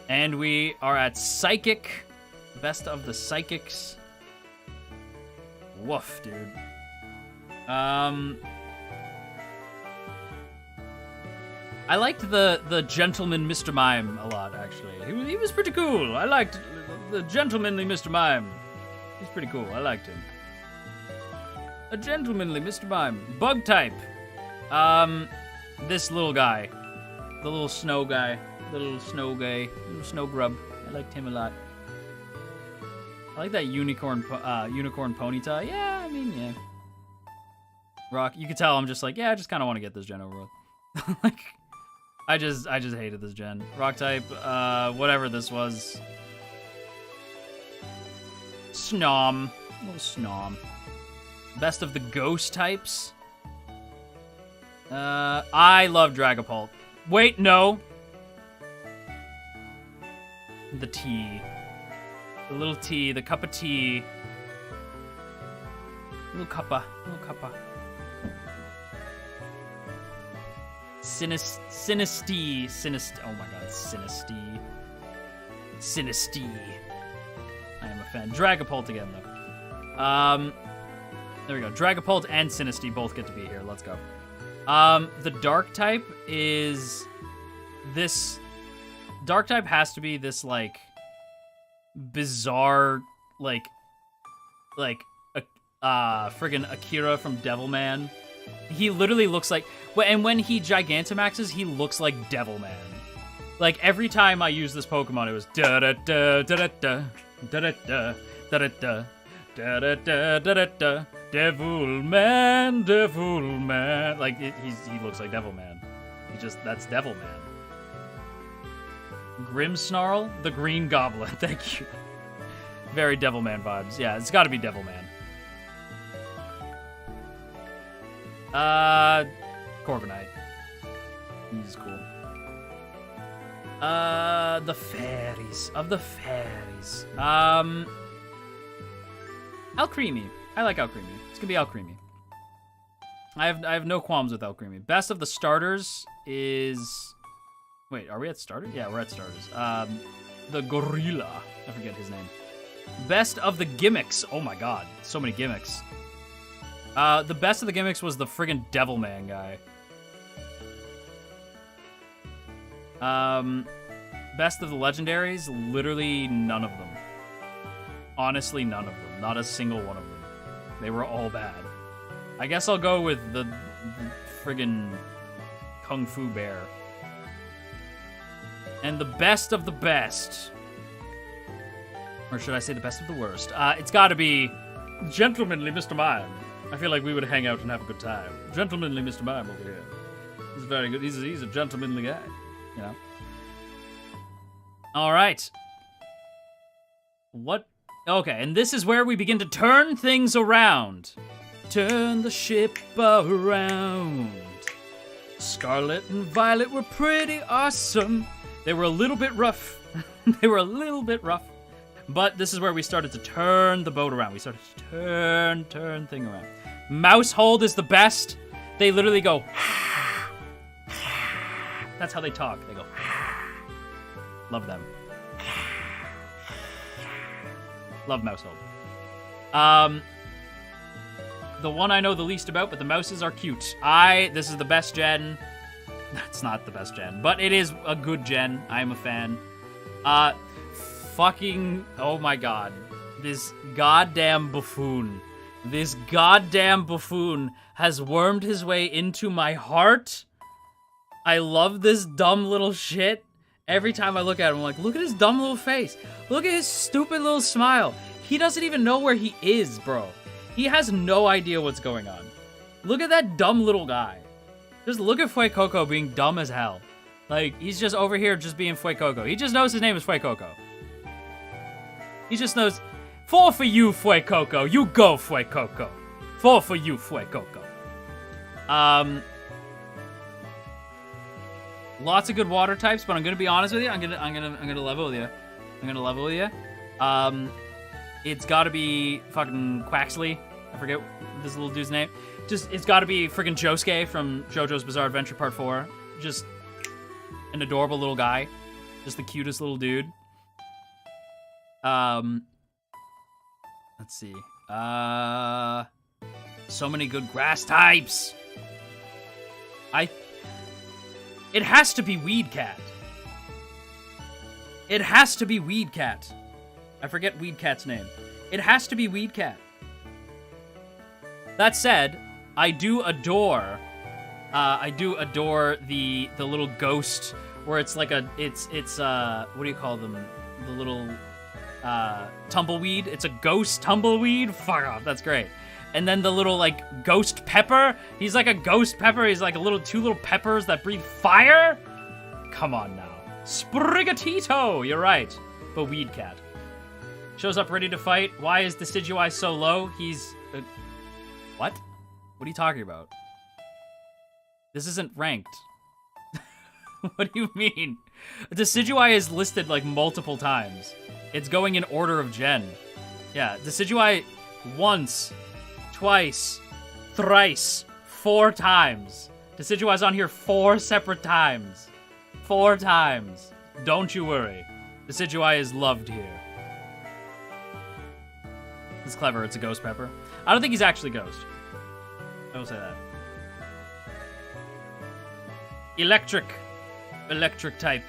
A: And we are at Psychic. Best of the Psychics. Woof, dude. I liked the gentleman Mr. Mime a lot, actually. He was pretty cool. I liked the gentlemanly Mr. Mime. He's pretty cool. I liked him. A gentlemanly Mr. Mime. Bug type. This little guy. The little snow guy. The little snow guy. Little snow grub. I liked him a lot. I like that unicorn ponytail. Yeah, I mean, yeah. Rock, you can tell I'm just like, yeah, I just kind of want to get this gen over with. Like, I just hated this gen. Rock type, whatever this was. Snom. Little Snom. Best of the ghost types. I love Dragapult. Wait, no. The tea. The little tea, the cup of tea. Little cuppa. Sinistea. Oh my god, Sinistea. I am a fan. Dragapult again, though. There we go. Dragapult and Sinistea both get to be here. Let's go. The dark type is this. Dark type has to be this, like, bizarre, friggin' Akira from Devilman. He literally looks like, and when he Gigantamaxes, he looks like Devilman. Like, every time I use this Pokemon, it was da-da-da, da-da-da, da-da-da, da-da-da, da-da-da, da-da-da, Devilman. Like, he looks like Devilman. That's Devilman. Grimmsnarl, the Green Goblin. Thank you. Very Devilman vibes. Yeah, it's gotta be Devilman. Corviknight. He's cool. The fairies. Of the fairies. Alcremie. I like Alcremie. It's gonna be Alcremie. I have no qualms with Alcremie. Best of the starters is... Wait, are we at starters? Yeah, we're at starters. The gorilla. I forget his name. Best of the gimmicks. Oh my god, so many gimmicks. The best of the gimmicks was the friggin' Devilman guy. Best of the legendaries, literally none of them. Honestly, none of them. Not a single one of them. They were all bad. I guess I'll go with the friggin' Kung Fu Bear. And the best of the best. Or should I say the best of the worst? It's gotta be Gentlemanly Mr. Mime. I feel like we would hang out and have a good time. Gentlemanly Mr. Mime over here. He's very good. He's a gentlemanly guy. You know? Alright. What? Okay, and this is where we begin to turn things around. Turn the ship around. Scarlet and Violet were pretty awesome. They were a little bit rough. They were a little bit rough. But this is where we started to turn the boat around. We started to turn thing around. Mousehold is the best. They literally go... That's how they talk. They go... Love them. Love Mousehold. The one I know the least about, but the mouses are cute. This is the best gen. That's not the best gen, but it is a good gen. I'm a fan. Fucking, oh my god. This goddamn buffoon. This goddamn buffoon has wormed his way into my heart. I love this dumb little shit. Every time I look at him, I'm like, look at his dumb little face. Look at his stupid little smile. He doesn't even know where he is, bro. He has no idea what's going on. Look at that dumb little guy. Just look at Fuecoco being dumb as hell. Like, he's just over here just being Fuecoco. He just knows his name is Fuecoco. He just knows, 4 for you, Fuecoco. You go, Fuecoco. 4 for you, Fuecoco. Lots of good water types, but I'm gonna be honest with you. I'm gonna level with you. I'm gonna level with you. It's gotta be fucking Quaxley. I forget this little dude's name. It's gotta be freaking Josuke from JoJo's Bizarre Adventure Part 4. Just an adorable little guy. Just the cutest little dude. Let's see. So many good grass types. It has to be Weedcat. It has to be Weedcat. I forget Weedcat's name. It has to be Weedcat. That said, I do adore the little ghost where it's like it's what do you call them? The little tumbleweed. It's a ghost tumbleweed. Fuck off. That's great. And then the little like ghost pepper. He's like a ghost pepper. He's like two little peppers that breathe fire. Come on now. Sprigatito. You're right. But Weedcat shows up ready to fight. Why is Decidueye so low? He's what? What are you talking about? This isn't ranked. What do you mean? Decidueye is listed like multiple times. It's going in order of gen. Yeah, Decidueye once, twice, thrice, 4 times. Decidueye's on here 4 separate times. 4 times. Don't you worry. Decidueye is loved here. It's clever. It's a ghost pepper. I don't think he's actually ghost. I will say that. Electric type.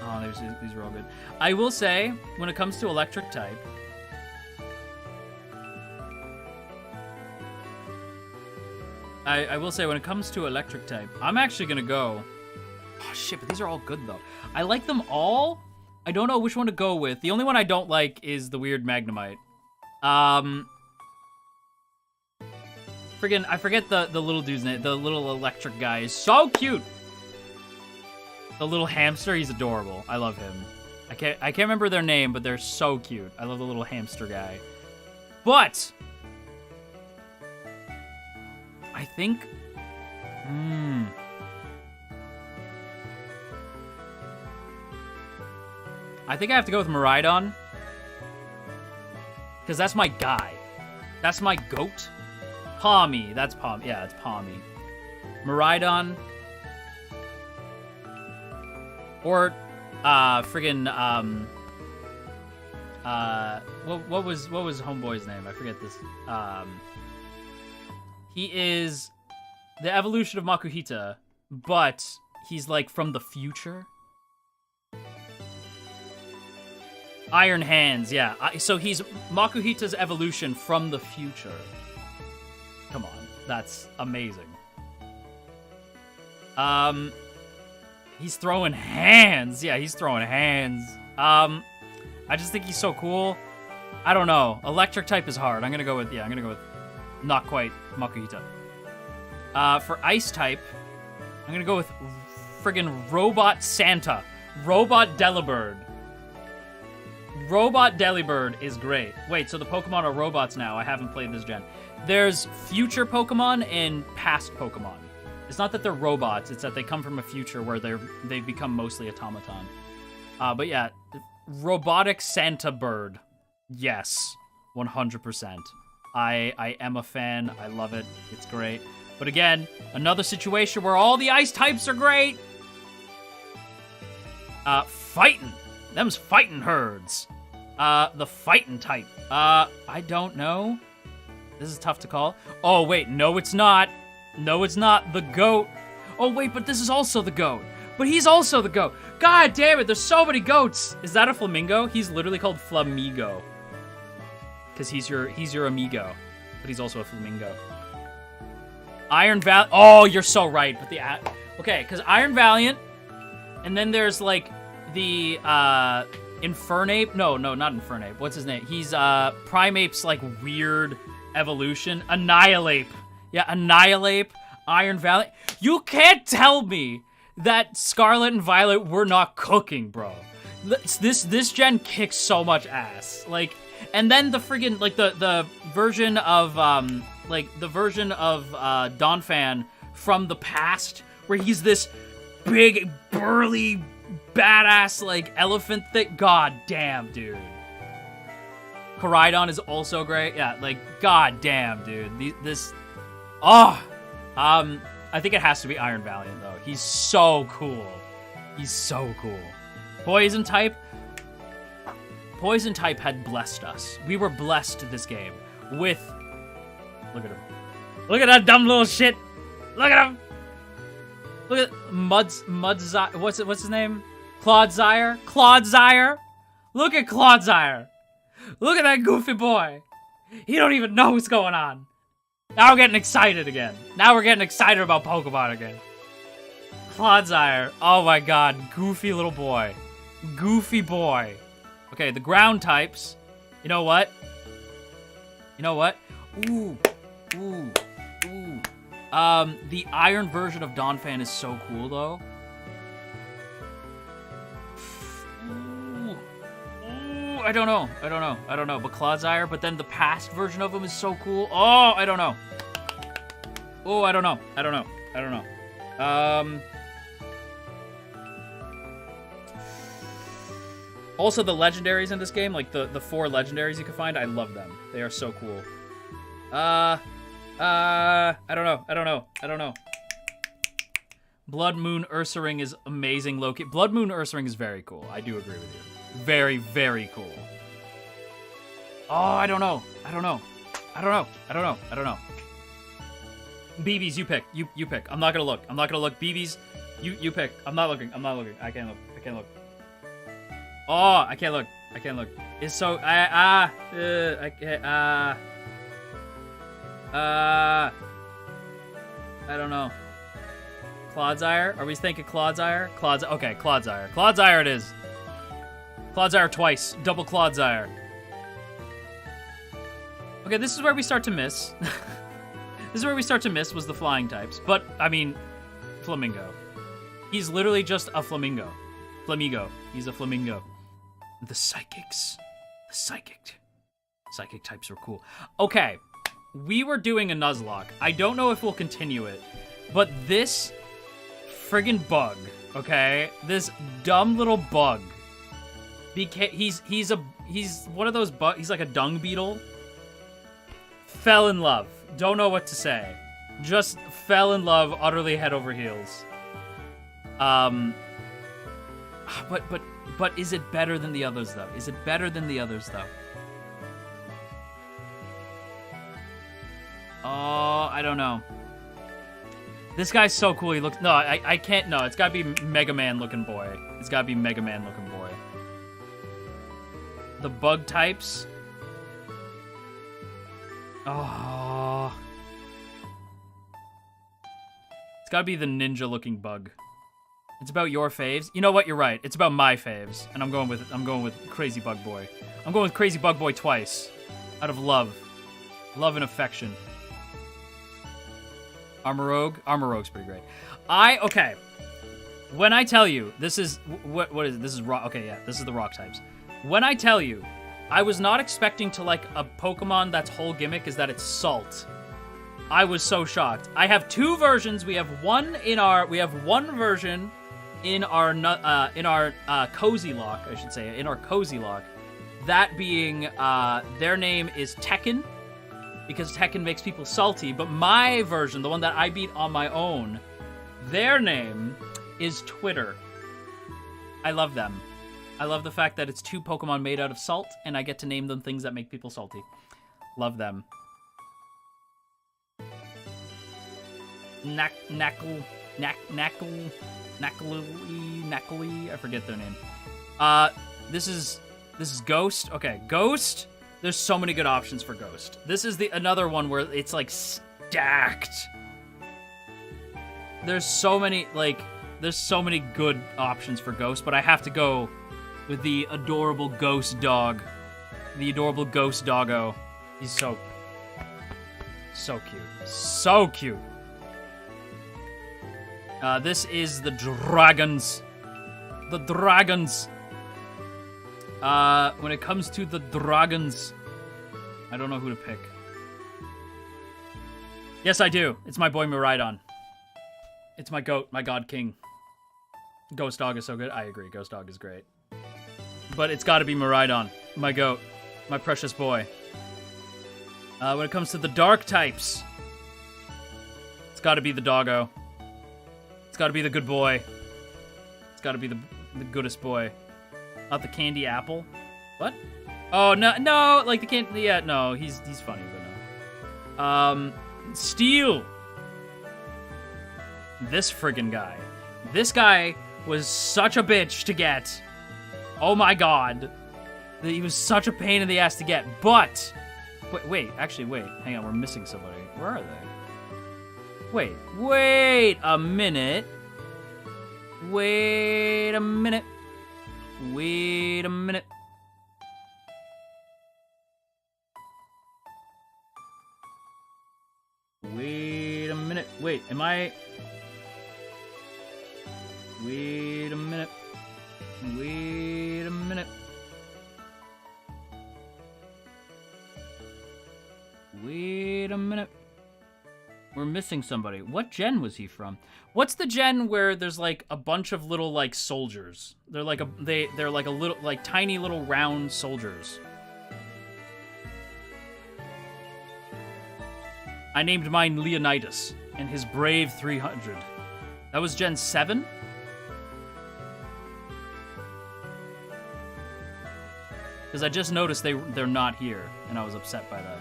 A: Oh, these are all good. I will say, when it comes to electric type, I will say when it comes to electric type, I'm actually gonna go. Oh shit, but these are all good though. I like them all. I don't know which one to go with. The only one I don't like is the weird Magnemite. Friggin', I forget the little dude's name. The little electric guy is so cute. The little hamster, he's adorable. I love him. I can't remember their name, but they're so cute. I love the little hamster guy. But I think I think I have to go with Miraidon. Because that's my guy. That's my goat. Pawmi. That's Pawmi. Yeah, it's Pawmi. Miraidon. Or, friggin', what was Homeboy's name? I forget this. He is the evolution of Makuhita, but he's, like, from the future. Iron Hands, yeah. So he's Makuhita's evolution from the future. Come on, that's amazing. He's throwing hands. Yeah, he's throwing hands. I just think he's so cool. I don't know. Electric type is hard. I'm gonna go with not quite Makuhita. For ice type, I'm gonna go with friggin' Robot Santa. Robot Delibird. Robot Delibird is great. Wait, so the Pokemon are robots now. I haven't played this gen. There's future Pokemon and past Pokemon. It's not that they're robots, it's that they come from a future where they've become mostly automaton. But yeah, Robotic Santa Bird. Yes, 100%. I am a fan. I love it. It's great. But again, another situation where all the ice types are great. Fighting. Them's fighting herds. The fighting type. I don't know. This is tough to call. Oh, wait. No, it's not. No, it's not. The goat. Oh, wait, but this is also the goat. But he's also the goat. God damn it, there's so many goats. Is that a flamingo? He's literally called Flamigo. Because he's your amigo. But he's also a flamingo. Iron Valiant. Oh, you're so right. But okay, because Iron Valiant, and then there's like the Infernape. No, not Infernape. What's his name? He's Primeape's like weird evolution. Annihilape. Yeah, Annihilape, Iron Valiant. You can't tell me that Scarlet and Violet were not cooking, bro. This gen kicks so much ass. Like, and then the friggin' like the version of Donphan from the past, where he's this big, burly, badass like elephant thing. God damn, dude. Koraidon is also great. Yeah, like god damn, dude. I think it has to be Iron Valiant, though. He's so cool. He's so cool. Poison type had blessed us. We were blessed this game with... Look at him. Look at that dumb little shit. Look at him. Look at Mudzire. What's his name? Clodsire? Clodsire? Look at Clodsire. Look at that goofy boy. He don't even know what's going on. Now we're getting excited again. Now we're getting excited about Pokemon again. Clodsire. Oh my god. Goofy little boy. Goofy boy. Okay, the ground types. You know what? Ooh. The iron version of Donphan is so cool, though. I don't know. But Clodsire, but then the past version of him is so cool. Oh, I don't know. Oh, I don't know. Also, the legendaries in this game, like the 4 legendaries you can find, I love them. They are so cool. I don't know. Blood Moon Ursaring is amazing, Loki. Blood Moon Ursaring is very cool. I do agree with you. Very, very cool. Oh, I don't know. BBs, you pick. You pick. I'm not gonna look. BBs, you pick. I'm not looking. I can't look. Oh, I can't look. It's so I don't know. Clodsire? Are we thinking Clodsire? Okay, Clodsire. Clodsire it is. Clodsire twice. Double Clodsire. Okay, this is where we start to miss. Was the flying types. But, I mean, Flamingo. He's literally just a flamingo. Flamigo. He's a flamingo. The psychics. The psychic types were cool. Okay, we were doing a Nuzlocke. I don't know if we'll continue it, but this friggin' bug, okay? This dumb little bug. He's one of those he's like a dung beetle. Fell in love. Don't know what to say. Just fell in love utterly head over heels. But is it better than the others though? Is it better than the others though? Oh, I don't know. This guy's so cool. He looks... No, I can't... No, it's gotta be Mega Man looking boy. It's gotta be Mega Man looking boy. The bug types. Oh. It's gotta be the ninja looking bug. It's about your faves. You know what? You're right. It's about my faves. And I'm going with Crazy Bug Boy. I'm going with Crazy Bug Boy twice. Out of love. Love and affection. Armor Rogue? Armor Rogue's pretty great. Okay. When I tell you, this is, what is it? This is rock, okay, yeah, this is the rock types. When I tell you, I was not expecting to like a Pokemon that's whole gimmick is that it's salt. I was so shocked. I have two versions. We have one version in our Cozy Lock, I should say, in our Cozy Lock. That being, their name is Tekken, because Tekken makes people salty, but my version, the one that I beat on my own, their name is Twitter. I love them. I love the fact that it's two Pokemon made out of salt, and I get to name them things that make people salty. Love them. Knackly, I forget their name. This is Ghost. Okay, Ghost. There's so many good options for Ghost. This is another one where it's like stacked. There's so many good options for Ghost, but I have to go with the adorable Ghost dog. The adorable Ghost doggo. He's so cute. So cute. This is the dragons. The dragons. When it comes to the dragons, I don't know who to pick. Yes, I do. It's my boy Miraidon. It's my goat, my god king. Ghost Dog is so good. I agree, Ghost Dog is great. But it's gotta be Miraidon, my goat, my precious boy. When it comes to the dark types, it's gotta be the doggo. It's gotta be the good boy. It's gotta be the goodest boy. Not the candy apple. What? Oh, no, like the candy, yeah, no, he's funny, but no. Steel. This friggin' guy. This guy was such a bitch to get. Oh my god. He was such a pain in the ass to get, but wait, hang on, we're missing somebody. Where are they? Wait a minute. Wait a minute. Wait a minute. Wait a minute. Wait, am I... Wait a minute. Wait a minute. Wait a minute. We're missing somebody. What gen was he from? What's the gen where there's like a bunch of little like soldiers? They're like they're like a little like tiny little round soldiers. I named mine Leonidas and his brave 300. That was gen 7? Because I just noticed they're not here, and I was upset by that.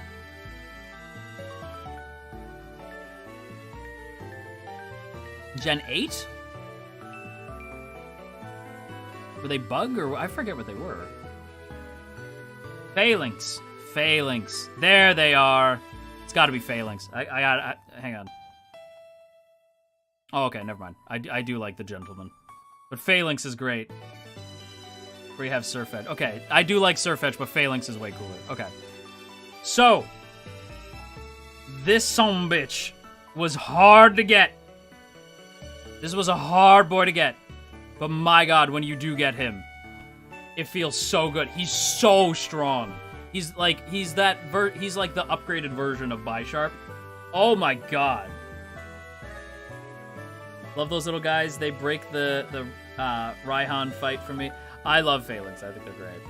A: Gen 8? Were they bug or I forget what they were. Phalanx. Phalanx. There they are. It's got to be Phalanx. Hang on. Oh, okay, never mind. I do like the gentleman. But Phalanx is great. Where you have Surfetch. Okay, I do like Surfetch, but Phalanx is way cooler. Okay. So, this sumbitch was hard to get. This was a hard boy to get. But my god, when you do get him, It feels so good. He's so strong. He's like the upgraded version of Bisharp. Oh my god. Love those little guys. They break the Raihan fight for me. I love Phalanx. I think they're great.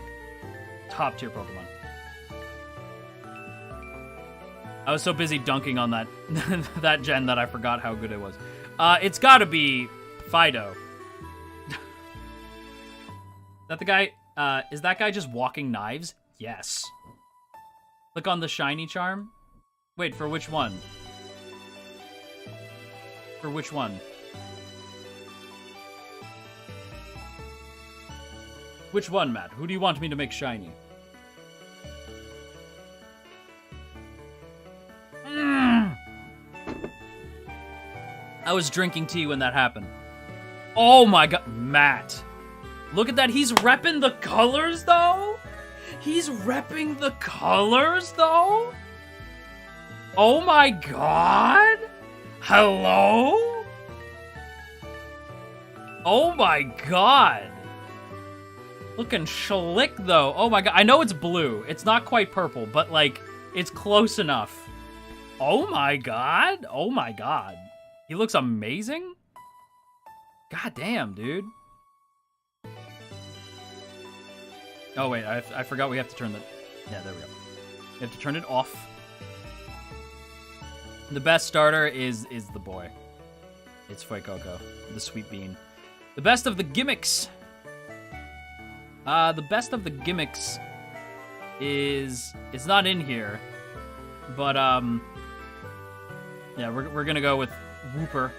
A: Top tier Pokemon. I was so busy dunking on that that gen that I forgot how good it was. It's gotta be Fido. Is that the guy? Is that guy just walking knives? Yes. Click on the shiny charm. Wait, for which one? For which one? Which one, Matt? Who do you want me to make shiny? I was drinking tea when that happened. Oh my god, Matt. Look at that, he's repping the colors, though? He's repping the colors, though? Oh my god? Hello? Oh my god. Looking schlick, though. Oh my god, I know it's blue. It's not quite purple, but, like, it's close enough. Oh my god. Oh my god. He looks amazing? God damn, dude. Oh, wait, I forgot we have to turn the... Yeah, there we go. We have to turn it off. The best starter is the boy. It's Fuecoco, the sweet bean. The best of the gimmicks. The best of the gimmicks is... It's not in here. But, yeah, we're gonna go with Wooper.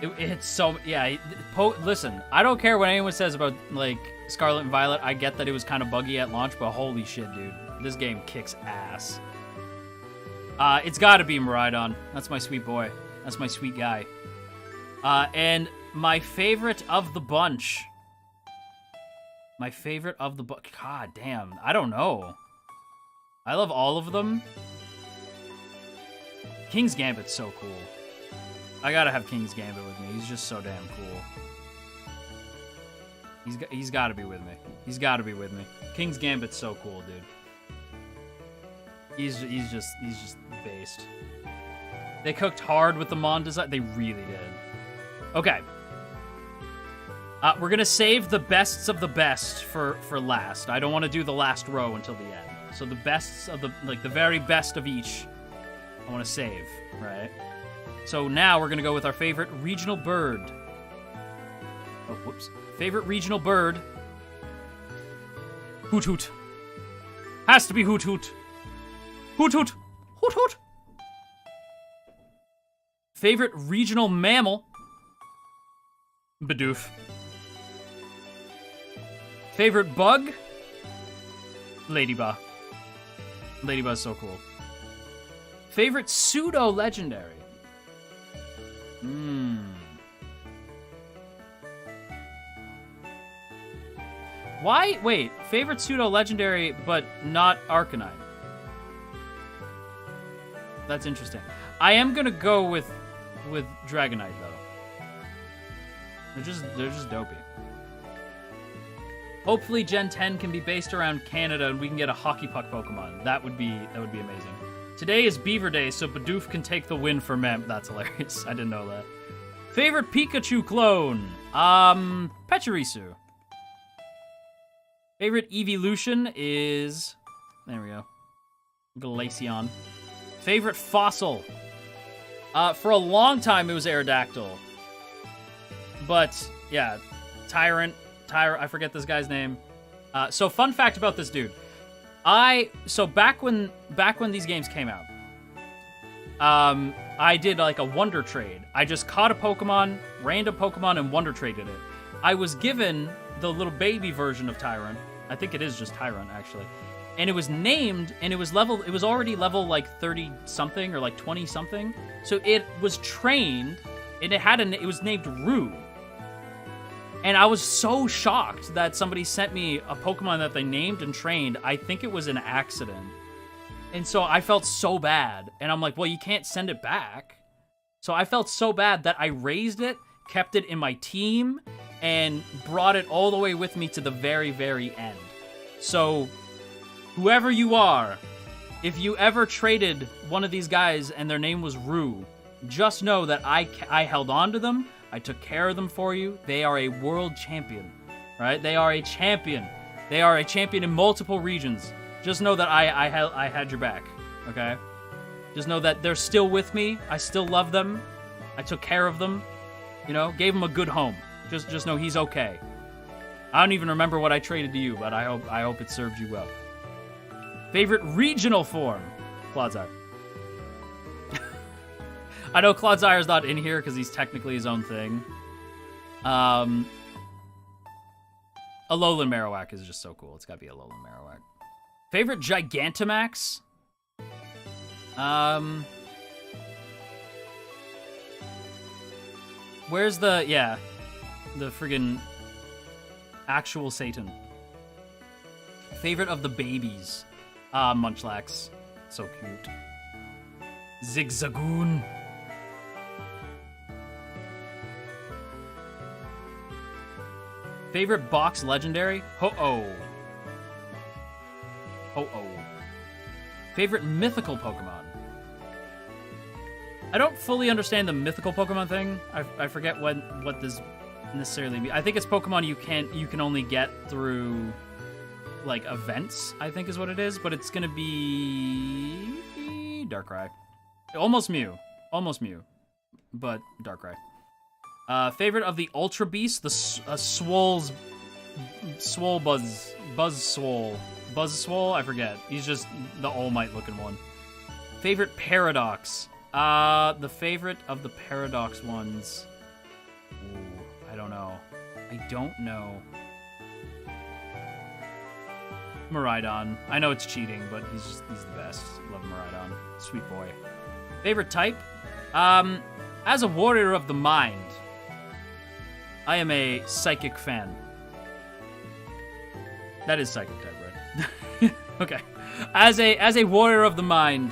A: It's so... Yeah, listen, I don't care what anyone says about, like, Scarlet and Violet. I get that it was kind of buggy at launch, but holy shit, dude. This game kicks ass. It's gotta be Miraidon. That's my sweet boy. That's my sweet guy. And my favorite of the bunch. My favorite of the bunch. God damn. I don't know. I love all of them. King's Gambit's so cool. I gotta have King's Gambit with me. He's just so damn cool. He's gotta be with me. He's gotta be with me. King's Gambit's so cool, dude. He's just based. They cooked hard with the Mon design. They really did. Okay. We're gonna save the bests of the best for last. I don't want to do the last row until the end. So the bests of the very best of each, I want to save, right? So now we're gonna go with our favorite regional bird. Oh, whoops. Favorite regional bird. Hoot Hoot. Has to be Hoot Hoot. Hoot Hoot. Hoot Hoot. Favorite regional mammal. Bidoof. Favorite bug. Ladybug. Ladybug's so cool. Favorite pseudo-legendary. Why? Wait, favorite pseudo-legendary, but not Arcanine. That's interesting. I am gonna go with Dragonite though. They're just dopey. Hopefully Gen 10 can be based around Canada and we can get a hockey puck Pokemon. That would be amazing. Today is Beaver Day, so Bidoof can take the win for Mem. That's hilarious. I didn't know that. Favorite Pikachu clone? Pachirisu. Favorite evolution is... There we go. Glaceon. Favorite fossil? For a long time, it was Aerodactyl. But, yeah. Tyrant. I forget this guy's name. So, fun fact about this dude. So back when these games came out, I did like a Wonder Trade. I just caught a Pokemon, random Pokemon, and Wonder Traded it. I was given the little baby version of Tyrant. I think it is just Tyrant, actually. And it was named, and it was already level like 30 something or like 20 something. So it was trained, and it was named Rue. And I was so shocked that somebody sent me a Pokemon that they named and trained. I think it was an accident. And so I felt so bad. And I'm like, well, you can't send it back. So I felt so bad that I raised it, kept it in my team, and brought it all the way with me to the very, very end. So, whoever you are, if you ever traded one of these guys and their name was Rue, just know that I held on to them. I took care of them for you. They are a world champion, right? They are a champion. They are a champion in multiple regions. Just know that I had your back, okay? Just know that they're still with me. I still love them. I took care of them, you know, gave them a good home. Just know he's okay. I don't even remember what I traded to you, but I hope it served you well. Favorite regional form? Clodsire. I know Clodsire's not in here because he's technically his own thing. Alolan Marowak is just so cool. It's gotta be Alolan Marowak. Favorite Gigantamax? Where's the, yeah, the friggin' actual Satan. Favorite of the babies? Munchlax. So cute. Zigzagoon. Favorite box legendary? Ho-Oh. Ho-Oh. Favorite mythical Pokemon? I don't fully understand the mythical Pokemon thing. I forget what this necessarily means. I think it's Pokemon you can only get through like events, I think is what it is, but it's gonna be Darkrai. Almost Mew. Almost Mew. But Darkrai. Favorite of the Ultra Beasts, the Swole's Swole Buzzswole, I forget. He's just the All Might looking one. Favorite Paradox. The favorite of the Paradox ones. Ooh, I don't know. I don't know. Miraidon. I know it's cheating, but he's the best. Love Miraidon. Sweet boy. Favorite type? As a warrior of the mind, I am a psychic fan. That is psychic type, right? Okay. As a warrior of the mind,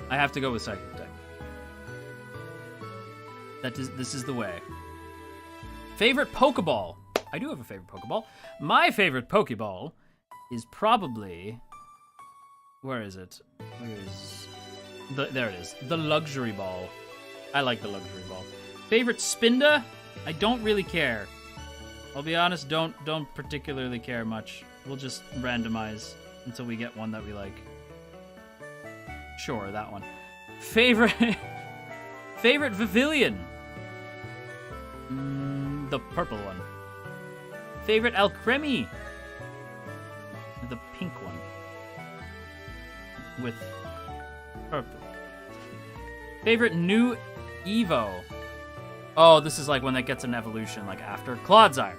A: I have to go with psychic type. This is the way. Favorite Pokeball? I do have a favorite Pokeball. My favorite Pokeball is probably, where is it? There it is. The Luxury Ball. I like the Luxury Ball. Favorite Spinda? I don't really care. I'll be honest, don't particularly care much. We'll just randomize until we get one that we like. Sure, that one. Favorite Vivillon? The purple one. Favorite Alcremie? The pink one. With purple. Favorite new Evo? Oh, this is like when that gets an evolution, like after Clodsire.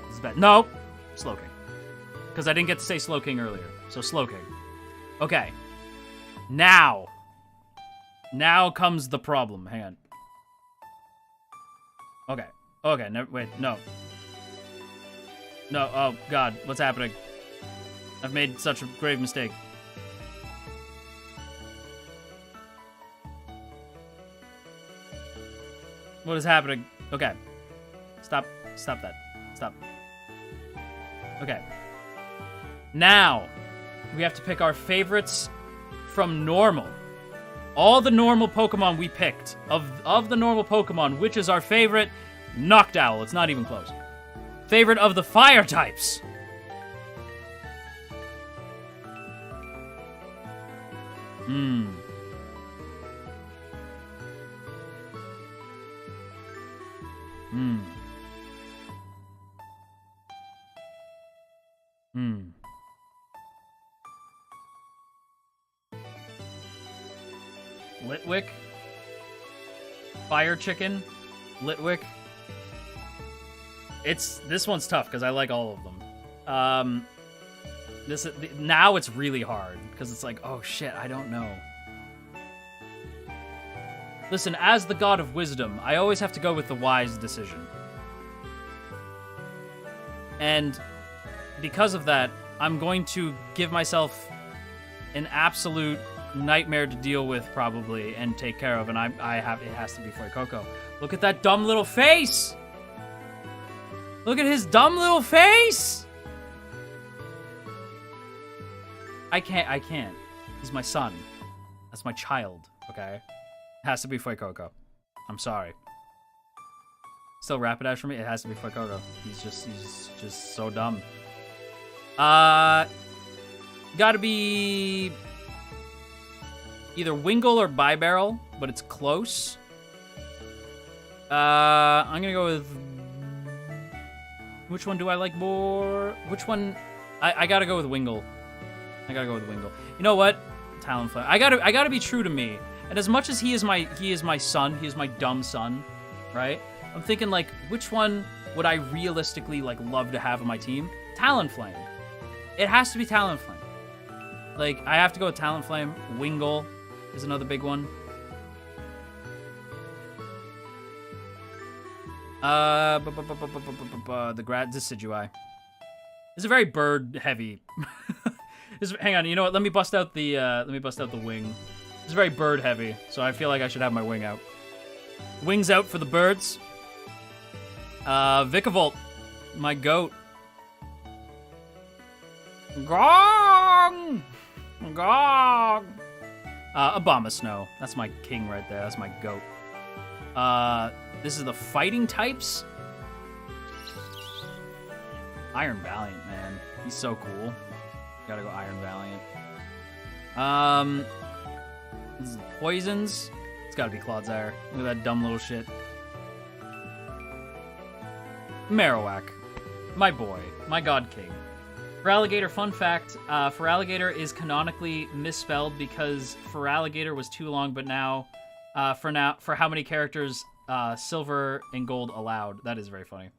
A: This is bad. No, Slowking. Because I didn't get to say Slowking earlier. So Slowking. Okay. Now comes the problem. Hang on. Okay. Okay, no, wait, no. No, oh god, what's happening? I've made such a grave mistake. What is happening? Okay. Stop that. Stop. Okay. Now, we have to pick our favorites from normal. All the normal Pokemon we picked. Of the normal Pokemon, which is our favorite? Noctowl. It's not even close. Favorite of the fire types? Litwick? Fire Chicken? Litwick? This one's tough because I like all of them. Now it's really hard because it's like, oh shit, I don't know. Listen, as the god of wisdom, I always have to go with the wise decision. And because of that, I'm going to give myself an absolute nightmare to deal with probably and take care of, and it has to be Fuecoco. Look at that dumb little face! Look at his dumb little face! I can't. He's my son. That's my child, okay? It has to be Fuecoco. I'm sorry. Still Rapidash for me? It has to be Fuecoco. He's just so dumb. Gotta be either Wingull or Bibarel, but it's close. I'm gonna go with... Which one do I like more? Which one? I gotta go with Wingull. You know what? Talonflame. I gotta be true to me. And as much as he is my son, he is my dumb son, right? I'm thinking like, which one would I realistically like love to have on my team? Talonflame. It has to be Talonflame. Like, I have to go with Talonflame. Wingull is another big one. The Decidueye. It's a very bird heavy. Hang on, you know what? Let me bust out the wing. It's very bird heavy, so I feel like I should have my wing out. Wings out for the birds. Vikavolt, my goat. Gong! Gong! Abomasnow. That's my king right there. That's my goat. This is the fighting types. Iron Valiant, man. He's so cool. Gotta go Iron Valiant. This is poisons. It's gotta be Clodsire. Look at that dumb little shit. Marowak. My boy. My god king. Feraligatr, fun fact, Feraligatr is canonically misspelled because Feraligatr was too long, but now, for how many characters silver and gold allowed. That is very funny.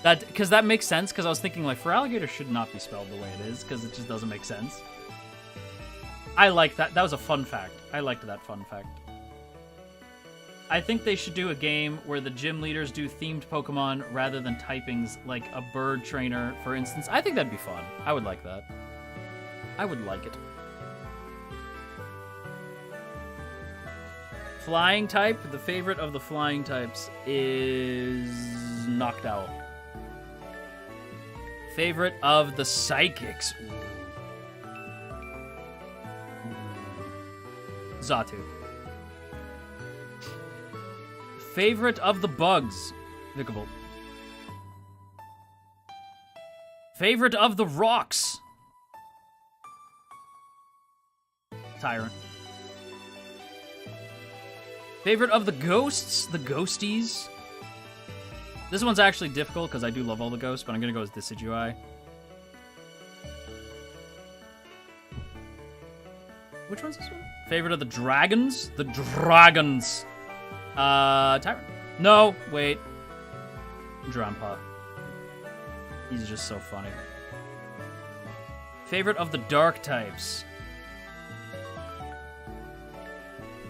A: Because that makes sense, because I was thinking, like, Feraligatr should not be spelled the way it is, because it just doesn't make sense. I like that. That was a fun fact. I liked that fun fact. I think they should do a game where the gym leaders do themed Pokemon rather than typings, like a bird trainer, for instance. I think that'd be fun. I would like that. I would like it. Flying type. The favorite of the flying types is Noctowl. Favorite of the psychics. Xatu. Favorite of the bugs. Vikavolt. Favorite of the rocks. Tyrant. Favorite of the ghosts. The ghosties. This one's actually difficult because I do love all the ghosts, but I'm gonna go with Decidueye. Which one's this one? Favorite of the dragons? The dragons. Tyrant. No, wait. Drampa. He's just so funny. Favorite of the dark types.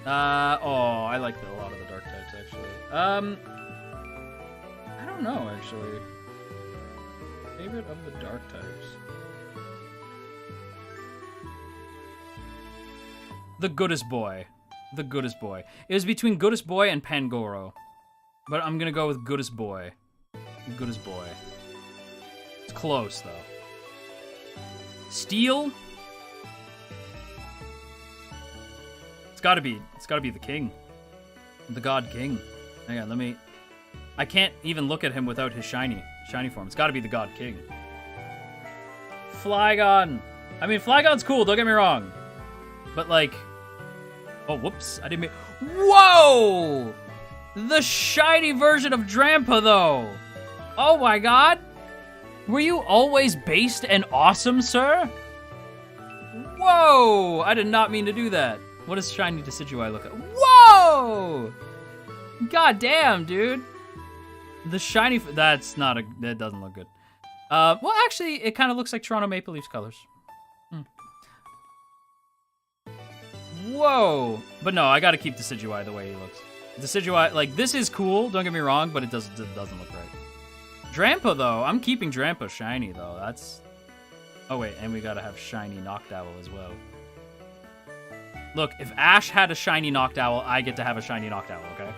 A: Oh, I like a lot of the dark types, actually. I don't know, actually. Favorite of the dark types. The Goodest Boy. The Goodest Boy. It was between Goodest Boy and Pangoro. But I'm gonna go with Goodest Boy. Goodest Boy. It's close, though. Steel? It's gotta be the king. The God King. Hang on, I can't even look at him without his shiny form. It's gotta be the God King. Flygon. I mean, Flygon's cool, don't get me wrong. But, like... Oh, whoops. I didn't mean... Whoa! The shiny version of Drampa, though. Oh, my God. Were you always based and awesome, sir? Whoa! I did not mean to do that. What does shiny Decidueye look like? Whoa! God damn, dude. The shiny... That doesn't look good. Well, actually, it kind of looks like Toronto Maple Leafs colors. Whoa! But no, I gotta keep Decidueye the way he looks. Decidueye, like, this is cool, don't get me wrong, but it doesn't look right. Drampa, though, I'm keeping Drampa shiny, though. That's... Oh, wait, and we gotta have shiny Noctowl as well. Look, if Ash had a shiny Noctowl, I get to have a shiny Noctowl, okay?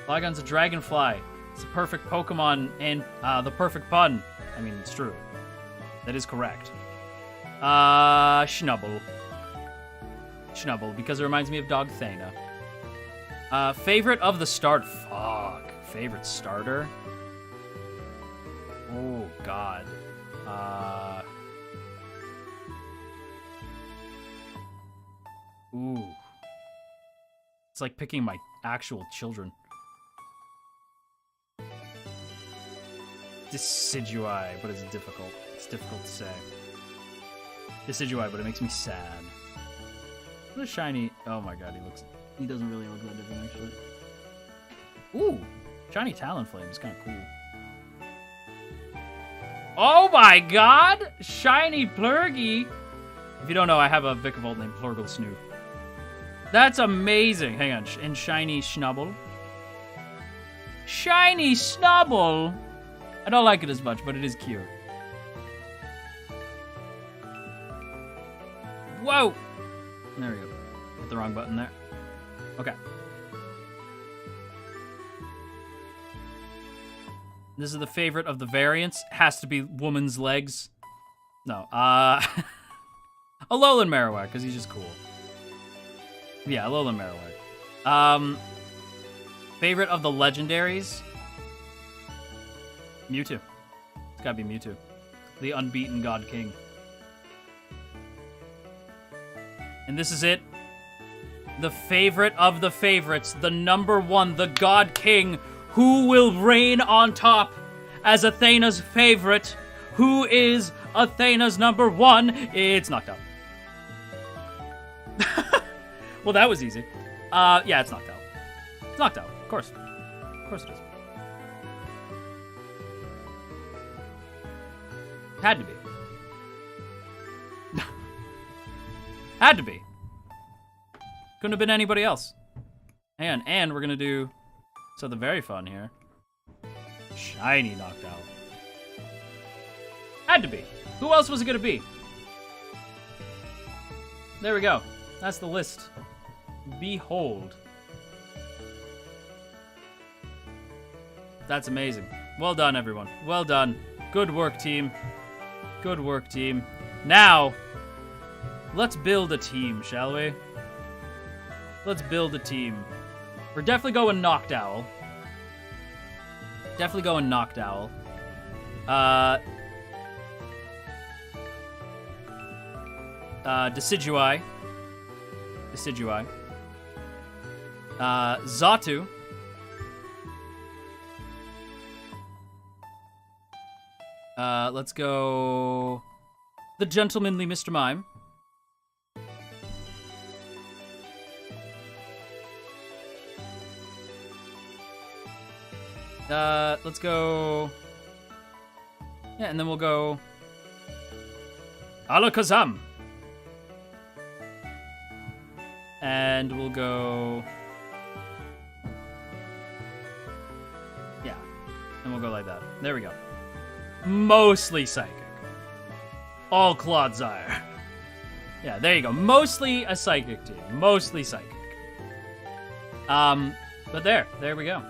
A: Flygon's a dragonfly. It's the perfect Pokemon and the perfect pun. I mean, it's true. That is correct. Schnubble. Schnubble, because it reminds me of Dog Thana. Favorite of the start. Fuck. Favorite starter? Oh, God. Ooh. It's like picking my actual children. Decidueye, but it's difficult. It's difficult to say. Decidueye, but it makes me sad. What a shiny... Oh my god, he doesn't really look that different, actually. Ooh! Shiny Talonflame is kind of cool. Oh my god! Shiny Plurgy! If you don't know, I have a Vikavolt named Plurgle Snoop. That's amazing! Hang on, and Shiny Schnubble. Shiny Snubble! I don't like it as much, but it is cute. Whoa! There we go. Hit the wrong button there. Okay. This is the favorite of the variants. Has to be woman's legs. No, Alolan Marowak, because he's just cool. Yeah, Alolan Marowak. Favorite of the legendaries? Mewtwo. It's gotta be Mewtwo. The unbeaten God King. And this is it. The favorite of the favorites. The number one. The God King. Who will reign on top as Athena's favorite? Who is Athena's number one? It's knocked out. Well, that was easy. Yeah, it's knocked out. It's knocked out. Of course. Of course it is. Had to be. Had to be. Couldn't have been anybody else. And we're gonna do something very fun here. Shiny knocked out. Had to be. Who else was it gonna be? There we go. That's the list. Behold. That's amazing. Well done, everyone. Well done. Good work, team. Good work, team. Now, let's build a team, shall we? Let's build a team. We're definitely going Noctowl. Definitely going Noctowl. Decidueye. Decidueye. Xatu. Let's go... The Gentlemanly Mr. Mime. Let's go... Yeah, and then we'll go... Alakazam! And we'll go... Yeah. And we'll go like that. There we go. Mostly Psychic. All Clodsire. Yeah, there you go. Mostly a Psychic team. Mostly Psychic. But there we go.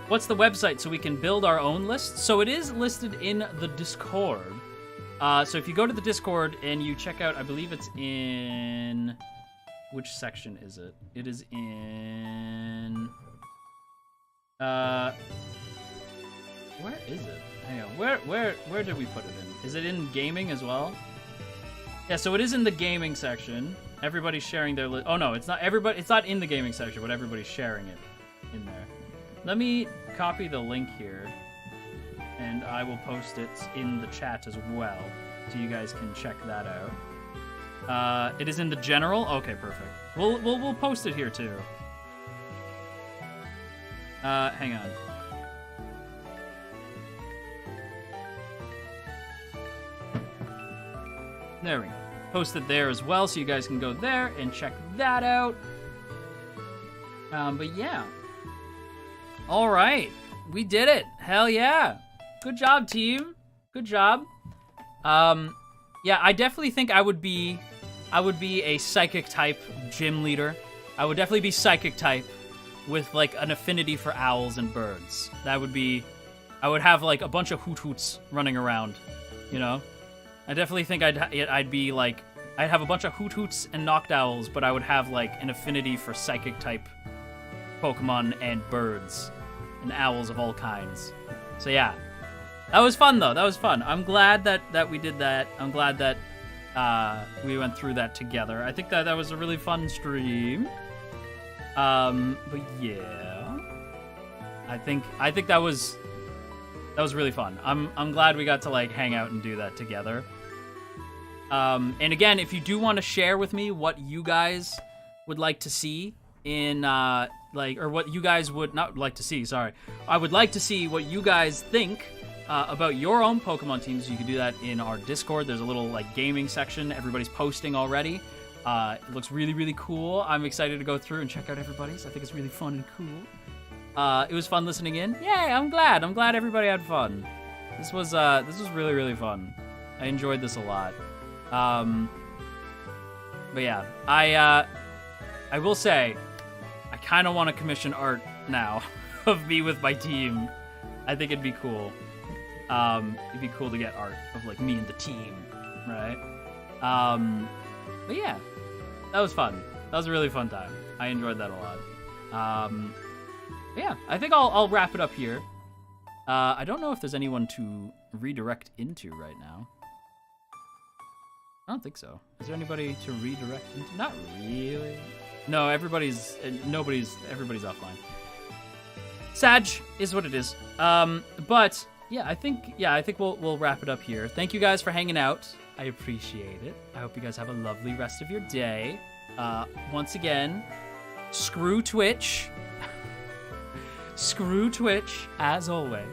A: What's the website so we can build our own list? So it is listed in the Discord. So if you go to the Discord and you check out, I believe it's in... Which section is it? It is in... Where is it? Hang on. Where did we put it in? Is it in gaming as well? Yeah, so it is in the gaming section. Everybody's sharing their list. Oh no, it's not everybody. It's not in the gaming section, but everybody's sharing it in there. Let me copy the link here, and I will post it in the chat as well, so you guys can check that out. It is in the general. Okay, perfect. We'll post it here too. Hang on. There we go. Post it there as well, so you guys can go there and check that out. But yeah. All right. We did it. Hell yeah. Good job, team. Good job. Yeah, I definitely think I would be a psychic type gym leader. I would definitely be psychic type. with like an affinity for owls and birds. That would be, I would have like a bunch of hoot hoots running around, you know? I definitely think I'd be like, I'd have a bunch of hoot hoots and Noctowls, but I would have like an affinity for psychic type Pokemon and birds and owls of all kinds. So yeah, that was fun though. That was fun. I'm glad that we did that. I'm glad that we went through that together. I think that was a really fun stream. But yeah, I think that was really fun. I'm glad we got to like hang out and do that together. And again, if you do want to share with me what you guys would like to see in or what you guys would not like to see, sorry. I would like to see what you guys think about your own Pokemon teams. You can do that in our Discord. There's a little like gaming section. Everybody's posting already. It looks really, really cool. I'm excited to go through and check out everybody's. I think it's really fun and cool. It was fun listening in. Yay, I'm glad everybody had fun. This was really, really fun. I enjoyed this a lot. But yeah, I will say, I kind of want to commission art now of me with my team. I think it'd be cool. It'd be cool to get art of like me and the team, right? But yeah, that was fun. That was a really fun time. I enjoyed that a lot. Yeah, I think I'll wrap it up here. I don't know if there's anyone to redirect into right now. I don't think so. Is there anybody to redirect into? Not really. No, everybody's offline. Sag is what it is. But yeah, I think we'll wrap it up here. Thank you guys for hanging out. I appreciate it. I hope you guys have a lovely rest of your day. Once again, screw Twitch. Screw Twitch, as always.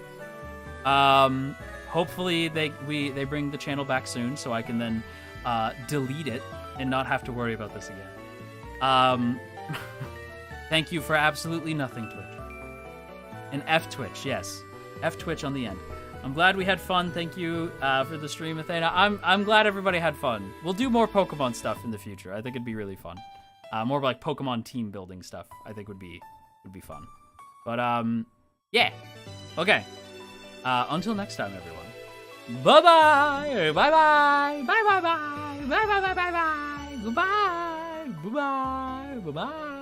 A: Hopefully they bring the channel back soon so I can then delete it and not have to worry about this again. Thank you for absolutely nothing, Twitch. And F Twitch, yes. F Twitch on the end. I'm glad we had fun. Thank you for the stream, Athena. I'm glad everybody had fun. We'll do more Pokemon stuff in the future. I think it'd be really fun. More like Pokemon team building stuff. I think would be fun. But yeah. Okay. Until next time, everyone. Bye-bye. Bye-bye. Bye-bye. Bye-bye. Bye-bye. Bye-bye. Goodbye. Bye-bye. Bye-bye.